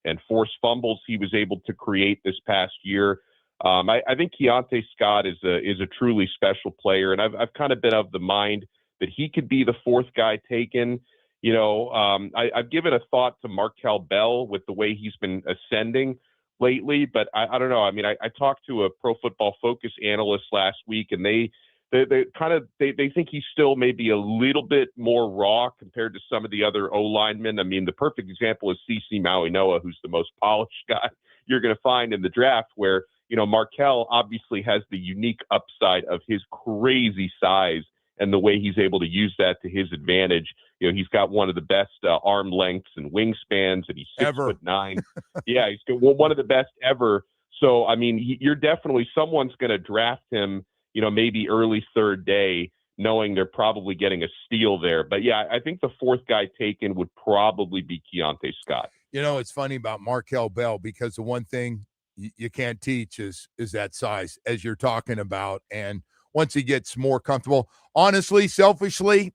and forced fumbles he was able to create this past year. I think Keontae Scott is a truly special player, and I've kind of been of the mind that he could be the 4th guy taken. I've given a thought to Markel Bell with the way he's been ascending lately, but I don't know. I mean, I talked to a Pro Football Focus analyst last week, and they think he's still maybe a little bit more raw compared to some of the other O linemen. I mean, the perfect example is CeCe Mauinoa, who's the most polished guy you're going to find in the draft, where Markel obviously has the unique upside of his crazy size and the way he's able to use that to his advantage. He's got one of the best arm lengths and wingspans, and he's 6'9". Yeah, he's got one of the best ever. So, I mean, you're definitely, someone's going to draft him, maybe early third day, knowing they're probably getting a steal there. But yeah, I think the fourth guy taken would probably be Keontae Scott. It's funny about Markel Bell, because the one thing you can't teach is that size, as you're talking about. And once he gets more comfortable, honestly, selfishly,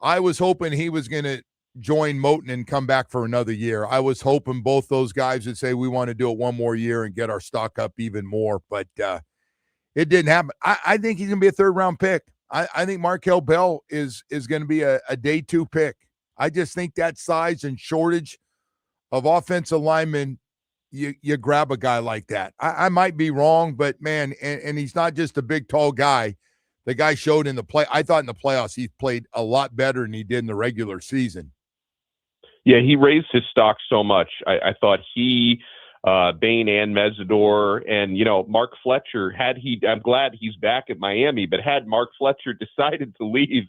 I was hoping he was going to join Moten and come back for another year. I was hoping both those guys would say, we want to do it one more year and get our stock up even more. But it didn't happen. I think he's going to be a third-round pick. I think Markel Bell is going to be a day 2 pick. I just think that size and shortage of offensive linemen, you grab a guy like that. I might be wrong, but man, and he's not just a big, tall guy. The guy showed I thought in the playoffs he played a lot better than he did in the regular season. Yeah, he raised his stock so much. I thought he, Bain and Mesidor, and Mark Fletcher, I'm glad he's back at Miami, but had Mark Fletcher decided to leave,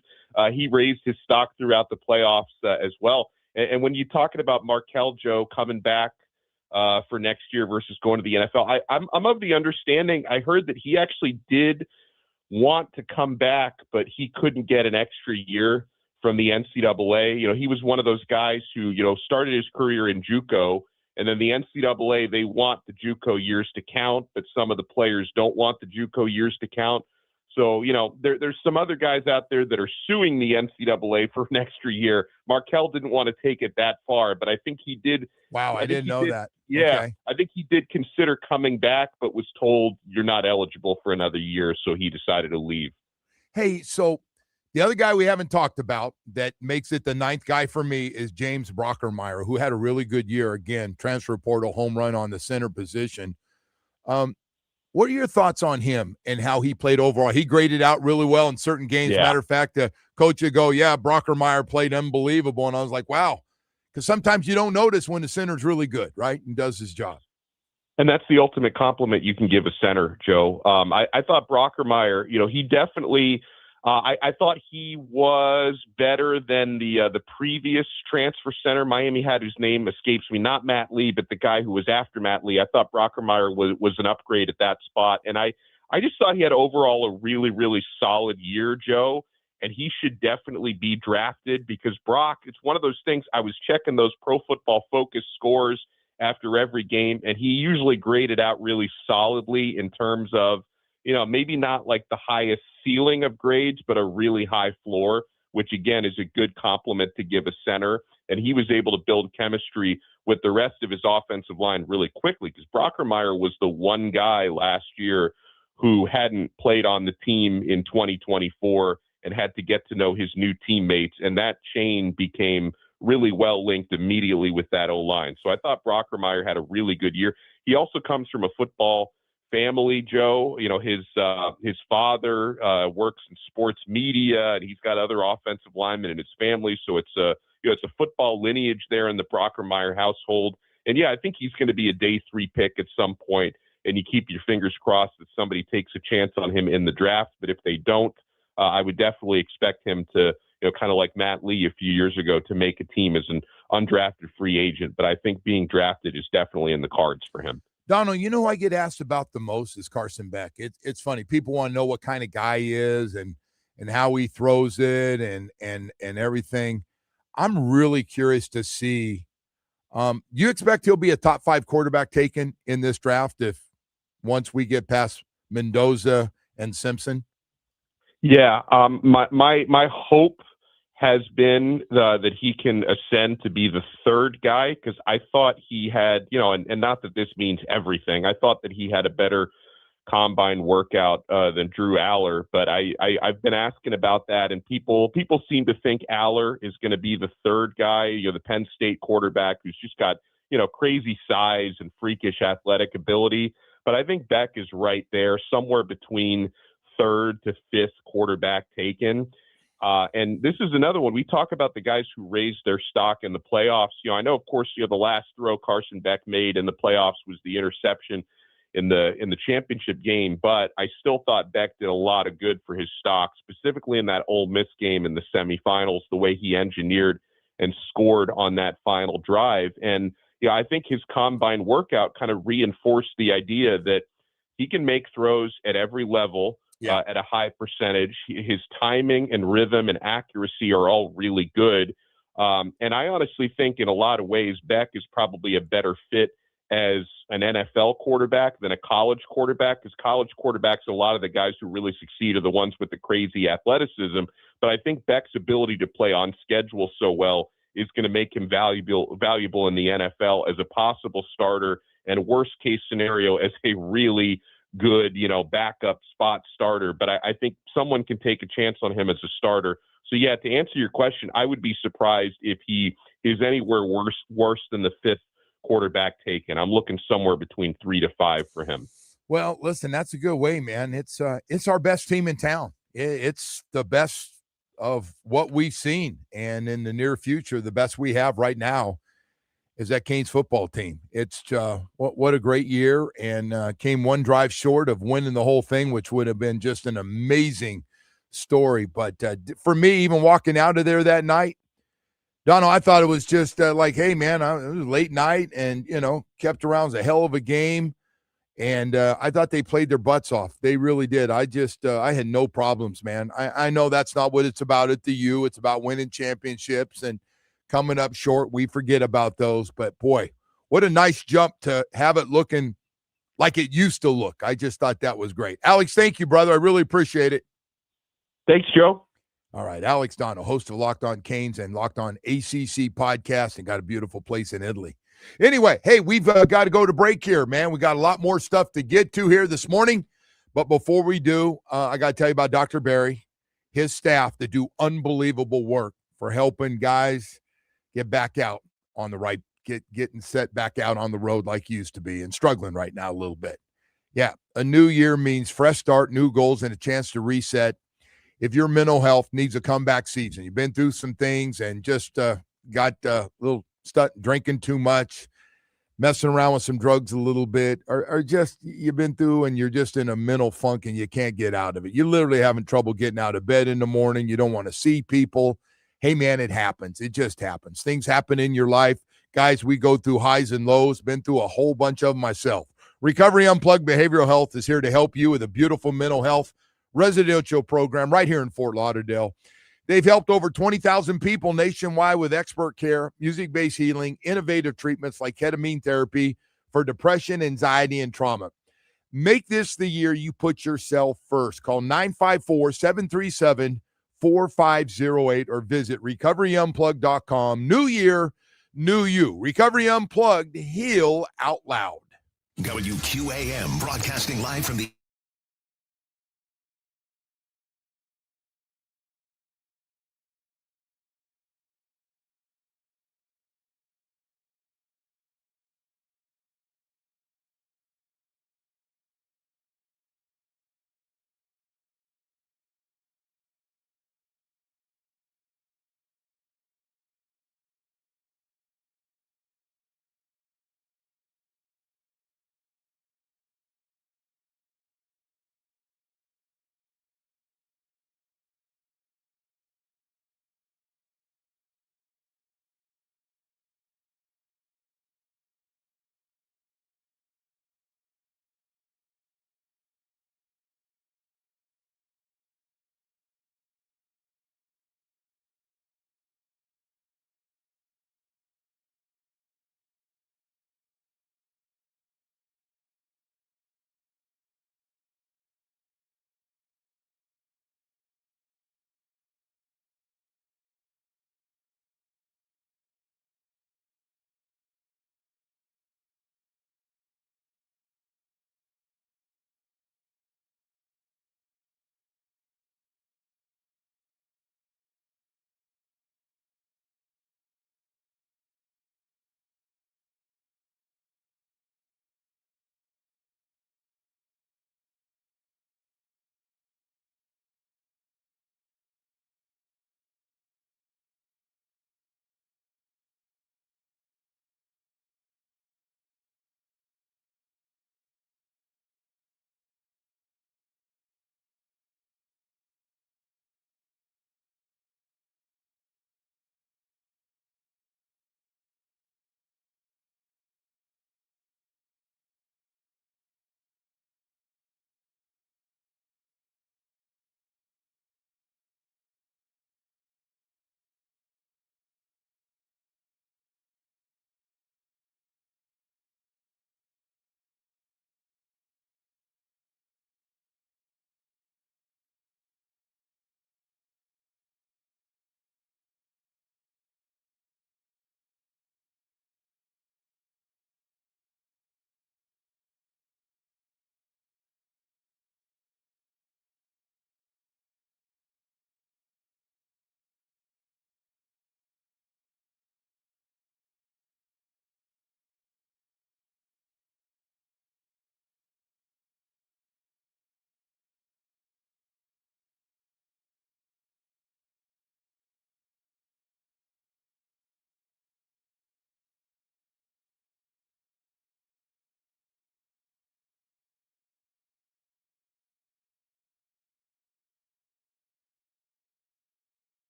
he raised his stock throughout the playoffs as well. And when you're talking about Markel, Joe, coming back for next year versus going to the NFL, I'm of the understanding, I heard that he actually did want to come back, but he couldn't get an extra year from the NCAA. He was one of those guys who, started his career in JUCO, and then the NCAA, they want the JUCO years to count, but some of the players don't want the JUCO years to count. So, there's some other guys out there that are suing the NCAA for an extra year. Markel didn't want to take it that far, but I think he did. Wow, I didn't know that. Yeah, okay. I think he did consider coming back, but was told you're not eligible for another year, so he decided to leave. Hey, so the other guy we haven't talked about that makes it the 9th guy for me is James Brockermeyer, who had a really good year. Again, transfer portal home run on the center position. What are your thoughts on him and how he played overall? He graded out really well in certain games. Yeah. Matter of fact, the coach would go, yeah, Brockermeyer played unbelievable. And I was like, wow, because sometimes you don't notice when the center's really good, right, and does his job. And that's the ultimate compliment you can give a center, Joe. I thought Brockermeyer, he definitely I thought he was better than the previous transfer center Miami had, whose name escapes me, not Matt Lee, but the guy who was after Matt Lee. I thought Brockermeyer was an upgrade at that spot. And I just thought he had overall a really, really solid year, Joe. And he should definitely be drafted because Brock, it's one of those things. I was checking those Pro Football Focus scores after every game, and he usually graded out really solidly in terms of, maybe not like the highest ceiling of grades, but a really high floor, which again is a good compliment to give a center. And he was able to build chemistry with the rest of his offensive line really quickly because Brockermeyer was the one guy last year who hadn't played on the team in 2024 and had to get to know his new teammates. And that chain became really well linked immediately with that O-line. So I thought Brockermeyer had a really good year. He also comes from a football family, Joe. His father works in sports media, and he's got other offensive linemen in his family. So it's a football lineage there in the Brockermeyer household. And yeah, I think he's going to be a day 3 pick at some point. And you keep your fingers crossed that somebody takes a chance on him in the draft. But if they don't, I would definitely expect him to, kind of like Matt Lee a few years ago, to make a team as an undrafted free agent. But I think being drafted is definitely in the cards for him. Donno, who I get asked about the most is Carson Beck. It's funny. People want to know what kind of guy he is and how he throws it and everything. I'm really curious to see. You expect he'll be a top 5 quarterback taken in this draft once we get past Mendoza and Simpson? Yeah, my hope has been that he can ascend to be the 3rd guy because I thought he had, and not that this means everything. I thought that he had a better combine workout than Drew Aller, but I've been asking about that, and people seem to think Aller is going to be the 3rd guy, the Penn State quarterback who's just got, crazy size and freakish athletic ability. But I think Beck is right there, somewhere between 3rd to 5th quarterback taken. And this is another one. We talk about the guys who raised their stock in the playoffs. I know, of course, the last throw Carson Beck made in the playoffs was the interception in the championship game. But I still thought Beck did a lot of good for his stock, specifically in that Ole Miss game in the semifinals, the way he engineered and scored on that final drive. And yeah, I think his combine workout kind of reinforced the idea that he can make throws at every level, at a high percentage. His timing and rhythm and accuracy are all really good. And I honestly think in a lot of ways, Beck is probably a better fit as an NFL quarterback than a college quarterback, because college quarterbacks, a lot of the guys who really succeed are the ones with the crazy athleticism. But I think Beck's ability to play on schedule so well is going to make him valuable in the NFL as a possible starter, and worst case scenario as a really good, backup spot starter. But I think someone can take a chance on him as a starter. So yeah, to answer your question, I would be surprised if he is anywhere worse than the fifth quarterback taken. I'm looking somewhere between 3 to 5 for him. Well, listen, that's a good way, man. It's our best team in town. It's the best of what we've seen, and in the near future, the best we have right now is that Canes football team. It's what a great year, and came one drive short of winning the whole thing, which would have been just an amazing story. But for me, even walking out of there that night, Donno, I thought it was just like, hey, man, it was a late night, and, kept around. It was a hell of a game. And I thought they played their butts off. They really did. I had no problems, man. I know that's not what it's about at the U. It's about winning championships, and coming up short, we forget about those. But, boy, what a nice jump to have it looking like it used to look. I just thought that was great. Alex, thank you, brother. I really appreciate it. Thanks, Joe. All right, Alex Donno, host of Locked On Canes and Locked On ACC podcast, and got a beautiful place in Italy. Anyway, hey, we've got to go to break here, man. We got a lot more stuff to get to here this morning. But before we do, I got to tell you about Dr. Barry, his staff that do unbelievable work for helping guys get back out on the right, getting set back out on the road like used to be, and struggling right now a little bit. Yeah, a new year means fresh start, new goals, and a chance to reset. If your mental health needs a comeback season, you've been through some things and just got a little stuck drinking too much, messing around with some drugs a little bit, or just you've been through and you're just in a mental funk and you can't get out of it. You're literally having trouble getting out of bed in the morning. You don't want to see people. Hey, man, it happens. It just happens. Things happen in your life. Guys, we go through highs and lows, been through a whole bunch of them myself. Recovery Unplugged Behavioral Health is here to help you with a beautiful mental health residential program right here in Fort Lauderdale. They've helped over 20,000 people nationwide with expert care, music-based healing, innovative treatments like ketamine therapy for depression, anxiety, and trauma. Make this the year you put yourself first. Call 954-737-4508 or visit recoveryunplugged.com. New year, new you. Recovery Unplugged, heal out loud. WQAM broadcasting live from the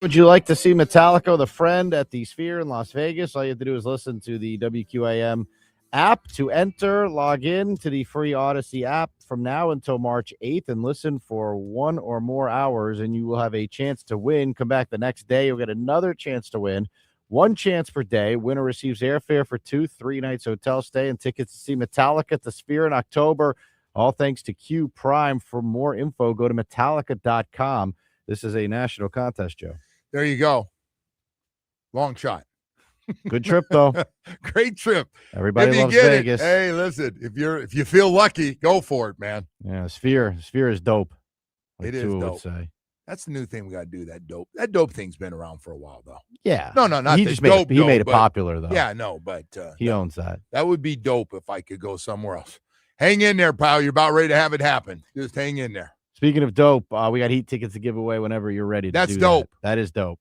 Would you like to see Metallica, The Friend, at the Sphere in Las Vegas? All you have to do is listen to the WQAM app to enter. Log in to the free Odyssey app from now until March 8th and listen for 1 or more hours, and you will have a chance to win. Come back the next day. You'll get another chance to win. 1 chance per day. Winner receives airfare for 2 3-nights hotel stay and tickets to see Metallica at the Sphere in October. All thanks to Q Prime. For more info, go to Metallica.com. This is a national contest, Joe. There you go. Long shot. Good trip, though. Great trip. Everybody if you loves get Vegas. It, hey, listen, if you feel lucky, go for it, man. Yeah, Sphere is dope. Like it is Tua dope. would say. That's the new thing we got to do. That dope thing's been around for a while, though. Yeah. No, not he the just dope. He made it but, popular, though. Yeah, no, but he owns that. That would be dope if I could go somewhere else. Hang in there, pal. You're about ready to have it happen. Just hang in there. Speaking of dope, we got Heat tickets to give away whenever you're ready. That's dope. That is dope.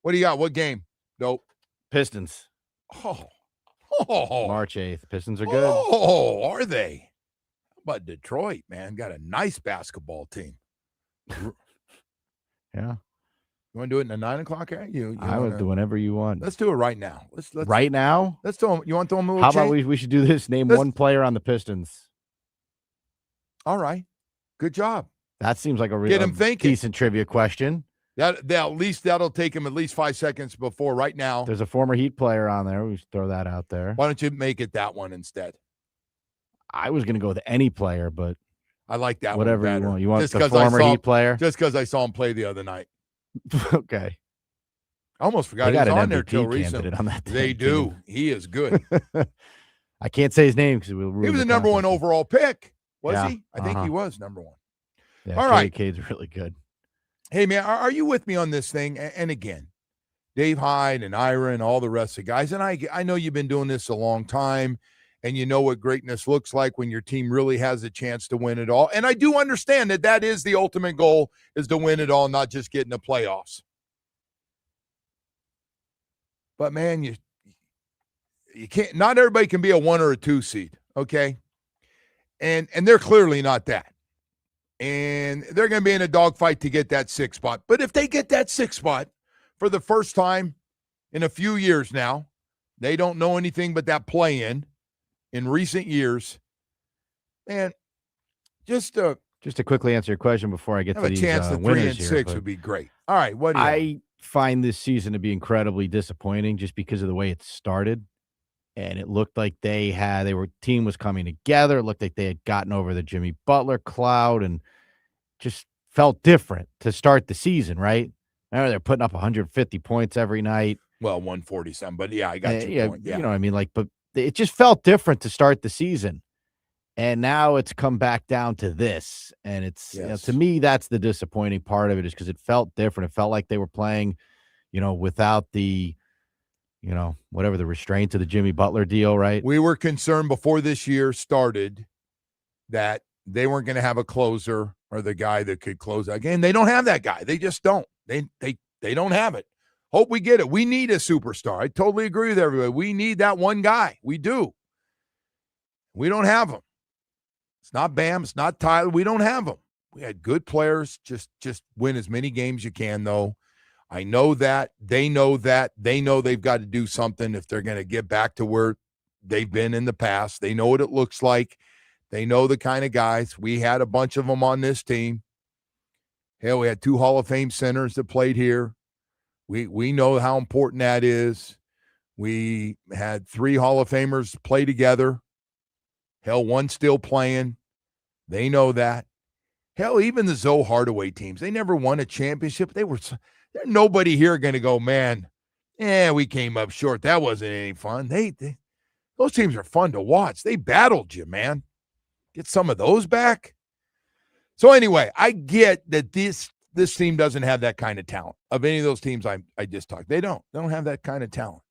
What do you got? What game? Dope. Pistons. Oh. March 8th. Pistons are good. Oh, are they? How about Detroit, man? Got a nice basketball team. Yeah. You want to do it in the 9 o'clock? I would do whenever you want. Let's do it right now. Let's right now. Let's do them. You want to throw them a little How about we should do this? Name one player on the Pistons. All right. Good job. That seems like a Get him thinking. Decent trivia question. That'll take him at least 5 seconds before right now. There's a former Heat player on there. We should throw that out there. Why don't you make it that one instead? I was going to go with any player, but I like that whatever one better. you want. You want just the former Heat player? Just because I saw him play the other night. Okay. I almost forgot he was on there till recently. On that they do. Team. He is good. I can't say his name because he was the number 1 overall pick. Was he? I think he was number 1. Yeah, all right. Cade's really good. Hey, man, are you with me on this thing? And again, Dave Hyde and Ira and all the rest of the guys, and I know you've been doing this a long time, and you know what greatness looks like when your team really has a chance to win it all. And I do understand that is the ultimate goal, is to win it all, not just get in the playoffs. But, man, you can't – not everybody can be a 1 or a 2 seed, okay? And they're clearly not that. And they're going to be in a dogfight to get that 6th spot. But if they get that 6th spot for the first time in a few years now, they don't know anything but that play-in recent years. Man, just to quickly answer your question before I get to these chance to 3 and 6 would be great. All right, what do you I find this season to be incredibly disappointing just because of the way it started. And it looked like team was coming together. It looked like they had gotten over the Jimmy Butler cloud and just felt different to start the season, right? Now they're putting up 150 points every night. Well, 147, but yeah, I got your point. Yeah. You know what I mean? But it just felt different to start the season. And now it's come back down to this. And it's, to me, that's the disappointing part of it, is because it felt different. It felt like they were playing, without the, whatever the restraints of the Jimmy Butler deal, right? We were concerned before this year started that they weren't going to have a closer or the guy that could close that game. They don't have that guy. They just don't. They don't have it. Hope we get it. We need a superstar. I totally agree with everybody. We need that one guy. We do. We don't have him. It's not Bam. It's not Tyler. We don't have him. We had good players. Just win as many games you can, though. I know that. They know that. They know they've got to do something if they're going to get back to where they've been in the past. They know what it looks like. They know the kind of guys. We had a bunch of them on this team. Hell, we had 2 Hall of Fame centers that played here. We know how important that is. We had 3 Hall of Famers play together. Hell, 1 still playing. They know that. Hell, even the Zoe Hardaway teams, they never won a championship. There's nobody here going to go, man, we came up short. That wasn't any fun. Those teams are fun to watch. They battled you, man. Get some of those back. So anyway, I get that this team doesn't have that kind of talent. Of any of those teams I just talked, they don't have that kind of talent.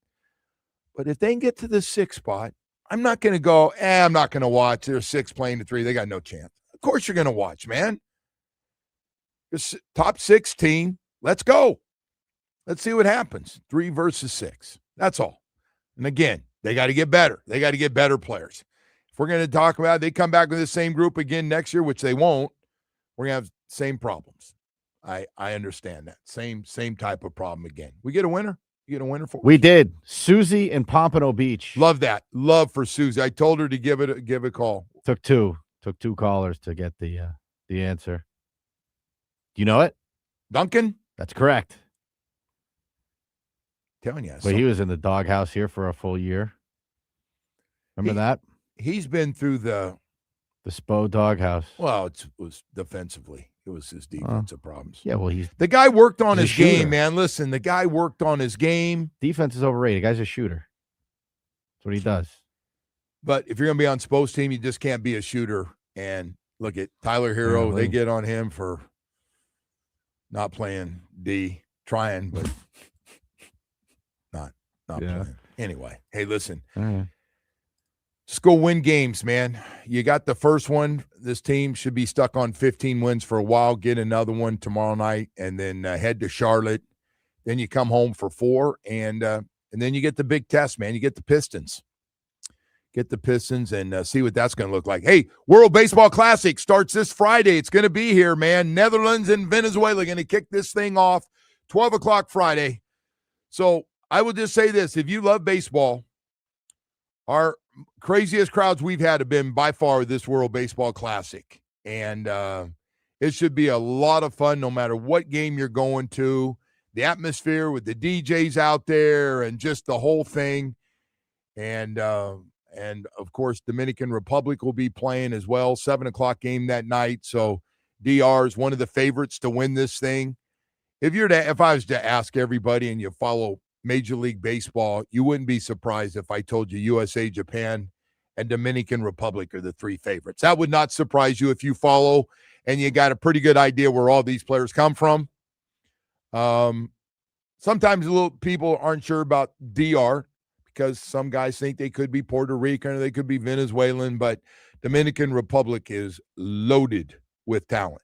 But if they can get to the 6th spot, I'm not going to go, I'm not going to watch. They're 6 playing to 3. They got no chance. Of course you're going to watch, man. This top 6 team. Let's go. Let's see what happens. 3 versus 6. That's all. And again, they got to get better. They got to get better players. If we're going to talk about it, they come back with the same group again next year, which they won't, we're going to have the same problems. I understand that. Same type of problem again. We get a winner. You get a winner for We us? did. Susie in Pompano Beach. Love that. Love for Susie. I told her to give a call. Took two callers to get the answer. Do you know it? Duncan? That's correct. Telling you. But he was in the doghouse here for a full year. Remember that? He's been through the Spo doghouse. well, it was defensively. It was his defensive problems. Yeah, well, The guy worked on he's his a shooter. game, man. Listen, the guy worked on his game. defense is overrated. The guy's a shooter. That's what he does. But if you're going to be on Spo's team, you just can't be a shooter. And look at Tyler Hero. They get on him for not playing D, trying, but not playing. Anyway, hey, listen. Just go win games, man. You got the first one. This team should be stuck on 15 wins for a while. Get another one tomorrow night, and then head to Charlotte. Then you come home for 4, and then you get the big test, man. You get the Pistons. Get the Pistons and see what that's going to look like. Hey, World Baseball Classic starts this Friday. It's going to be here, man. Netherlands and Venezuela going to kick this thing off 12 o'clock Friday. So I will just say this. If you love baseball, our craziest crowds we've had have been by far this World Baseball Classic. And it should be a lot of fun no matter what game you're going to. The atmosphere with the DJs out there and just the whole thing. And of course, Dominican Republic will be playing as well. 7 o'clock game that night. So DR is one of the favorites to win this thing. If I was to ask everybody and you follow Major League Baseball, you wouldn't be surprised if I told you USA, Japan, and Dominican Republic are the 3 favorites. That would not surprise you if you follow and you got a pretty good idea where all these players come from. Sometimes people aren't sure about DR because some guys think they could be Puerto Rican or they could be Venezuelan, but Dominican Republic is loaded with talent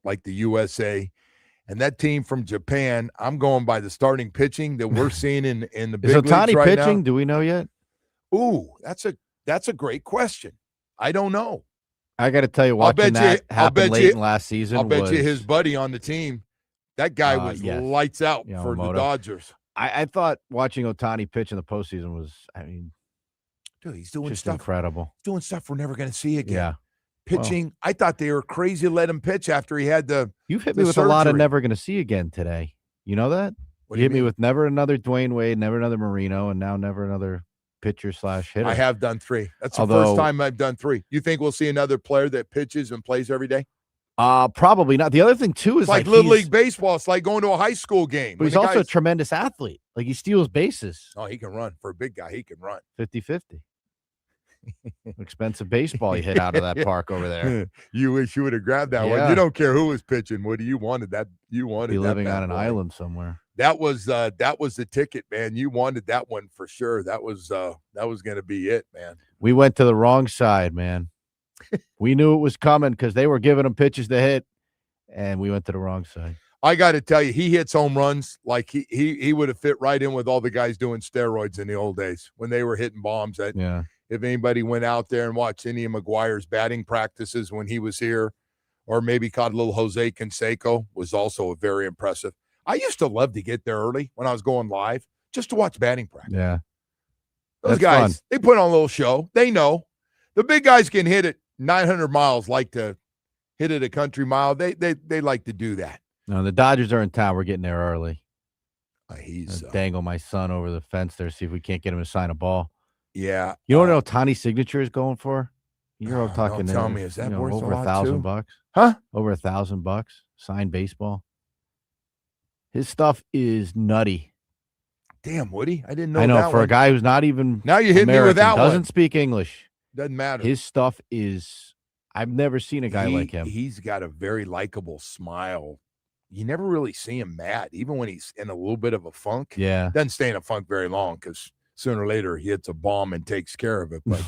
like the USA. And that team from Japan, I'm going by the starting pitching that we're seeing in the big Is leagues Otani right pitching? now. Do we know yet? Ooh, that's a great question. I don't know. I got to tell you, watching that happen late in last season, I'll bet you his buddy on the team, that guy was lights out for the Dodgers. I thought watching Otani pitch in the postseason was, dude, he's doing just stuff incredible. Doing stuff we're never going to see again. Yeah. Pitching. Well, I thought they were crazy to let him pitch after he had You've hit me with surgery. a lot of never going to see again today. You know that? What You hit me with never another Dwayne Wade, never another Marino, and now never another pitcher/hitter. I have done 3. That's the Although- first time I've done 3. You think we'll see another player that pitches and plays every day? Probably not. The other thing too is It's like Little League Baseball. It's like going to a high school game. But he's also a tremendous athlete. Like he steals bases. Oh, he can run. For a big guy, he can run. 50-50. Expensive baseball he hit out of that park over there. You wish you would have grabbed that one. Yeah. You don't care who was pitching. What do you wanted? That you wanted Be that living bad on an boy. island somewhere. That was the ticket, man. You wanted that one for sure. That was going to be it, man. We went to the wrong side, man. We knew it was coming because they were giving him pitches to hit, and we went to the wrong side. I got to tell you, he hits home runs like he would have fit right in with all the guys doing steroids in the old days when they were hitting bombs. Yeah. If anybody went out there and watched any of McGuire's batting practices when he was here, or maybe caught a little Jose Canseco, was also very impressive. I used to love to get there early when I was going live just to watch batting practice. Yeah. Those That's guys, fun. they put on a little show. They know. The big guys can hit it 900 miles, like to hit it a country mile. They like to do that. No, the Dodgers are in town. We're getting there early. He's dangle my son over the fence there, see if we can't get him to sign a ball. yeah. You know what Otani's signature is going for? You're talking don't tell me, is that worth over a lot, $1,000? Huh? Over $1,000 signed baseball. His stuff is nutty. Damn, Woody, I didn't know. I know that for one. a guy who's not even Now you hit me with American, that doesn't one. speak English. Doesn't matter. His stuff is. I've never seen a guy like him. He's got a very likable smile. You never really see him mad, even when he's in a little bit of a funk. Yeah. Doesn't stay in a funk very long because sooner or later he hits a bomb and takes care of it. But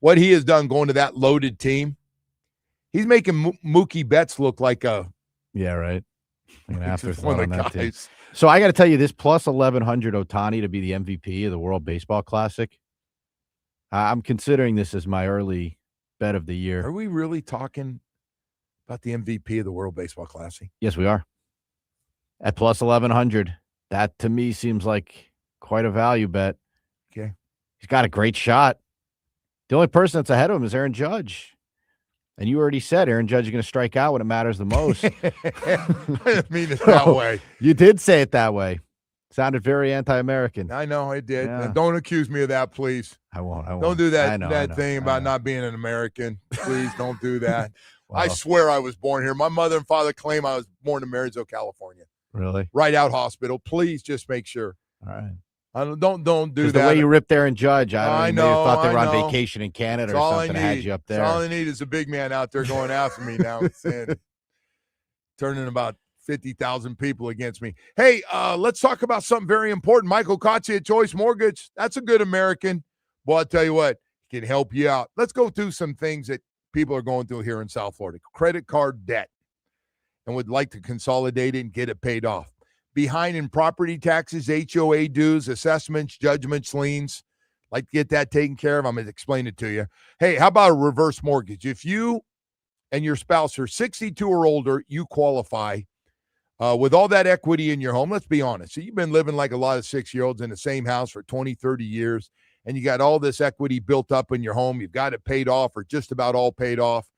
what he has done going to that loaded team, he's making Mookie Betts look like a Right. An just afterthought one on of the that team. guys. So I got to tell you, this plus 1,100 Otani to be the MVP of the World Baseball Classic. I'm considering this as my early bet of the year. Are we really talking about the MVP of the World Baseball Classic? Yes, we are. At plus 1,100. That, to me, seems like quite a value bet. Okay. He's got a great shot. The only person that's ahead of him is Aaron Judge. And you already said Aaron Judge is going to strike out when it matters the most. I didn't mean it that way. You did say it that way. Sounded very anti-American. I know I did. Yeah. Don't accuse me of that, please. I won't. Don't do that, I know, that thing about not being an American. Please don't do that. I swear I was born here. My mother and father claim I was born in Marysville, California. Really? Right out hospital. Please just make sure. All right. Don't do that. The way you ripped Aaron Judge, I know. Maybe thought they were I on know. vacation in Canada That's or something. I had you up there. That's all I need is a big man out there going after me now. And turning about 50,000 people against me. Hey, let's talk about something very important. Michael Kotze at Choice Mortgage. That's a good American. Well, I'll tell you what, he can help you out. Let's go through some things that people are going through here in South Florida. Credit card debt, and would like to consolidate it and get it paid off. Behind in property taxes, HOA dues, assessments, judgments, liens. Like to get that taken care of. I'm going to explain it to you. Hey, how about a reverse mortgage? If you and your spouse are 62 or older, you qualify with all that equity in your home. Let's be honest. So you've been living like a lot of 6-year-olds in the same house for 20, 30 years, and you got all this equity built up in your home. You've got it paid off or just about all paid off.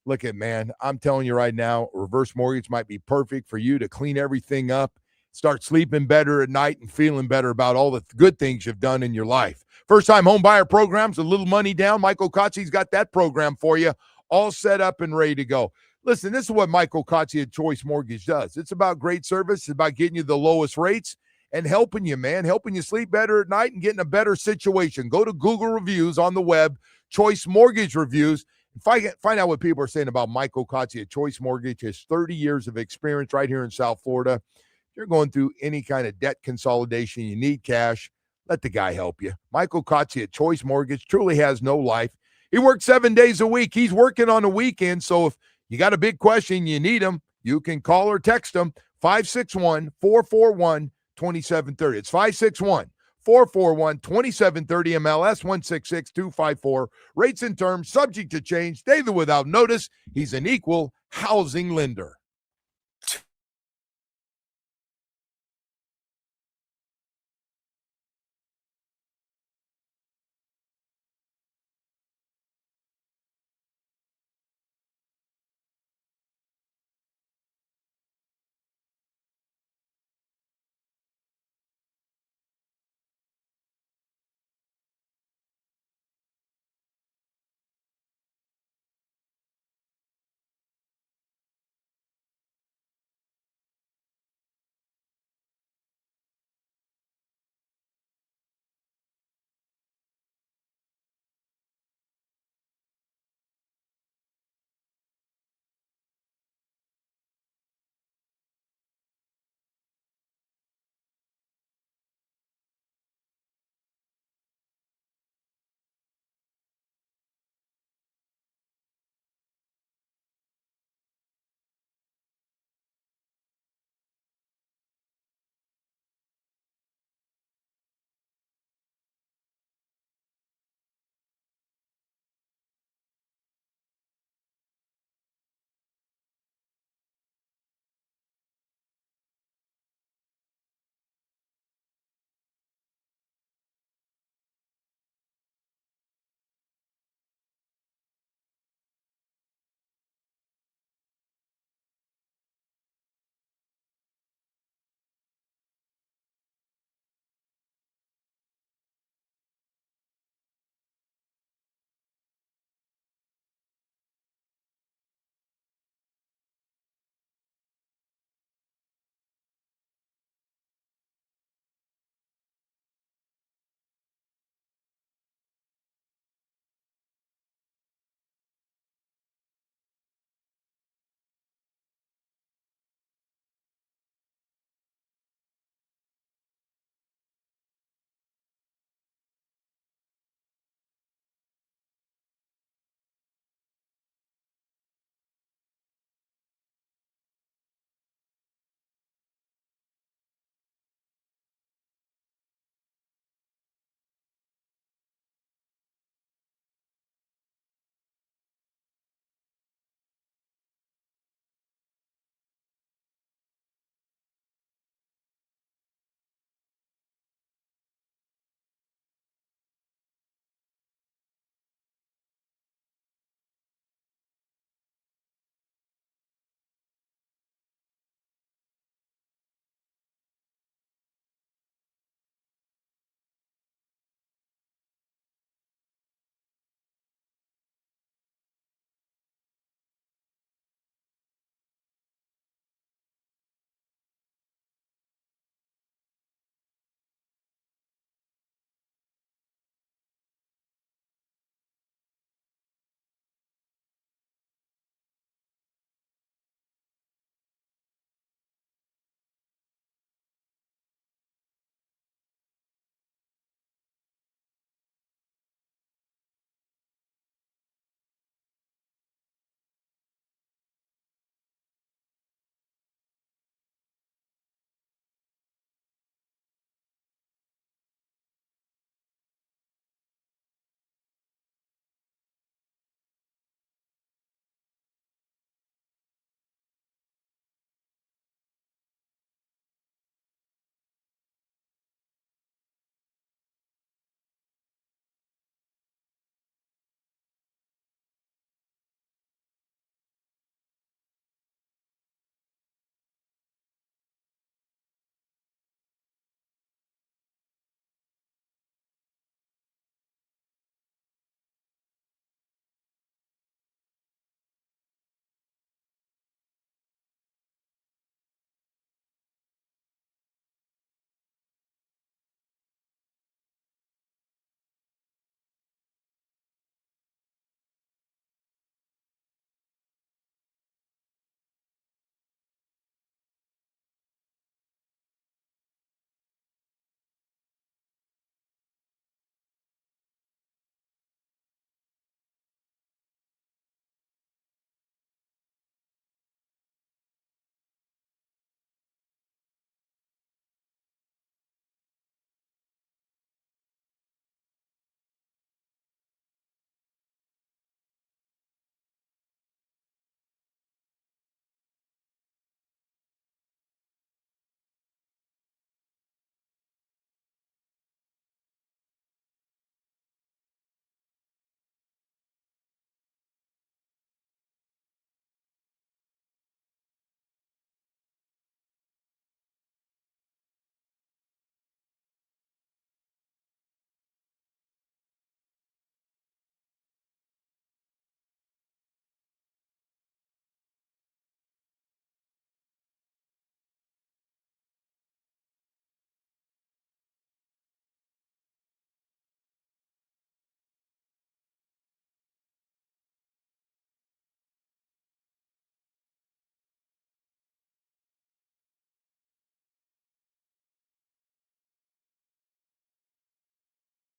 Look at, man, I'm telling you right now, a reverse mortgage might be perfect for you to clean everything up, start sleeping better at night and feeling better about all the good things you've done in your life. First-time home buyer programs, a little money down. Michael Kotze's got that program for you, all set up and ready to go. Listen, this is what Michael Kotze at Choice Mortgage does. It's about great service. It's about getting you the lowest rates and helping you, man, helping you sleep better at night and getting a better situation. Go to Google reviews on the web, Choice Mortgage Reviews, and find out what people are saying about Michael Kotze at Choice Mortgage. His 30 years of experience right here in South Florida. If you're going through any kind of debt consolidation, you need cash, let the guy help you. Michael Kotze at Choice Mortgage truly has no life. He works 7 days a week. He's working on the weekend, so if you got a big question, you need him, you can call or text him, 561-441-2730. It's 561-441-2730, MLS 166254. Rates and terms subject to change, daily without notice. He's an equal housing lender.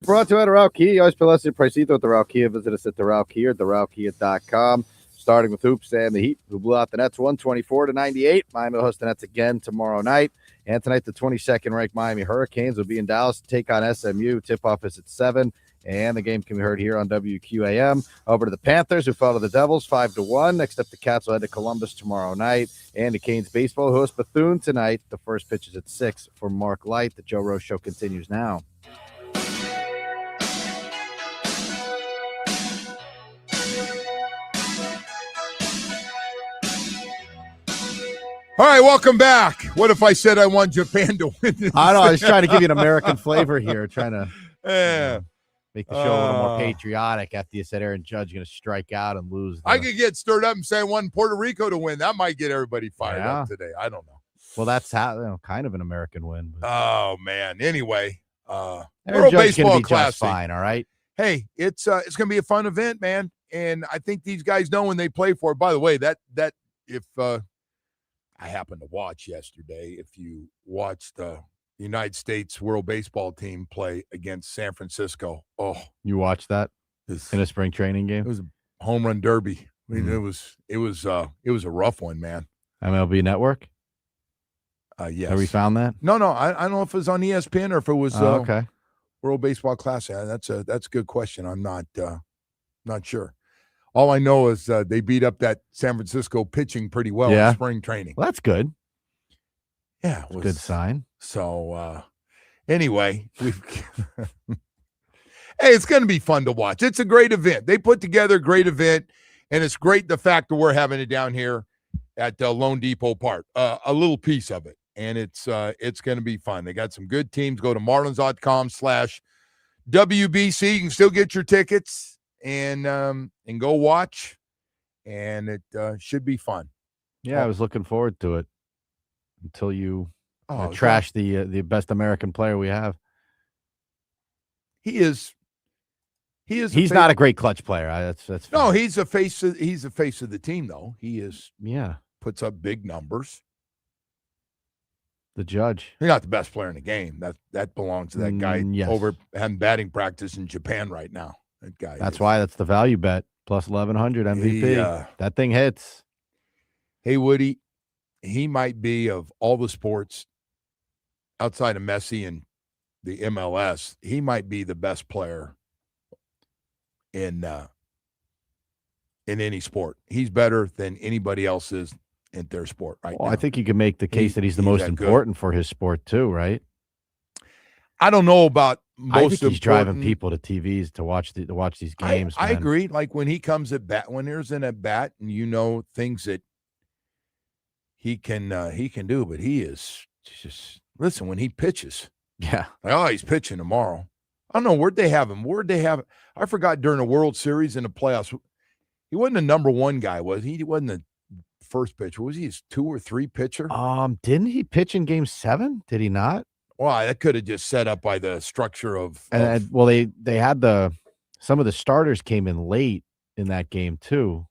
brought to you at Doral Kia. You always pay less than your pricito at Doral Kia. Visit us at Doral Kia, DoralKia.com. Starting with hoops and the Heat, who blew out the Nets 124-98. Miami will host the Nets again tomorrow night. And tonight, the 22nd ranked Miami Hurricanes will be in Dallas to take on SMU. Tip-off is at 7. And the game can be heard here on WQAM. Over to the Panthers, who fell to the Devils 5-1. Next up, the Cats will head to Columbus tomorrow night. And the Canes baseball host Bethune tonight. The first pitch is at 6 for Mark Light. The Joe Rose Show continues now. All right, welcome back. What if I said I want Japan to win this? I know. I was trying to give you an American flavor here, trying to make the show a little more Uh, patriotic after you said Aaron Judge going to strike out and lose. I could get stirred up and say I want Puerto Rico to win. That might get everybody fired Yeah. up today. I don't know. Well, that's how kind of an American win. But Oh man. Anyway, Aaron World Judge's gonna Baseball be just Classic. fine. All right. Hey, it's gonna be a fun event, man. And I think these guys know when they play for it. By the way, that if I happened to watch yesterday, if you watched the United States World Baseball team play against San Francisco, You watched that this, in a spring training it game? was a home run derby. I mean, Mm-hmm. it was a rough one, man. MLB Network? Yes. Have we found that? No, I don't know if it was on ESPN or if it was Okay. World Baseball Classic. That's a good question. I'm not sure. All I know is they beat up that San Francisco pitching pretty well Yeah. in spring training. Well, that's good. Yeah, It's a good sign. So anyway, hey, it's going to be fun to watch. It's a great event. They put together a great event, and it's great the fact that we're having it down here at Lone Depot Park. A little piece of it, and it's going to be fun. They got some good teams. Go to marlins.com/WBC. You can still get your tickets and go watch, and it should be fun. Yeah, I was looking forward to it until you Oh, trash the best American player we have. He is. He's not a great clutch player. That's No, fine. he's the face of the team, though. He Yeah, puts up big numbers. the Judge. He's not the best player in the game. That belongs to that guy Yes. over having batting practice in Japan right now. That guy. That's why that's the value bet plus 1100 MVP. That thing hits. Hey, Woody, he might be of all the sports outside of Messi and the MLS. He might be the best player in any sport. He's better than anybody else is in their sport right now. I think you can make the case that he's the he's most that good. important for his sport too, right? I don't know about I most think he's driving important- people to TVs to watch these games. I man. agree. Like when he comes at bat, when there's an at bat, and things that he can do, but he is just listen when he pitches. Yeah. Like, he's pitching tomorrow. I don't know where'd they have him. I forgot during the World Series in the playoffs. He wasn't the number one guy, was he? He wasn't the first pitcher. Was he his 2 or 3 pitcher? Didn't he pitch in Game 7? Did he not? Well, that could have just set up by the structure of. And well, they had some of the starters came in late in that game too.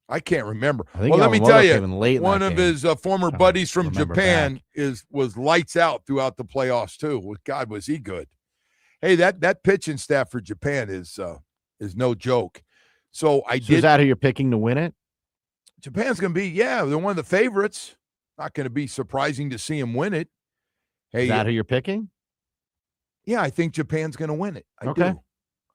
I can't remember. I think Well, let me Yamamoto tell came in you, late in one that of game. his former Trying to buddies from remember Japan back. was lights out throughout the playoffs too. God, was he good? Hey, that pitching staff for Japan is no joke. So Is that who you're picking to win it? Japan's going to be, they're one of the favorites. Not going to be surprising to see him win it. Hey, Is that who you're picking? yeah, I think Japan's going to win it.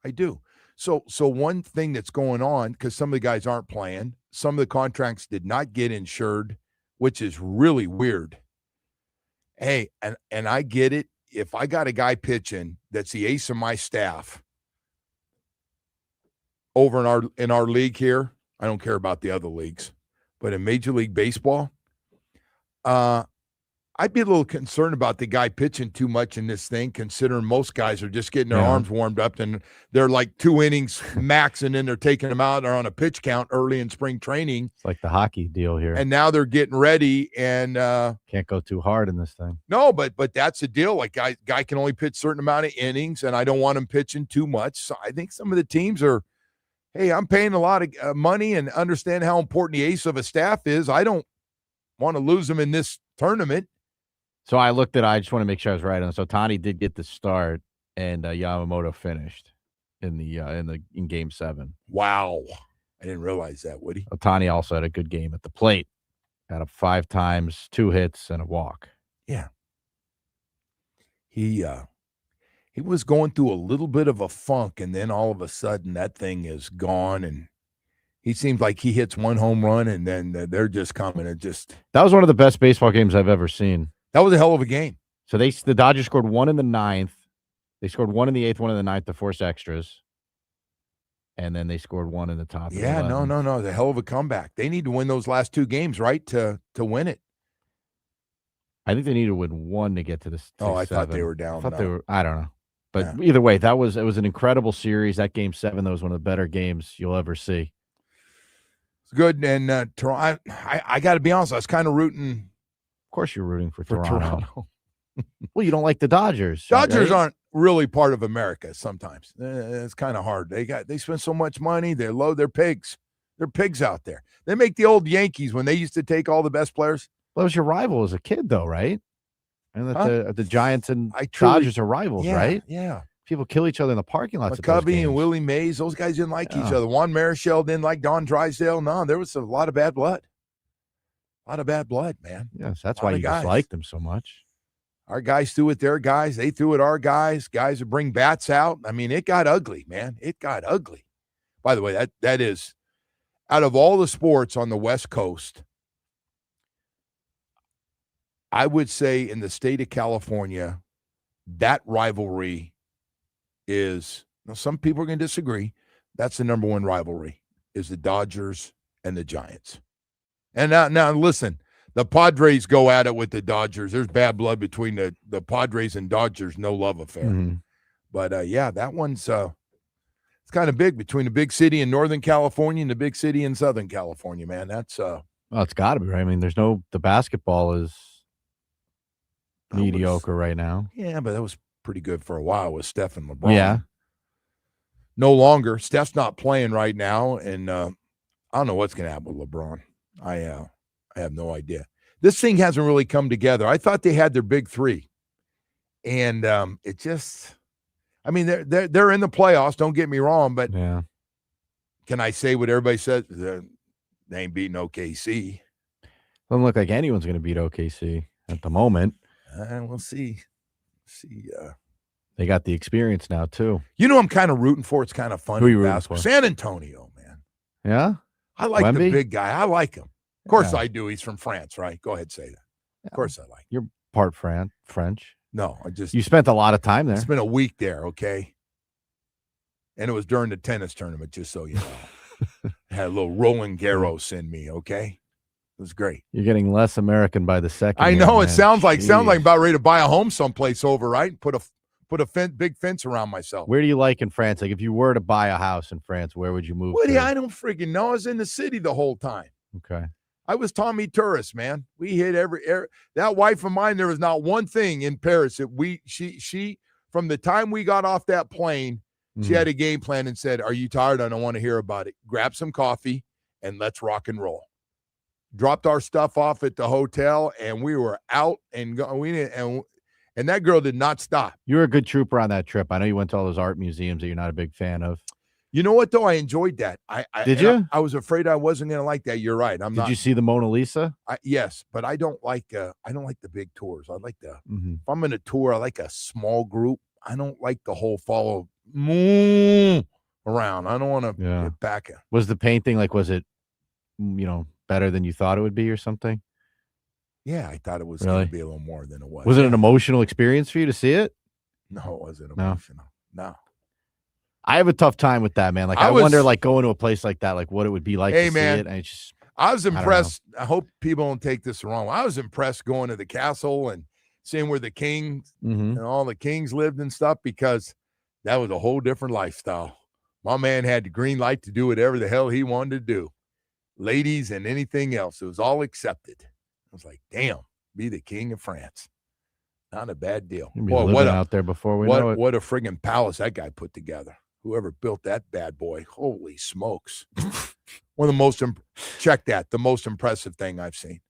I do. So one thing that's going on, because some of the guys aren't playing, some of the contracts did not get insured, which is really weird. Hey, and I get it. If I got a guy pitching that's the ace of my staff over in our league here, I don't care about the other leagues, but in Major League Baseball, I'd be a little concerned about the guy pitching too much in this thing, considering most guys are just getting their arms warmed up and they're like 2 innings max, and then they're taking them out. They're on a pitch count early in spring training. It's like the hockey deal here. And now they're getting ready. And Can't go too hard in this thing. no, but that's the deal. Like guy can only pitch a certain amount of innings, and I don't want him pitching too much. So I think some of the teams are, hey, I'm paying a lot of money and understand how important the ace of a staff is. I don't want to lose him in this tournament. So I just want to make sure I was right on this. Otani did get the start. and Yamamoto finished in Game 7. Wow. I didn't realize that, Woody. Otani also had a good game at the plate. Got up 5 times, 2 hits, and a walk. Yeah. He was going through a little bit of a funk, and then all of a sudden that thing is gone, and he seems like he hits one home run, and then they're just coming. That was one of the best baseball games I've ever seen. That was a hell of a game. So the Dodgers scored 1 in the 9th. They scored 1 in the 8th, 1 in the 9th to force extras. And then they scored 1 in the top. Yeah, no. It's a hell of a comeback. They need to win those last 2 games, right, to win it. I think they need to win 1 to get to this. I thought they were down. I don't know. But either way, it was an incredible series. That Game 7, that was one of the better games you'll ever see. It's good. And Toronto, I got to be honest, I was kind of rooting. Of course you're rooting for Toronto. Well, you don't like the Dodgers. Dodgers aren't really part of America sometimes. It's kind of hard. They spend so much money. They load their pigs. They're pigs out there. They make the old Yankees when they used to take all the best players. Well, it was your rival as a kid, though, right? And the Giants and Dodgers are rivals, right? Yeah. People kill each other in the parking lots. McCovey and Willie Mays, those guys didn't like each other. Juan Marichal didn't like Don Drysdale. No, there was a lot of bad blood. A lot of bad blood, man. Yes, that's why you just liked them so much. Our guys threw at their guys. They threw at our guys. Guys would bring bats out. I mean, it got ugly, man. It got ugly. By the way, that is, out of all the sports on the West Coast, I would say in the state of California, that rivalry is, now some people are going to disagree, that's the number one rivalry, is the Dodgers and the Giants. And now listen, the Padres go at it with the Dodgers. There's bad blood between the Padres and Dodgers, no love affair. Mm-hmm. But, that one's it's kind of big between the big city in Northern California and the big city in Southern California, man. That's well, it's got to be, right? I mean, the basketball is mediocre right now. Yeah, but that was pretty good for a while with Steph and LeBron. Yeah. No longer. Steph's not playing right now, and I don't know what's going to happen with LeBron. I have no idea. This thing hasn't really come together. I thought they had their big 3, and it just, I mean, they're in the playoffs. Don't get me wrong, but can I say what everybody says? They ain't beating OKC. Doesn't look like anyone's going to beat OKC at the moment. We'll see. They got the experience now too. You know, I'm kind of rooting for. It's kind of fun. Who are you rooting for? San Antonio, man. Yeah, I like Wemby? the big guy. I like him. Of course I do. He's from France, right? Go ahead, say that. Of course I like him. You're part French. No, you spent a lot of time there. I spent a week there, okay? And it was during the tennis tournament, just so you know. I had a little Roland Garros in me, okay? It was great. You're getting less American by the second. I know. Man. It sounds like about ready to buy a home someplace over, right? Put a big fence around myself. Where do you like in France? Like if you were to buy a house in France, where would you move? Woody, I don't freaking know. I was in the city the whole time. Okay. I was Tommy Tourist, man. We hit every that wife of mine. There was not one thing in Paris that she from the time we got off that plane, she had a game plan and said, "Are you tired? I don't want to hear about it. Grab some coffee and let's rock and roll." Dropped our stuff off at the hotel and we were out and going. And that girl did not stop. You were a good trooper on that trip. I know you went to all those art museums that you're not a big fan of. You know what, though? I enjoyed that. Did you? I was afraid I wasn't going to like that. You're right. Did you see the Mona Lisa? Yes, but I don't like the big tours. I like if I'm in a tour, I like a small group. I don't like the whole follow around. I don't want to get back. Was the painting was it, better than you thought it would be or something? Yeah, I thought it was going to be a little more than it was. Was it an emotional experience for you to see it? No, it wasn't emotional. No. I have a tough time with that, man. I wonder, going to a place like that, what it would be like to see it. And I was impressed. I hope people don't take this wrong. I was impressed going to the castle and seeing where the kings and all the kings lived and stuff, because that was a whole different lifestyle. My man had the green light to do whatever the hell he wanted to do. Ladies and anything else. It was all accepted. I was like, damn, be the king of France. Not a bad deal. Boy, what out there before we know it. What a friggin' palace that guy put together. Whoever built that bad boy, holy smokes. One of the most, check that, the most impressive thing I've seen.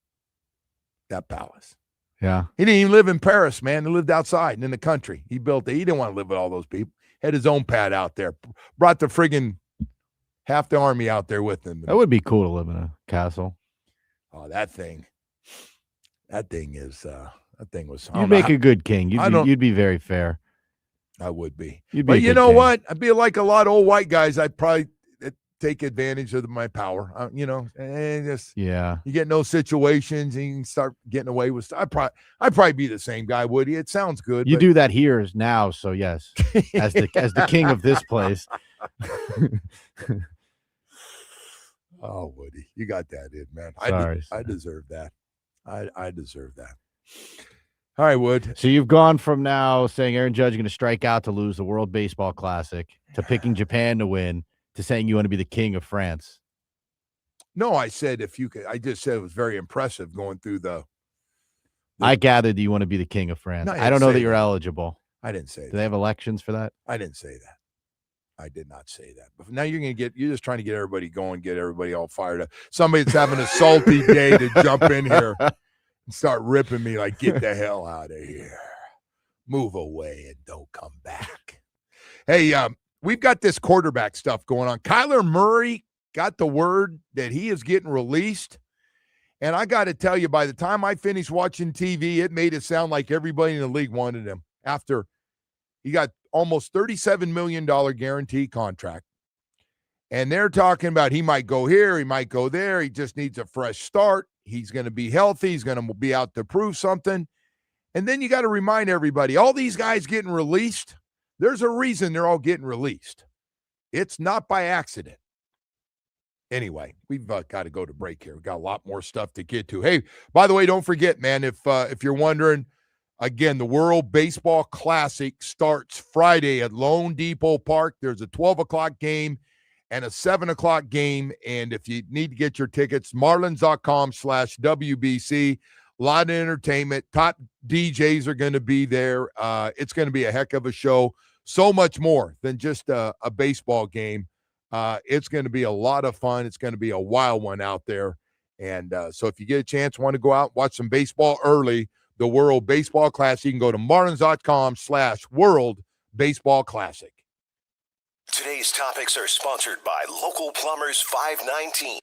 That palace. Yeah. He didn't even live in Paris, man. He lived outside and in the country. He didn't want to live with all those people. Had his own pad out there. Brought the friggin' half the army out there with him. That would be cool to live in a castle. Oh, that thing was. You'd make a good king. You'd be very fair. I would be. You'd be But a you good know king. what? I'd be like a lot of old white guys. I'd probably take advantage of my power. And just you get in those situations and you can start getting away with stuff. I'd probably be the same guy, Woody. It sounds good. You do that here now, so yes, as the king of this place. Oh, Woody, you got that in, man. Sorry, I deserve that. I deserve that. All right, Wood. So you've gone from now saying Aaron Judge is going to strike out to lose the World Baseball Classic to picking Japan to win to saying you want to be the king of France. No, I said if you could. I just said it was very impressive going through the I gathered that you want to be the king of France. No, I don't know that you're eligible. I didn't say that. Do they have elections for that? I didn't say that. I did not say that. But now you're just trying to get everybody going, get everybody all fired up. Somebody that's having a salty day to jump in here and start ripping me like, get the hell out of here. Move away and don't come back. Hey, we've got this quarterback stuff going on. Kyler Murray got the word that he is getting released. And I got to tell you, by the time I finished watching TV, it made it sound like everybody in the league wanted him after he got almost $37 million guaranteed contract. And they're talking about he might go here, he might go there. He just needs a fresh start. He's going to be healthy. He's going to be out to prove something. And then you got to remind everybody, all these guys getting released, there's a reason they're all getting released. It's not by accident. Anyway, we've got to go to break here. We've got a lot more stuff to get to. Hey, by the way, don't forget, man, if you're wondering, again, the World Baseball Classic starts Friday at Lone Depot Park. There's a 12 o'clock game and a 7 o'clock game. And if you need to get your tickets, marlins.com/WBC. A lot of entertainment. Top DJs are going to be there. It's going to be a heck of a show. So much more than just a baseball game. It's going to be a lot of fun. It's going to be a wild one out there. And so if you get a chance, want to go out, watch some baseball early, the World Baseball Classic, you can go to marlins.com/World Baseball Classic. Today's topics are sponsored by Local Plumbers 519.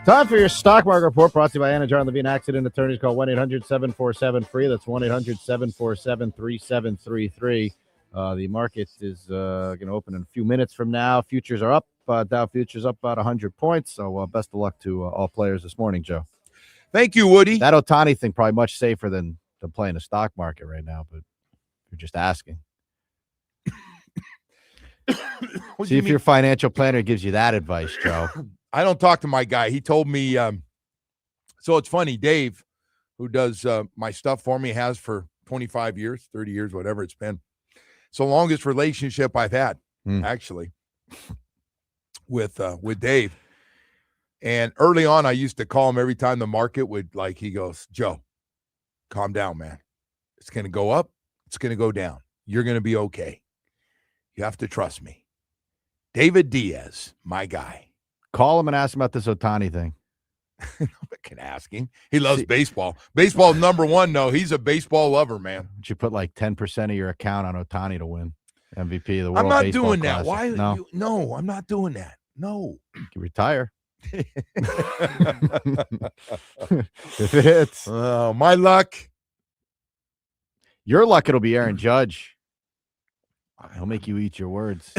Time for your stock market report, brought to you by Anna John Levine Accident Attorneys. Call 1-800-747-FREE. That's 1-800-747-3733. The market is going to open in a few minutes from now. Futures are up. Dow futures up about 100 points. So best of luck to all players this morning, Joe. Thank you, Woody. That Otani thing probably much safer than playing the stock market right now, but you're just asking. See if your financial planner gives you that advice, Joe. I don't talk to my guy. He told me, so it's funny, Dave, who does my stuff for me, has for 25 years, 30 years, whatever it's been. It's the longest relationship I've had, actually, with Dave. And early on, I used to call him every time the market would, he goes, Joe, calm down, man. It's going to go up. It's going to go down. You're going to be okay. You have to trust me. David Diaz, my guy. Call him and ask him about this Otani thing. I can ask him. He loves baseball. Baseball number one, no. He's a baseball lover, man. Would you put 10% of your account on Otani to win MVP of the World I'm not Baseball doing Classic? that. Why? No. No, I'm not doing that. No. You can retire. If it hits. Oh, my luck. Your luck, it'll be Aaron Judge. He'll make you eat your words.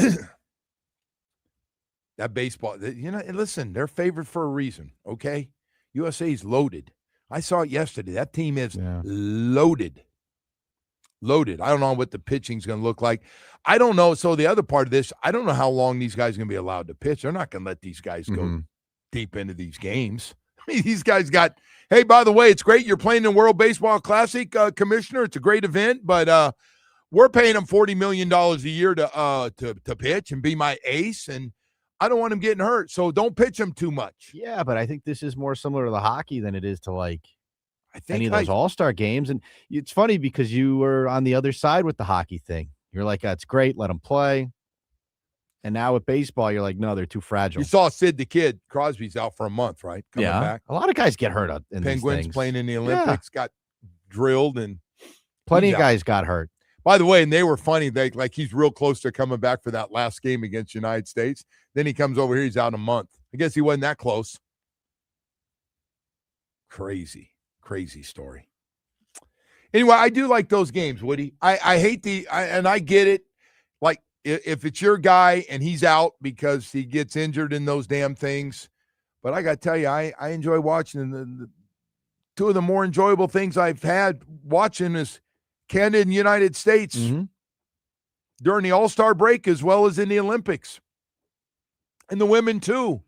That baseball, listen, they're favored for a reason, okay? USA's loaded. I saw it yesterday. That team is loaded. Loaded. I don't know what the pitching's going to look like. I don't know. So the other part of this, I don't know how long these guys are going to be allowed to pitch. They're not going to let these guys go deep into these games. I mean, these guys got, hey, by the way, it's great you're playing in World Baseball Classic, Commissioner. It's a great event, but we're paying them $40 million a year to pitch and be my ace, and I don't want him getting hurt, so don't pitch him too much. Yeah, but I think this is more similar to the hockey than it is to I think any of those all-star games. And it's funny because you were on the other side with the hockey thing. You're like, that's great, let them play. And now with baseball, you're like, no, they're too fragile. You saw Sid the Kid. Crosby's out for a month, right? Coming back. A lot of guys get hurt in Penguins these things. playing in the Olympics got drilled, and plenty of guys got hurt. By the way, and they were funny. He's real close to coming back for that last game against the United States. Then he comes over here. He's out a month. I guess he wasn't that close. Crazy story. Anyway, I do like those games, Woody. I hate and I get it. Like, if it's your guy and he's out because he gets injured in those damn things. But I got to tell you, I enjoy watching. The two of the more enjoyable things I've had watching is Canada and United States during the All-Star break as well as in the Olympics. And the women, too.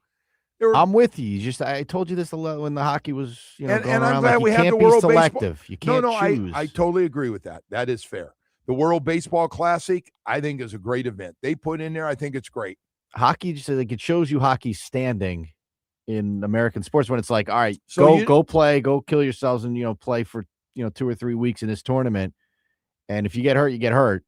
I'm with you. I told you this a lot when the hockey was, going and around. I'm glad we have the World World selective. Baseball. You can't choose. I totally agree with that. That is fair. The World Baseball Classic, I think, is a great event. They put in there, I think it's great. Hockey, just it shows you hockey's standing in American sports when it's like, all right, So go play, go kill yourselves, and play for 2 or 3 weeks in this tournament. And if you get hurt, you get hurt.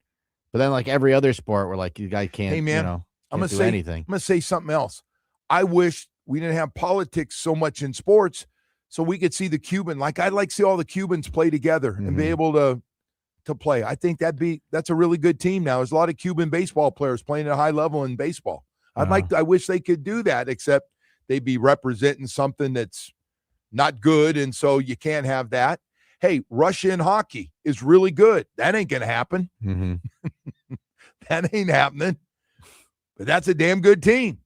But then, like every other sport, we're like, you guy can't. Hey man, I'm gonna do say anything. I'm gonna say something else. I wish we didn't have politics so much in sports, so we could see the Cuban. Like I'd like to see all the Cubans play together and be able to play. I think that's a really good team now. There's a lot of Cuban baseball players playing at a high level in baseball. I wish they could do that, except they'd be representing something that's not good, and so you can't have that. Hey, Russia in hockey is really good. That ain't going to happen. That ain't happening. But that's a damn good team.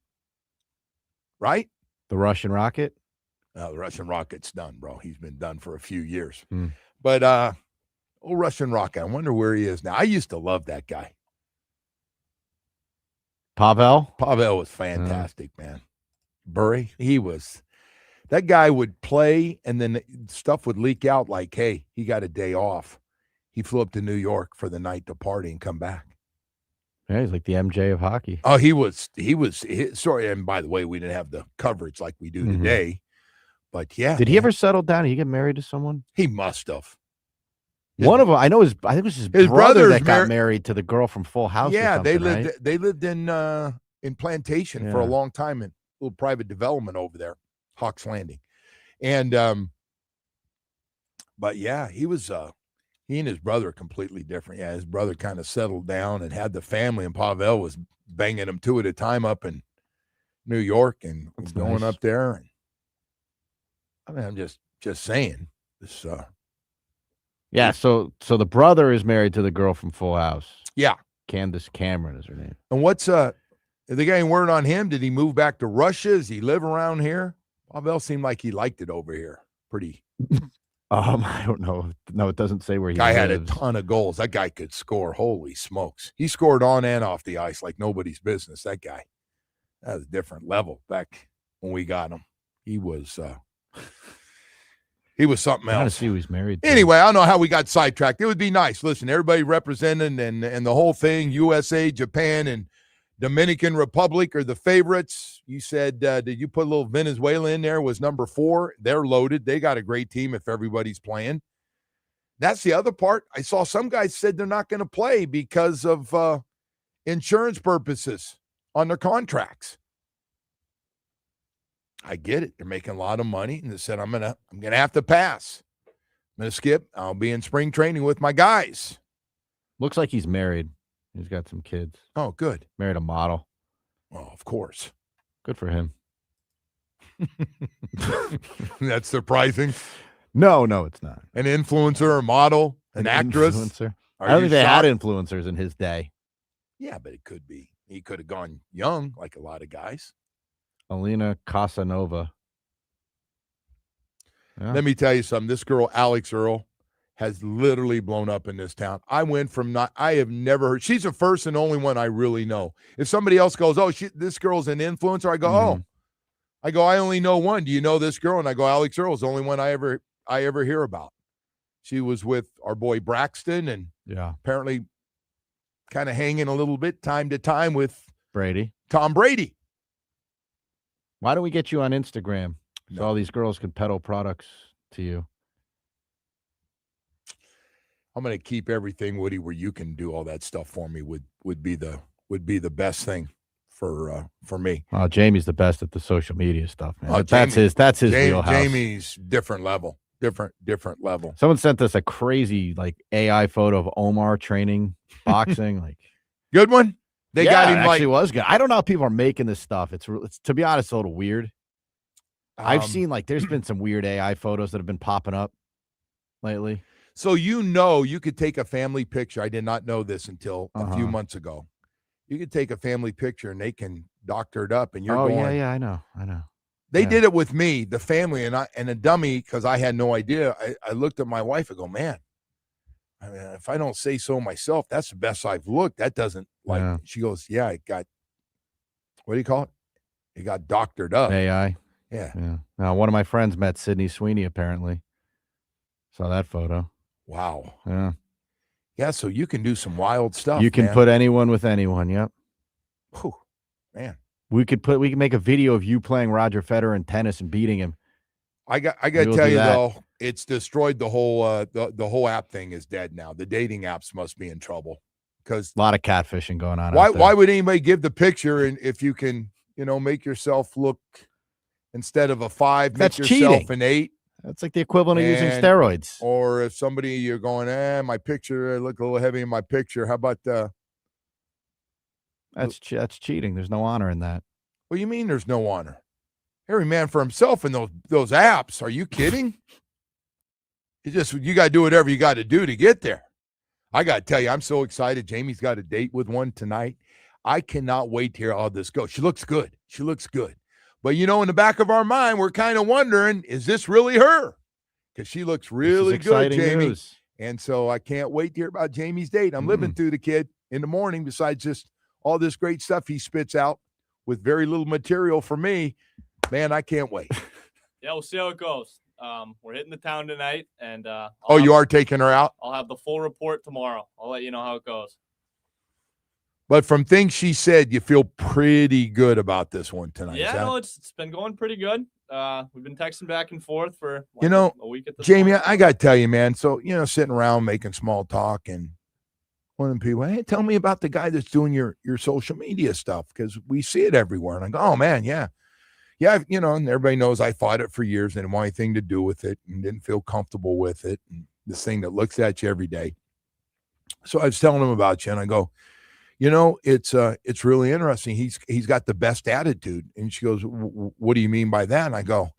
Right? The Russian Rocket? The Russian Rocket's done, bro. He's been done for a few years. But old Russian Rocket, I wonder where he is now. I used to love that guy. Pavel was fantastic, man. Burry, that guy would play, and then stuff would leak out like, hey, he got a day off. He flew up to New York for the night to party and come back. Yeah, he's like the MJ of hockey. Oh, he was sorry. And by the way, we didn't have the coverage like we do today. But yeah. Did he ever settle down? Did he get married to someone? He must have. One of them, I know I think it was his brother that got married to the girl from Full House. Yeah, they lived in Plantation for a long time, in a little private development over there, Hawks Landing. And but yeah, he and his brother are completely different. Yeah, his brother kind of settled down and had the family, and Pavel was banging them two at a time up in New York and That's going nice. up there. And, I mean, I'm just saying this. Yeah, so the brother is married to the girl from Full House. Yeah. Candace Cameron is her name. And what's are they getting word on him? Did he move back to Russia? Does he live around here? Pavel seemed like he liked it over here. Pretty. I don't know. No, it doesn't say where he Guy lives. had a ton of goals. That guy could score. Holy smokes. He scored on and off the ice like nobody's business. That guy. That was a different level back when we got him. He was something I want to else. see who he's married to. Anyway, I don't know how we got sidetracked. It would be nice. Listen, everybody representing and the whole thing, USA, Japan, and Dominican Republic are the favorites. You said, did you put a little Venezuela in there? Was number 4. They're loaded. They got a great team if everybody's playing. That's the other part. I saw some guys said they're not going to play because of insurance purposes on their contracts. I get it. They're making a lot of money, and they said, I'm gonna have to pass. I'm gonna skip. I'll be in spring training with my guys. Looks like he's married. He's got some kids. Oh, good. Married a model. Oh, of course. Good for him. That's surprising. No, it's not. An influencer, a model, an actress. Influencer. Are I don't you think they had shocked? influencers in his day. Yeah, but it could be. He could have gone young, like a lot of guys. Alina Casanova. Yeah. Let me tell you something. This girl, Alex Earl, has literally blown up in this town. I have never heard. She's the first and only one I really know. If somebody else goes, oh, this girl's an influencer, I go, I only know one. Do you know this girl? And I go, Alex Earl is the only one I ever hear about. She was with our boy Braxton and apparently kind of hanging a little bit time to time with Tom Brady. Why don't we get you on Instagram so No. all these girls can peddle products to you? I'm going to keep everything, Woody, where you can do all that stuff for me would be the best thing for me. Oh, Jamie's the best at the social media stuff, man. Oh, That's his wheelhouse. Jamie's different level. Different level. Someone sent us a crazy AI photo of Omar training boxing. Good one. They got him it actually was good. I don't know how people are making this stuff. It's to be honest, a little weird. I've seen there's been some weird AI photos that have been popping up lately. So you could take a family picture. I did not know this until a few months ago. You could take a family picture and they can doctor it up, and you're going. Yeah, I know. They did it with me, the family, and a dummy, because I had no idea. I looked at my wife and go, man, I mean, if I don't say so myself, that's the best I've looked. That doesn't She goes, yeah, it got, what do you call it? It got doctored up. AI. Yeah. Now, one of my friends met Sydney Sweeney, apparently. Saw that photo. Wow. Yeah. Yeah, so you can do some wild stuff. You can put anyone with anyone. Yep. Whew, man. We can make a video of you playing Roger Federer in tennis and beating him. I got to tell you though, it's destroyed the whole the whole app thing is dead now. The dating apps must be in trouble because a lot of catfishing going on. Why would anybody give the picture and if you can, make yourself look instead of a 5, make yourself cheating. an 8? That's like the equivalent of using steroids. Or if somebody you're going, my picture, I look a little heavy in my picture. How about that's cheating. There's no honor in that. What do you mean there's no honor? Every man for himself in those apps. Are you kidding? You got to do whatever you got to do to get there. I got to tell you, I'm so excited. Jamie's got a date with one tonight. I cannot wait to hear how this goes. She looks good. But, in the back of our mind, we're kind of wondering, is this really her? Because she looks really good, Jamie. News. And so I can't wait to hear about Jamie's date. I'm living through the kid in the morning, besides just all this great stuff he spits out with very little material for me. Man, I can't wait. Yeah, we'll see how it goes. We're hitting the town tonight, and you are taking her out? I'll have the full report tomorrow. I'll let you know how it goes. But from things she said, you feel pretty good about this one tonight. Yeah, it's been going pretty good. We've been texting back and forth for a week at this Jamie, point. I got to tell you, man. So, sitting around making small talk and one of the people, hey, tell me about the guy that's doing your social media stuff because we see it everywhere. And I go, oh, man, yeah. Yeah, and everybody knows I fought it for years and didn't want anything to do with it and didn't feel comfortable with it. And this thing that looks at you every day. So I was telling him about you, and I go, it's really interesting. He's got the best attitude. And she goes, what do you mean by that? And I go,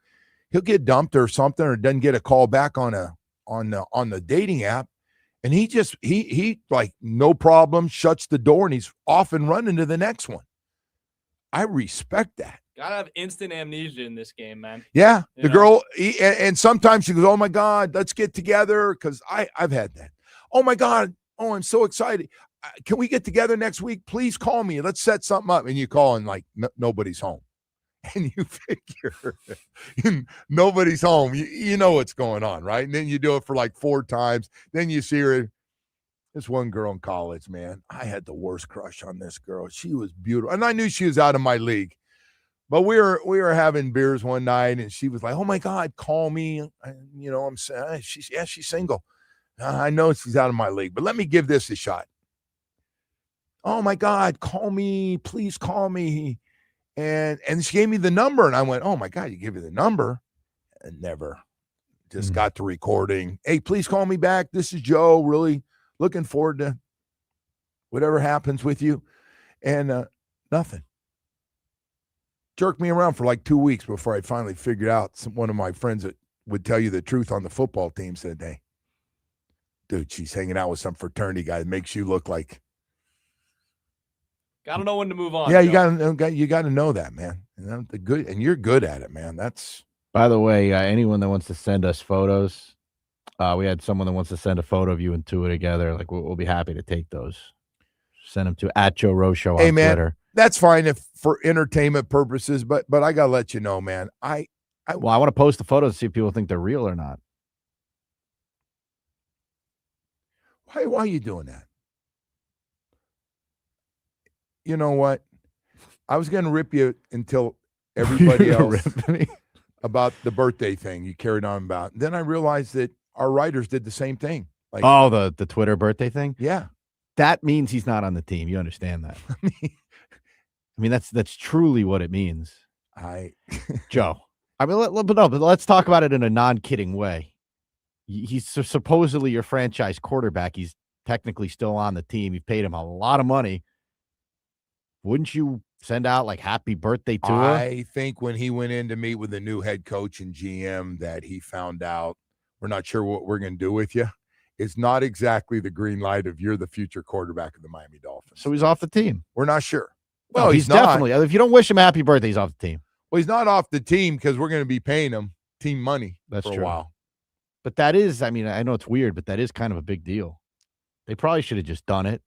he'll get dumped or something, or doesn't get a call back on the dating app. And he like no problem, shuts the door, and he's off and running to the next one. I respect that. Gotta have instant amnesia in this game, man. Yeah, the girl, and sometimes she goes, "Oh my God, let's get together," because I've had that. Oh my God, oh I'm so excited. Can we get together next week? Please call me. Let's set something up. And you call and like nobody's home, and you figure nobody's home. You know what's going on, right? And then you do it for like 4 times. Then you see her. This one girl in college, man, I had the worst crush on this girl. She was beautiful, and I knew she was out of my league. But we were having beers one night, and she was like, "Oh my God, call me." I'm saying, she's single. I know she's out of my league, but let me give this a shot. Oh my God, call me, please call me. And she gave me the number, and I went, "Oh my God, you give me the number?" And never. Just got to recording. "Hey, please call me back. This is Joe. Really looking forward to whatever happens with you." And nothing. Jerked me around for like 2 weeks before I finally figured out. One of my friends that would tell you the truth on the football team said, "Hey, dude, she's hanging out with some fraternity guy that makes you look like." Gotta know when to move on. Yeah, Joe. you gotta know that, man. And you're good at it, man. That's. By the way, anyone that wants to send us photos, we had someone that wants to send a photo of you and Tua together. Like we'll be happy to take those. Send them to @JoeRoShow on Twitter. That's fine if for entertainment purposes, but I gotta let you know, man. I want to post the photos to see if people think they're real or not. Why are you doing that? You know what? I was gonna rip you until everybody else about the birthday thing you carried on about. Then I realized that our writers did the same thing. Like, the Twitter birthday thing? Yeah. That means he's not on the team. You understand that? I mean, that's truly what it means. Joe. I mean, but let's talk about it in a non-kidding way. He's supposedly your franchise quarterback. He's technically still on the team. You paid him a lot of money. Wouldn't you send out like happy birthday to him? I think when he went in to meet with the new head coach and GM that he found out, we're not sure what we're going to do with you. It's not exactly the green light of you're the future quarterback of the Miami Dolphins. So he's off the team. We're not sure. Well, he's definitely. If you don't wish him a happy birthday, he's off the team. Well, he's not off the team because we're going to be paying him team money for a while. But that is, I mean, I know it's weird, but that is kind of a big deal. They probably should have just done it.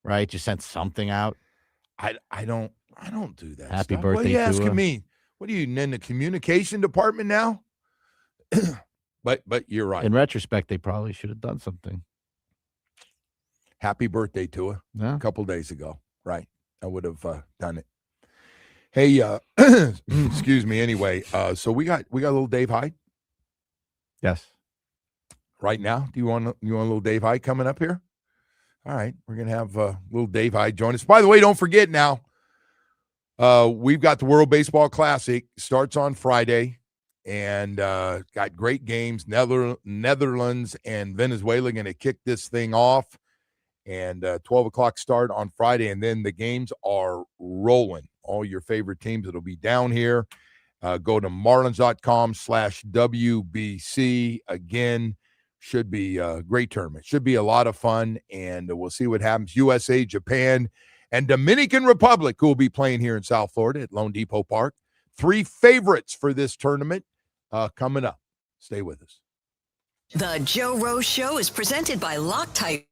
Right? Just sent something out. I don't do that. Happy stuff. birthday. What are you asking me? What are you in the communication department now? But you're right. In retrospect, they probably should have done something. Happy birthday to her. Yeah. A couple days ago. Right. I would have done it. Hey, excuse me. Anyway, so we got a little Dave Hyde. Yes. Right now, do you want a little Dave Hyde coming up here? All right, we're gonna have little Dave Hyde join us. By the way, don't forget now, we've got the World Baseball Classic starts on Friday, and got great games. Netherlands and Venezuela going to kick this thing off, and 12 o'clock start on Friday, and then the games are rolling. All your favorite teams that'll be down here. Go to marlins.com/WBC. Again, should be a great tournament. Should be a lot of fun, and we'll see what happens. USA, Japan, and Dominican Republic, who will be playing here in South Florida at Lone Depot Park. 3 favorites for this tournament coming up. Stay with us. The Joe Rose Show is presented by Loctite.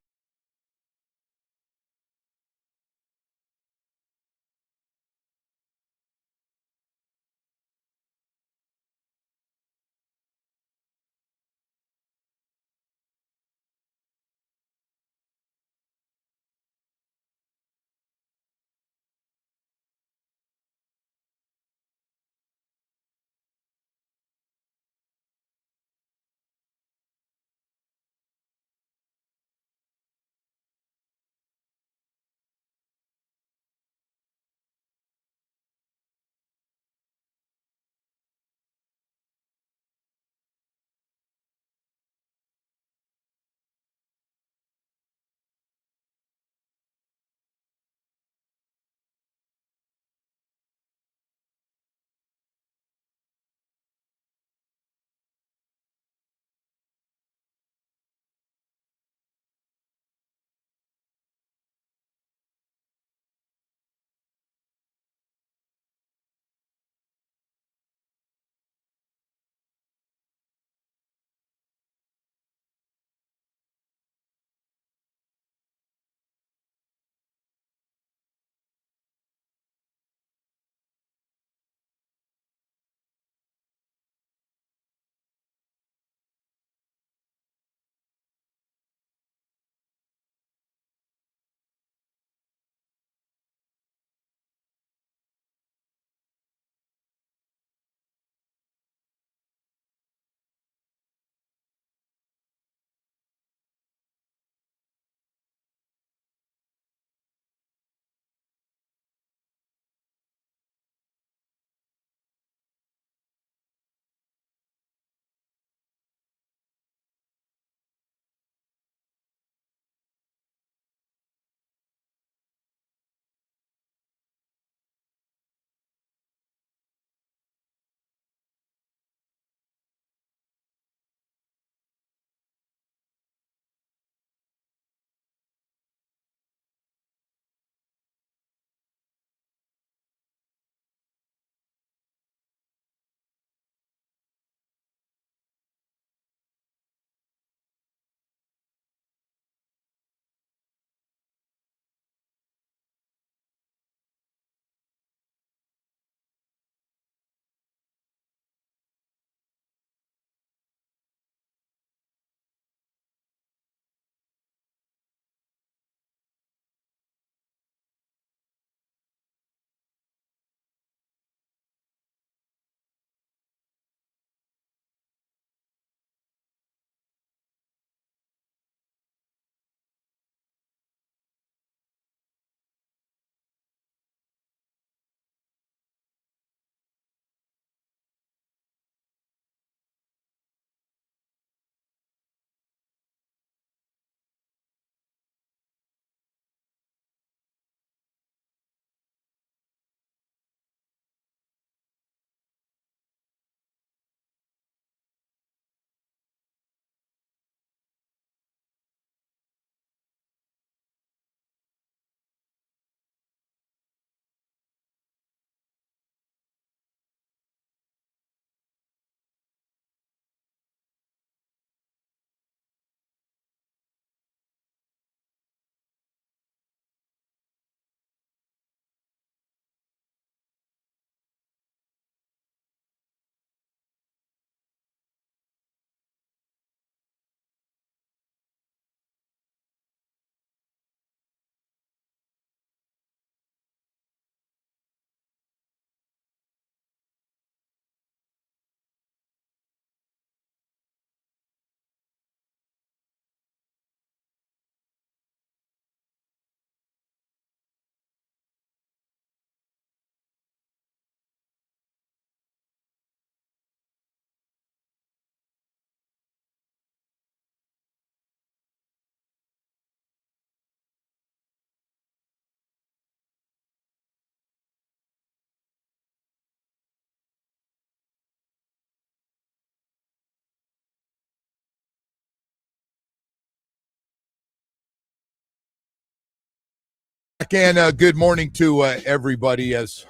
back, and good morning to everybody as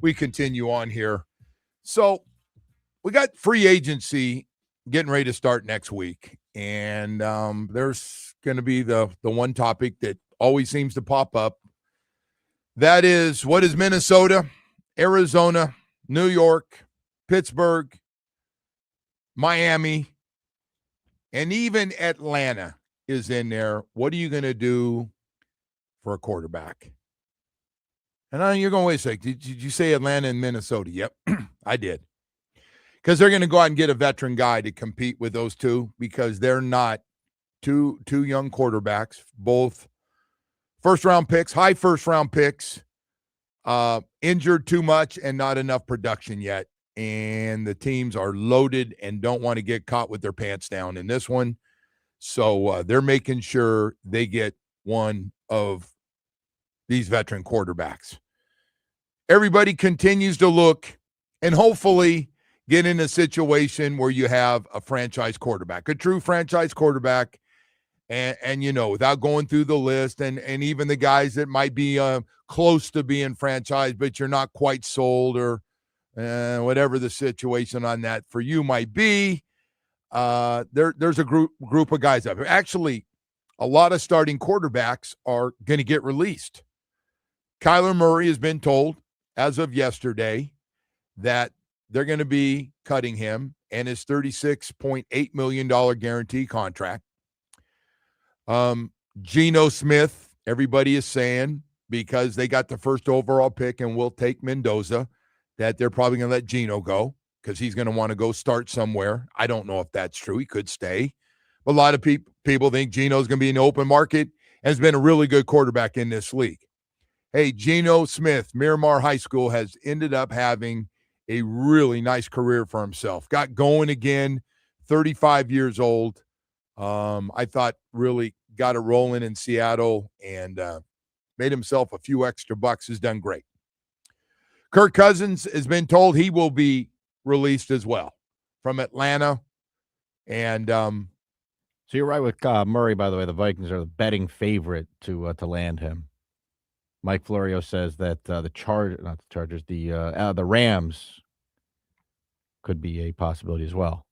we continue on here. So we got free agency getting ready to start next week, and there's going to be the one topic that always seems to pop up. That is, what is Minnesota, Arizona, New York, Pittsburgh, Miami, and even Atlanta is in there. What are you going to do for a quarterback? And you're going, wait a sec, did you say Atlanta and Minnesota? Yep, I did. Because they're going to go out and get a veteran guy to compete with those two, because they're not two young quarterbacks, both first-round picks, high first-round picks, injured too much and not enough production yet. And the teams are loaded and don't want to get caught with their pants down in this one. So they're making sure they get one of these veteran quarterbacks. Everybody continues to look and hopefully get in a situation where you have a franchise quarterback, a true franchise quarterback. And you know, without going through the list and even the guys that might be close to being franchised, but you're not quite sold, or whatever the situation on that for you might be, there's a group of guys up here. Actually, a lot of starting quarterbacks are going to get released. Kyler Murray has been told as of yesterday that they're going to be cutting him and his $36.8 million guarantee contract. Geno Smith, everybody is saying, because they got the first overall pick and will take Mendoza, that they're probably going to let Geno go because he's going to want to go start somewhere. I don't know if that's true. He could stay. But a lot of people think Geno's going to be in the open market and has been a really good quarterback in this league. Hey, Geno Smith, Miramar High School, has ended up having a really nice career for himself. Got going again, 35 years old. I thought really got it rolling in Seattle and made himself a few extra bucks. Has done great. Kirk Cousins has been told he will be released as well from Atlanta. And so you're right with Murray, by the way. The Vikings are the betting favorite to land him. Mike Florio says that the Rams could be a possibility as well.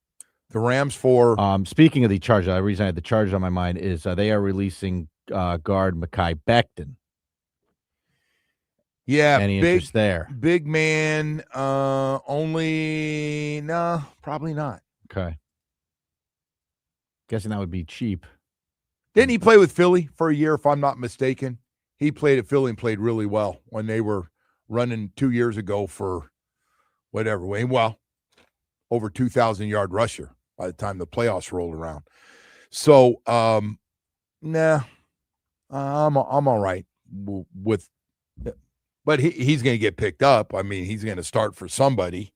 The Rams for speaking of the Chargers, the reason I had the Chargers on my mind is they are releasing guard Mekhi Becton. Yeah, any interest there? Big man, only no, probably not. Okay, guessing that would be cheap. Didn't he play with Philly for a year, if I'm not mistaken? He played at Philly and played really well when they were running 2 years ago for whatever. Well, over 2,000-yard rusher by the time the playoffs rolled around. So, I'm all right with, but he's going to get picked up. I mean, he's going to start for somebody.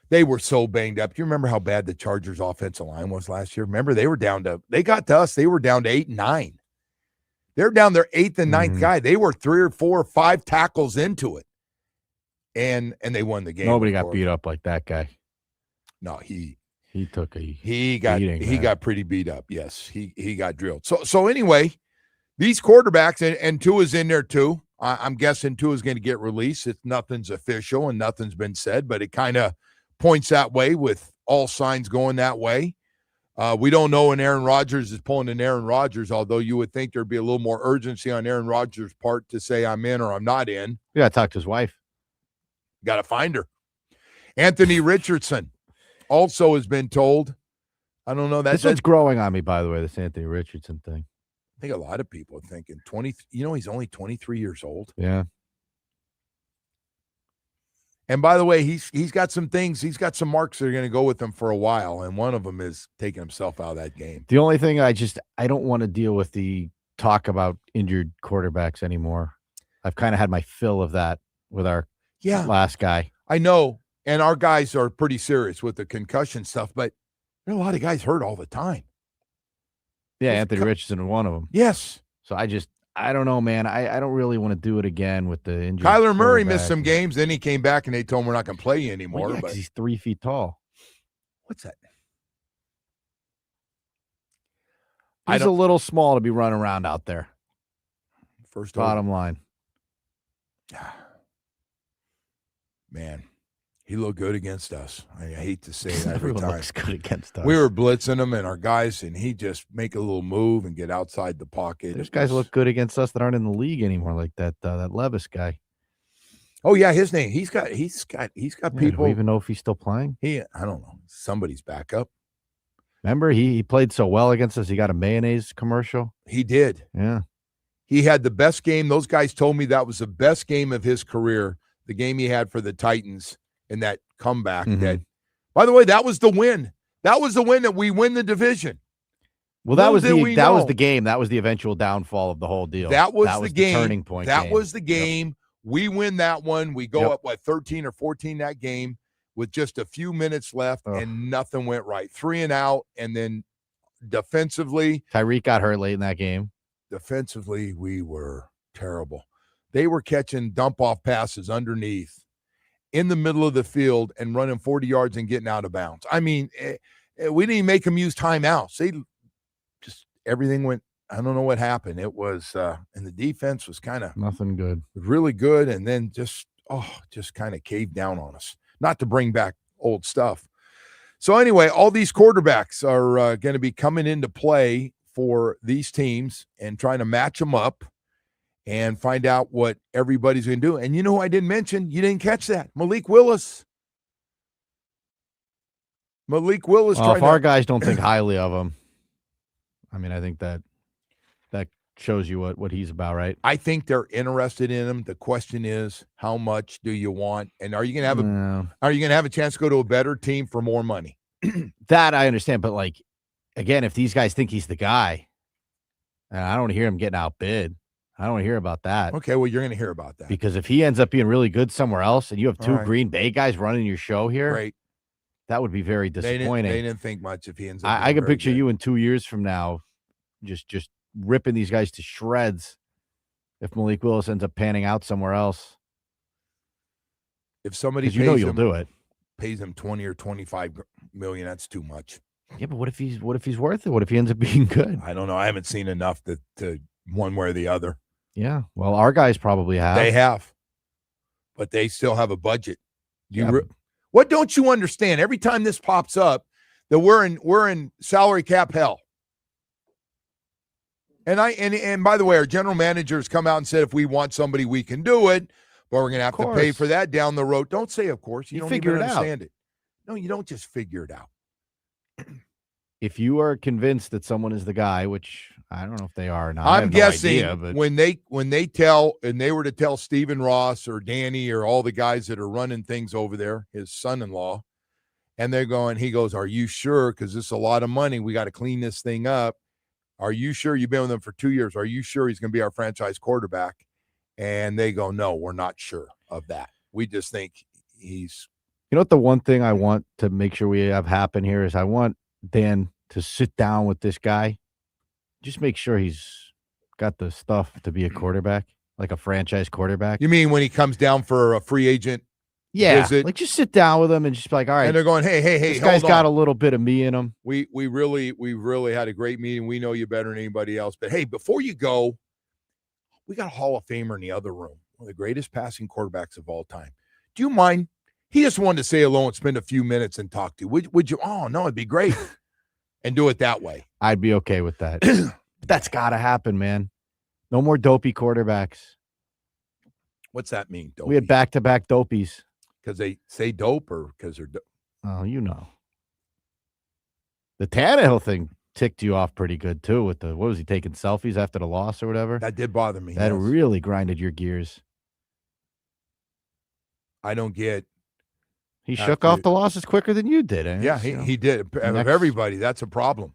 They were so banged up. Do you remember how bad the Chargers' offensive line was last year? Remember, they got to us, they were down to 8 and 9. They're down their 8th and 9th guy. They were 3 or 4 or 5 tackles into it. And they won the game. Nobody got beat up like that guy. No, he took a he got beating, he got pretty beat up. Yes, he got drilled. So anyway, these quarterbacks, and Tua's in there too. I'm guessing Tua's going to get released. Nothing's official and nothing's been said, but it kind of points that way with all signs going that way. We don't know when Aaron Rodgers is pulling an Aaron Rodgers, although you would think there'd be a little more urgency on Aaron Rodgers' part to say I'm in or I'm not in. You got to talk to his wife. Got to find her. Anthony Richardson also has been told. I don't know. This one's growing on me, by the way, this Anthony Richardson thing. I think a lot of people are thinking 20. He's only 23 years old. Yeah. And by the way, he's got some things. He's got some marks that are going to go with him for a while, and one of them is taking himself out of that game. The only thing I don't want to deal with the talk about injured quarterbacks anymore. I've kind of had my fill of that with our last guy. I know, and our guys are pretty serious with the concussion stuff, but there are a lot of guys hurt all the time. Yeah, Anthony Richardson was one of them. Yes. So I don't know, man. I don't really want to do it again with the injury. Kyler Murray missed some games. Then he came back and they told him we're not going to play you anymore. Well, yeah, 'cause he's 3 feet tall. What's that? He's a little small to be running around out there. First bottom line. Man, he looked good against us. I hate to say it every Everyone time. looks good against us. We were blitzing him and our guys, and he just make a little move and get outside the pocket. There's guys look good against us that aren't in the league anymore, like that Levis guy. Oh yeah, his name. He's got Yeah, people. do we even know if he's still playing? I don't know. Somebody's backup. Remember, he played so well against us. He got a mayonnaise commercial. He did. Yeah. He had the best game. Those guys told me that was the best game of his career. The game he had for the Titans in that comeback. That, by the way, that was the win. That was the win that we win the division. Well, that was the game. That was the eventual downfall of the whole deal. That was the game. Turning point. That was the game. Yep. We win that one. We go up 13 or 14 that game with just a few minutes left, and nothing went right. 3 and out, and then defensively, Tyreek got hurt late in that game. Defensively, we were terrible. They were catching dump-off passes underneath in the middle of the field and running 40 yards and getting out of bounds. I mean, we didn't even make them use timeouts. They just everything went. I don't know what happened. It was, and the defense was kind of nothing good, really good, and then just kind of caved down on us. Not to bring back old stuff. So anyway, all these quarterbacks are going to be coming into play for these teams and trying to match them up and find out what everybody's going to do. And you know who I didn't mention? You didn't catch that. Malik Willis. If our guys don't think highly of him, I mean, I think that shows you what he's about, right? I think they're interested in him. The question is, how much do you want? And are you going to have a chance to go to a better team for more money? That I understand, but like, again, if these guys think he's the guy, and I don't want to hear him getting outbid. I don't want to hear about that. Okay, well, you're going to hear about that. Because if he ends up being really good somewhere else and you have two Green Bay guys running your show here, great. That would be very disappointing. They didn't think much if he ends up I can picture you in 2 years from now just ripping these guys to shreds if Malik Willis ends up panning out somewhere else. If somebody you'll do it. Pays him 20 or 25 million, that's too much. Yeah, but what if he's worth it? What if he ends up being good? I don't know. I haven't seen enough to one way or the other. Yeah. Well, our guys probably have. They have. But they still have a budget. What don't you understand? Every time this pops up, that we're in salary cap hell. And by the way, our general managers come out and said if we want somebody, we can do it, but we're going to have to pay for that down the road. Don't say of course. You don't figure even it understand out. it. No, you don't just figure it out. If you are convinced that someone is the guy, which I don't know if they are or not. I'm guessing no idea, but when they were to tell Stephen Ross or Danny or all the guys that are running things over there, his son-in-law, and he goes, are you sure? Because this is a lot of money. We got to clean this thing up. Are you sure? You've been with him for 2 years. Are you sure he's going to be our franchise quarterback? And they go, no, we're not sure of that. We just think he's. You know what? The one thing I want to make sure we have happen here is I want Dan to sit down with this guy. Just make sure he's got the stuff to be a quarterback, like a franchise quarterback. You mean when he comes down for a free agent visit? Like just sit down with him and just be like, all right. And they're going, hey, this guy's got a little bit of me in him. We really had a great meeting. We know you better than anybody else. But hey, before you go, we got a Hall of Famer in the other room, one of the greatest passing quarterbacks of all time. Do you mind? He just wanted to say hello and spend a few minutes and talk to you. Would you? Oh, no, it'd be great. And do it that way. I'd be okay with that. But that's got to happen, man. No more dopey quarterbacks. What's that mean, dopey? We had back-to-back dopies. Because they say dope or because they're dope? Oh, you know. The Tannehill thing ticked you off pretty good, too, with what was he taking, selfies after the loss or whatever? That did bother me. That really grinded your gears. I don't get. He shook off the losses quicker than you did. Yeah, he did. Of everybody, that's a problem.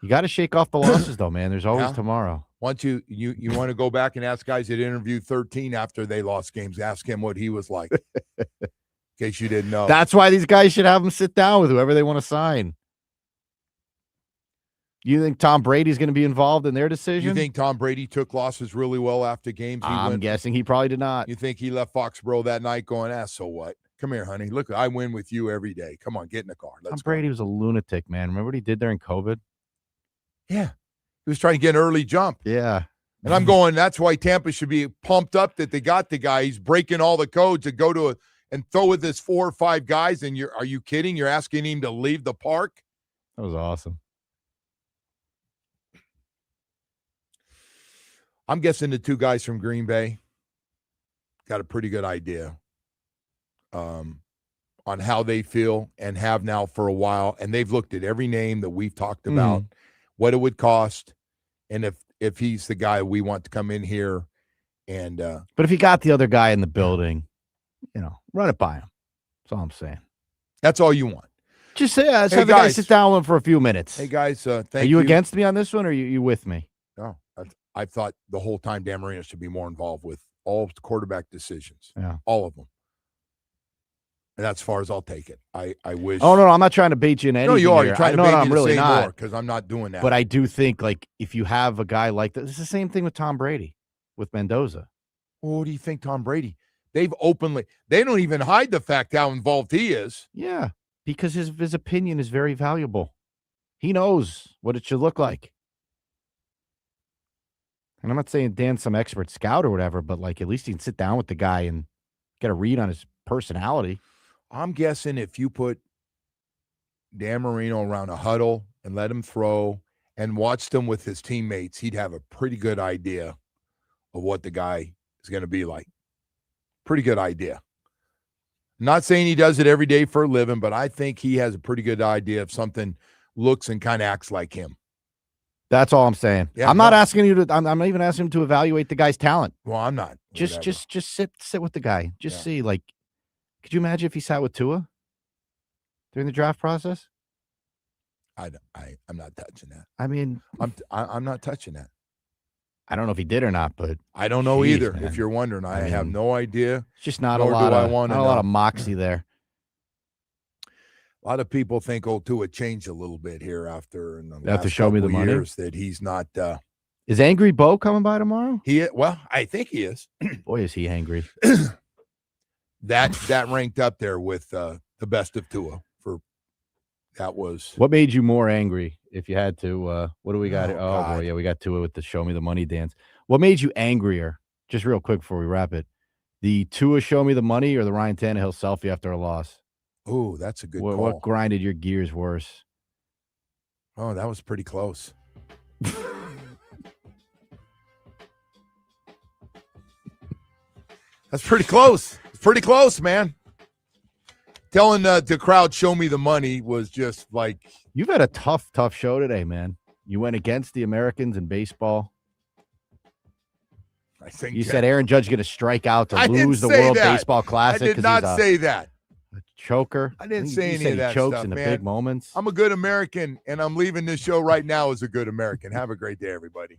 You got to shake off the losses, though, man. There's always tomorrow. Once you want to go back and ask guys that interviewed 13 after they lost games, ask him what he was like. In case you didn't know. That's why these guys should have them sit down with whoever they want to sign. You think Tom Brady's going to be involved in their decision? You think Tom Brady took losses really well after games? I'm guessing he probably did not. You think he left Foxborough that night going, so what? Come here, honey. Look, I win with you every day. Come on, get in the car. Tom Brady was a lunatic, man. Remember what he did during COVID? Yeah. He was trying to get an early jump. Yeah. And I'm going, that's why Tampa should be pumped up that they got the guy. He's breaking all the codes to go to and throw with this 4 or 5 guys. And are you kidding? You're asking him to leave the park? That was awesome. I'm guessing the 2 guys from Green Bay got a pretty good idea on how they feel and have now for a while. And they've looked at every name that we've talked about, what it would cost, and if he's the guy we want to come in here. And but if you got the other guy in the building, run it by him. That's all I'm saying. That's all you want. Just say, let's have the guy sit down with him for a few minutes. Hey, guys, thank you. Are you against me on this one, or are you with me? No, I thought the whole time Dan Marino should be more involved with all quarterback decisions. Yeah. All of them. And that's as far as I'll take it. I wish. Oh, no, I'm not trying to bait you in anything. No, you are. Here. You're trying to bait me to say more because I'm not doing that. But I do think, if you have a guy like this, it's the same thing with Tom Brady, with Mendoza. Well, what do you think, Tom Brady? They don't even hide the fact how involved he is. Yeah, because his opinion is very valuable. He knows what it should look like. And I'm not saying Dan's some expert scout or whatever, but at least you can sit down with the guy and get a read on his personality. I'm guessing if you put Dan Marino around a huddle and let him throw and watched him with his teammates, he'd have a pretty good idea of what the guy is going to be like. Pretty good idea. Not saying he does it every day for a living, but I think he has a pretty good idea if something looks and kind of acts like him. That's all I'm saying. Yeah, I'm not asking you to. I'm not even asking him to evaluate the guy's talent. Well, I'm not. Just sit with the guy. Just see. Could you imagine if he sat with Tua during the draft process? I'm not touching that. I mean, I'm not touching that. I don't know if he did or not, but I don't know either. Man. If you're wondering, I have no idea. It's just not a lot of moxie there. A lot of people think Tua changed a little bit here after Show Me the Money years that he's not. Is Angry Bo coming by tomorrow? Well, I think he is. Boy, is he angry. That ranked up there with the best of Tua. That was what made you more angry if you had to. What do we got? Oh boy, yeah, we got Tua with the Show Me the Money dance. What made you angrier? Just real quick before we wrap it, the Tua Show Me the Money or the Ryan Tannehill selfie after a loss? Oh, that's a good call. What grinded your gears worse? Oh, that was pretty close. That's pretty close. It's pretty close, man. Telling the crowd, show me the money was just like. You've had a tough show today, man. You went against the Americans in baseball. I think you said Aaron Judge going to strike out to lose the World Baseball Classic. I did not say that. A choker. I didn't say any of that chokes stuff, in the man. big moments. I'm a good American, and I'm leaving this show right now as a good American. Have a great day, everybody.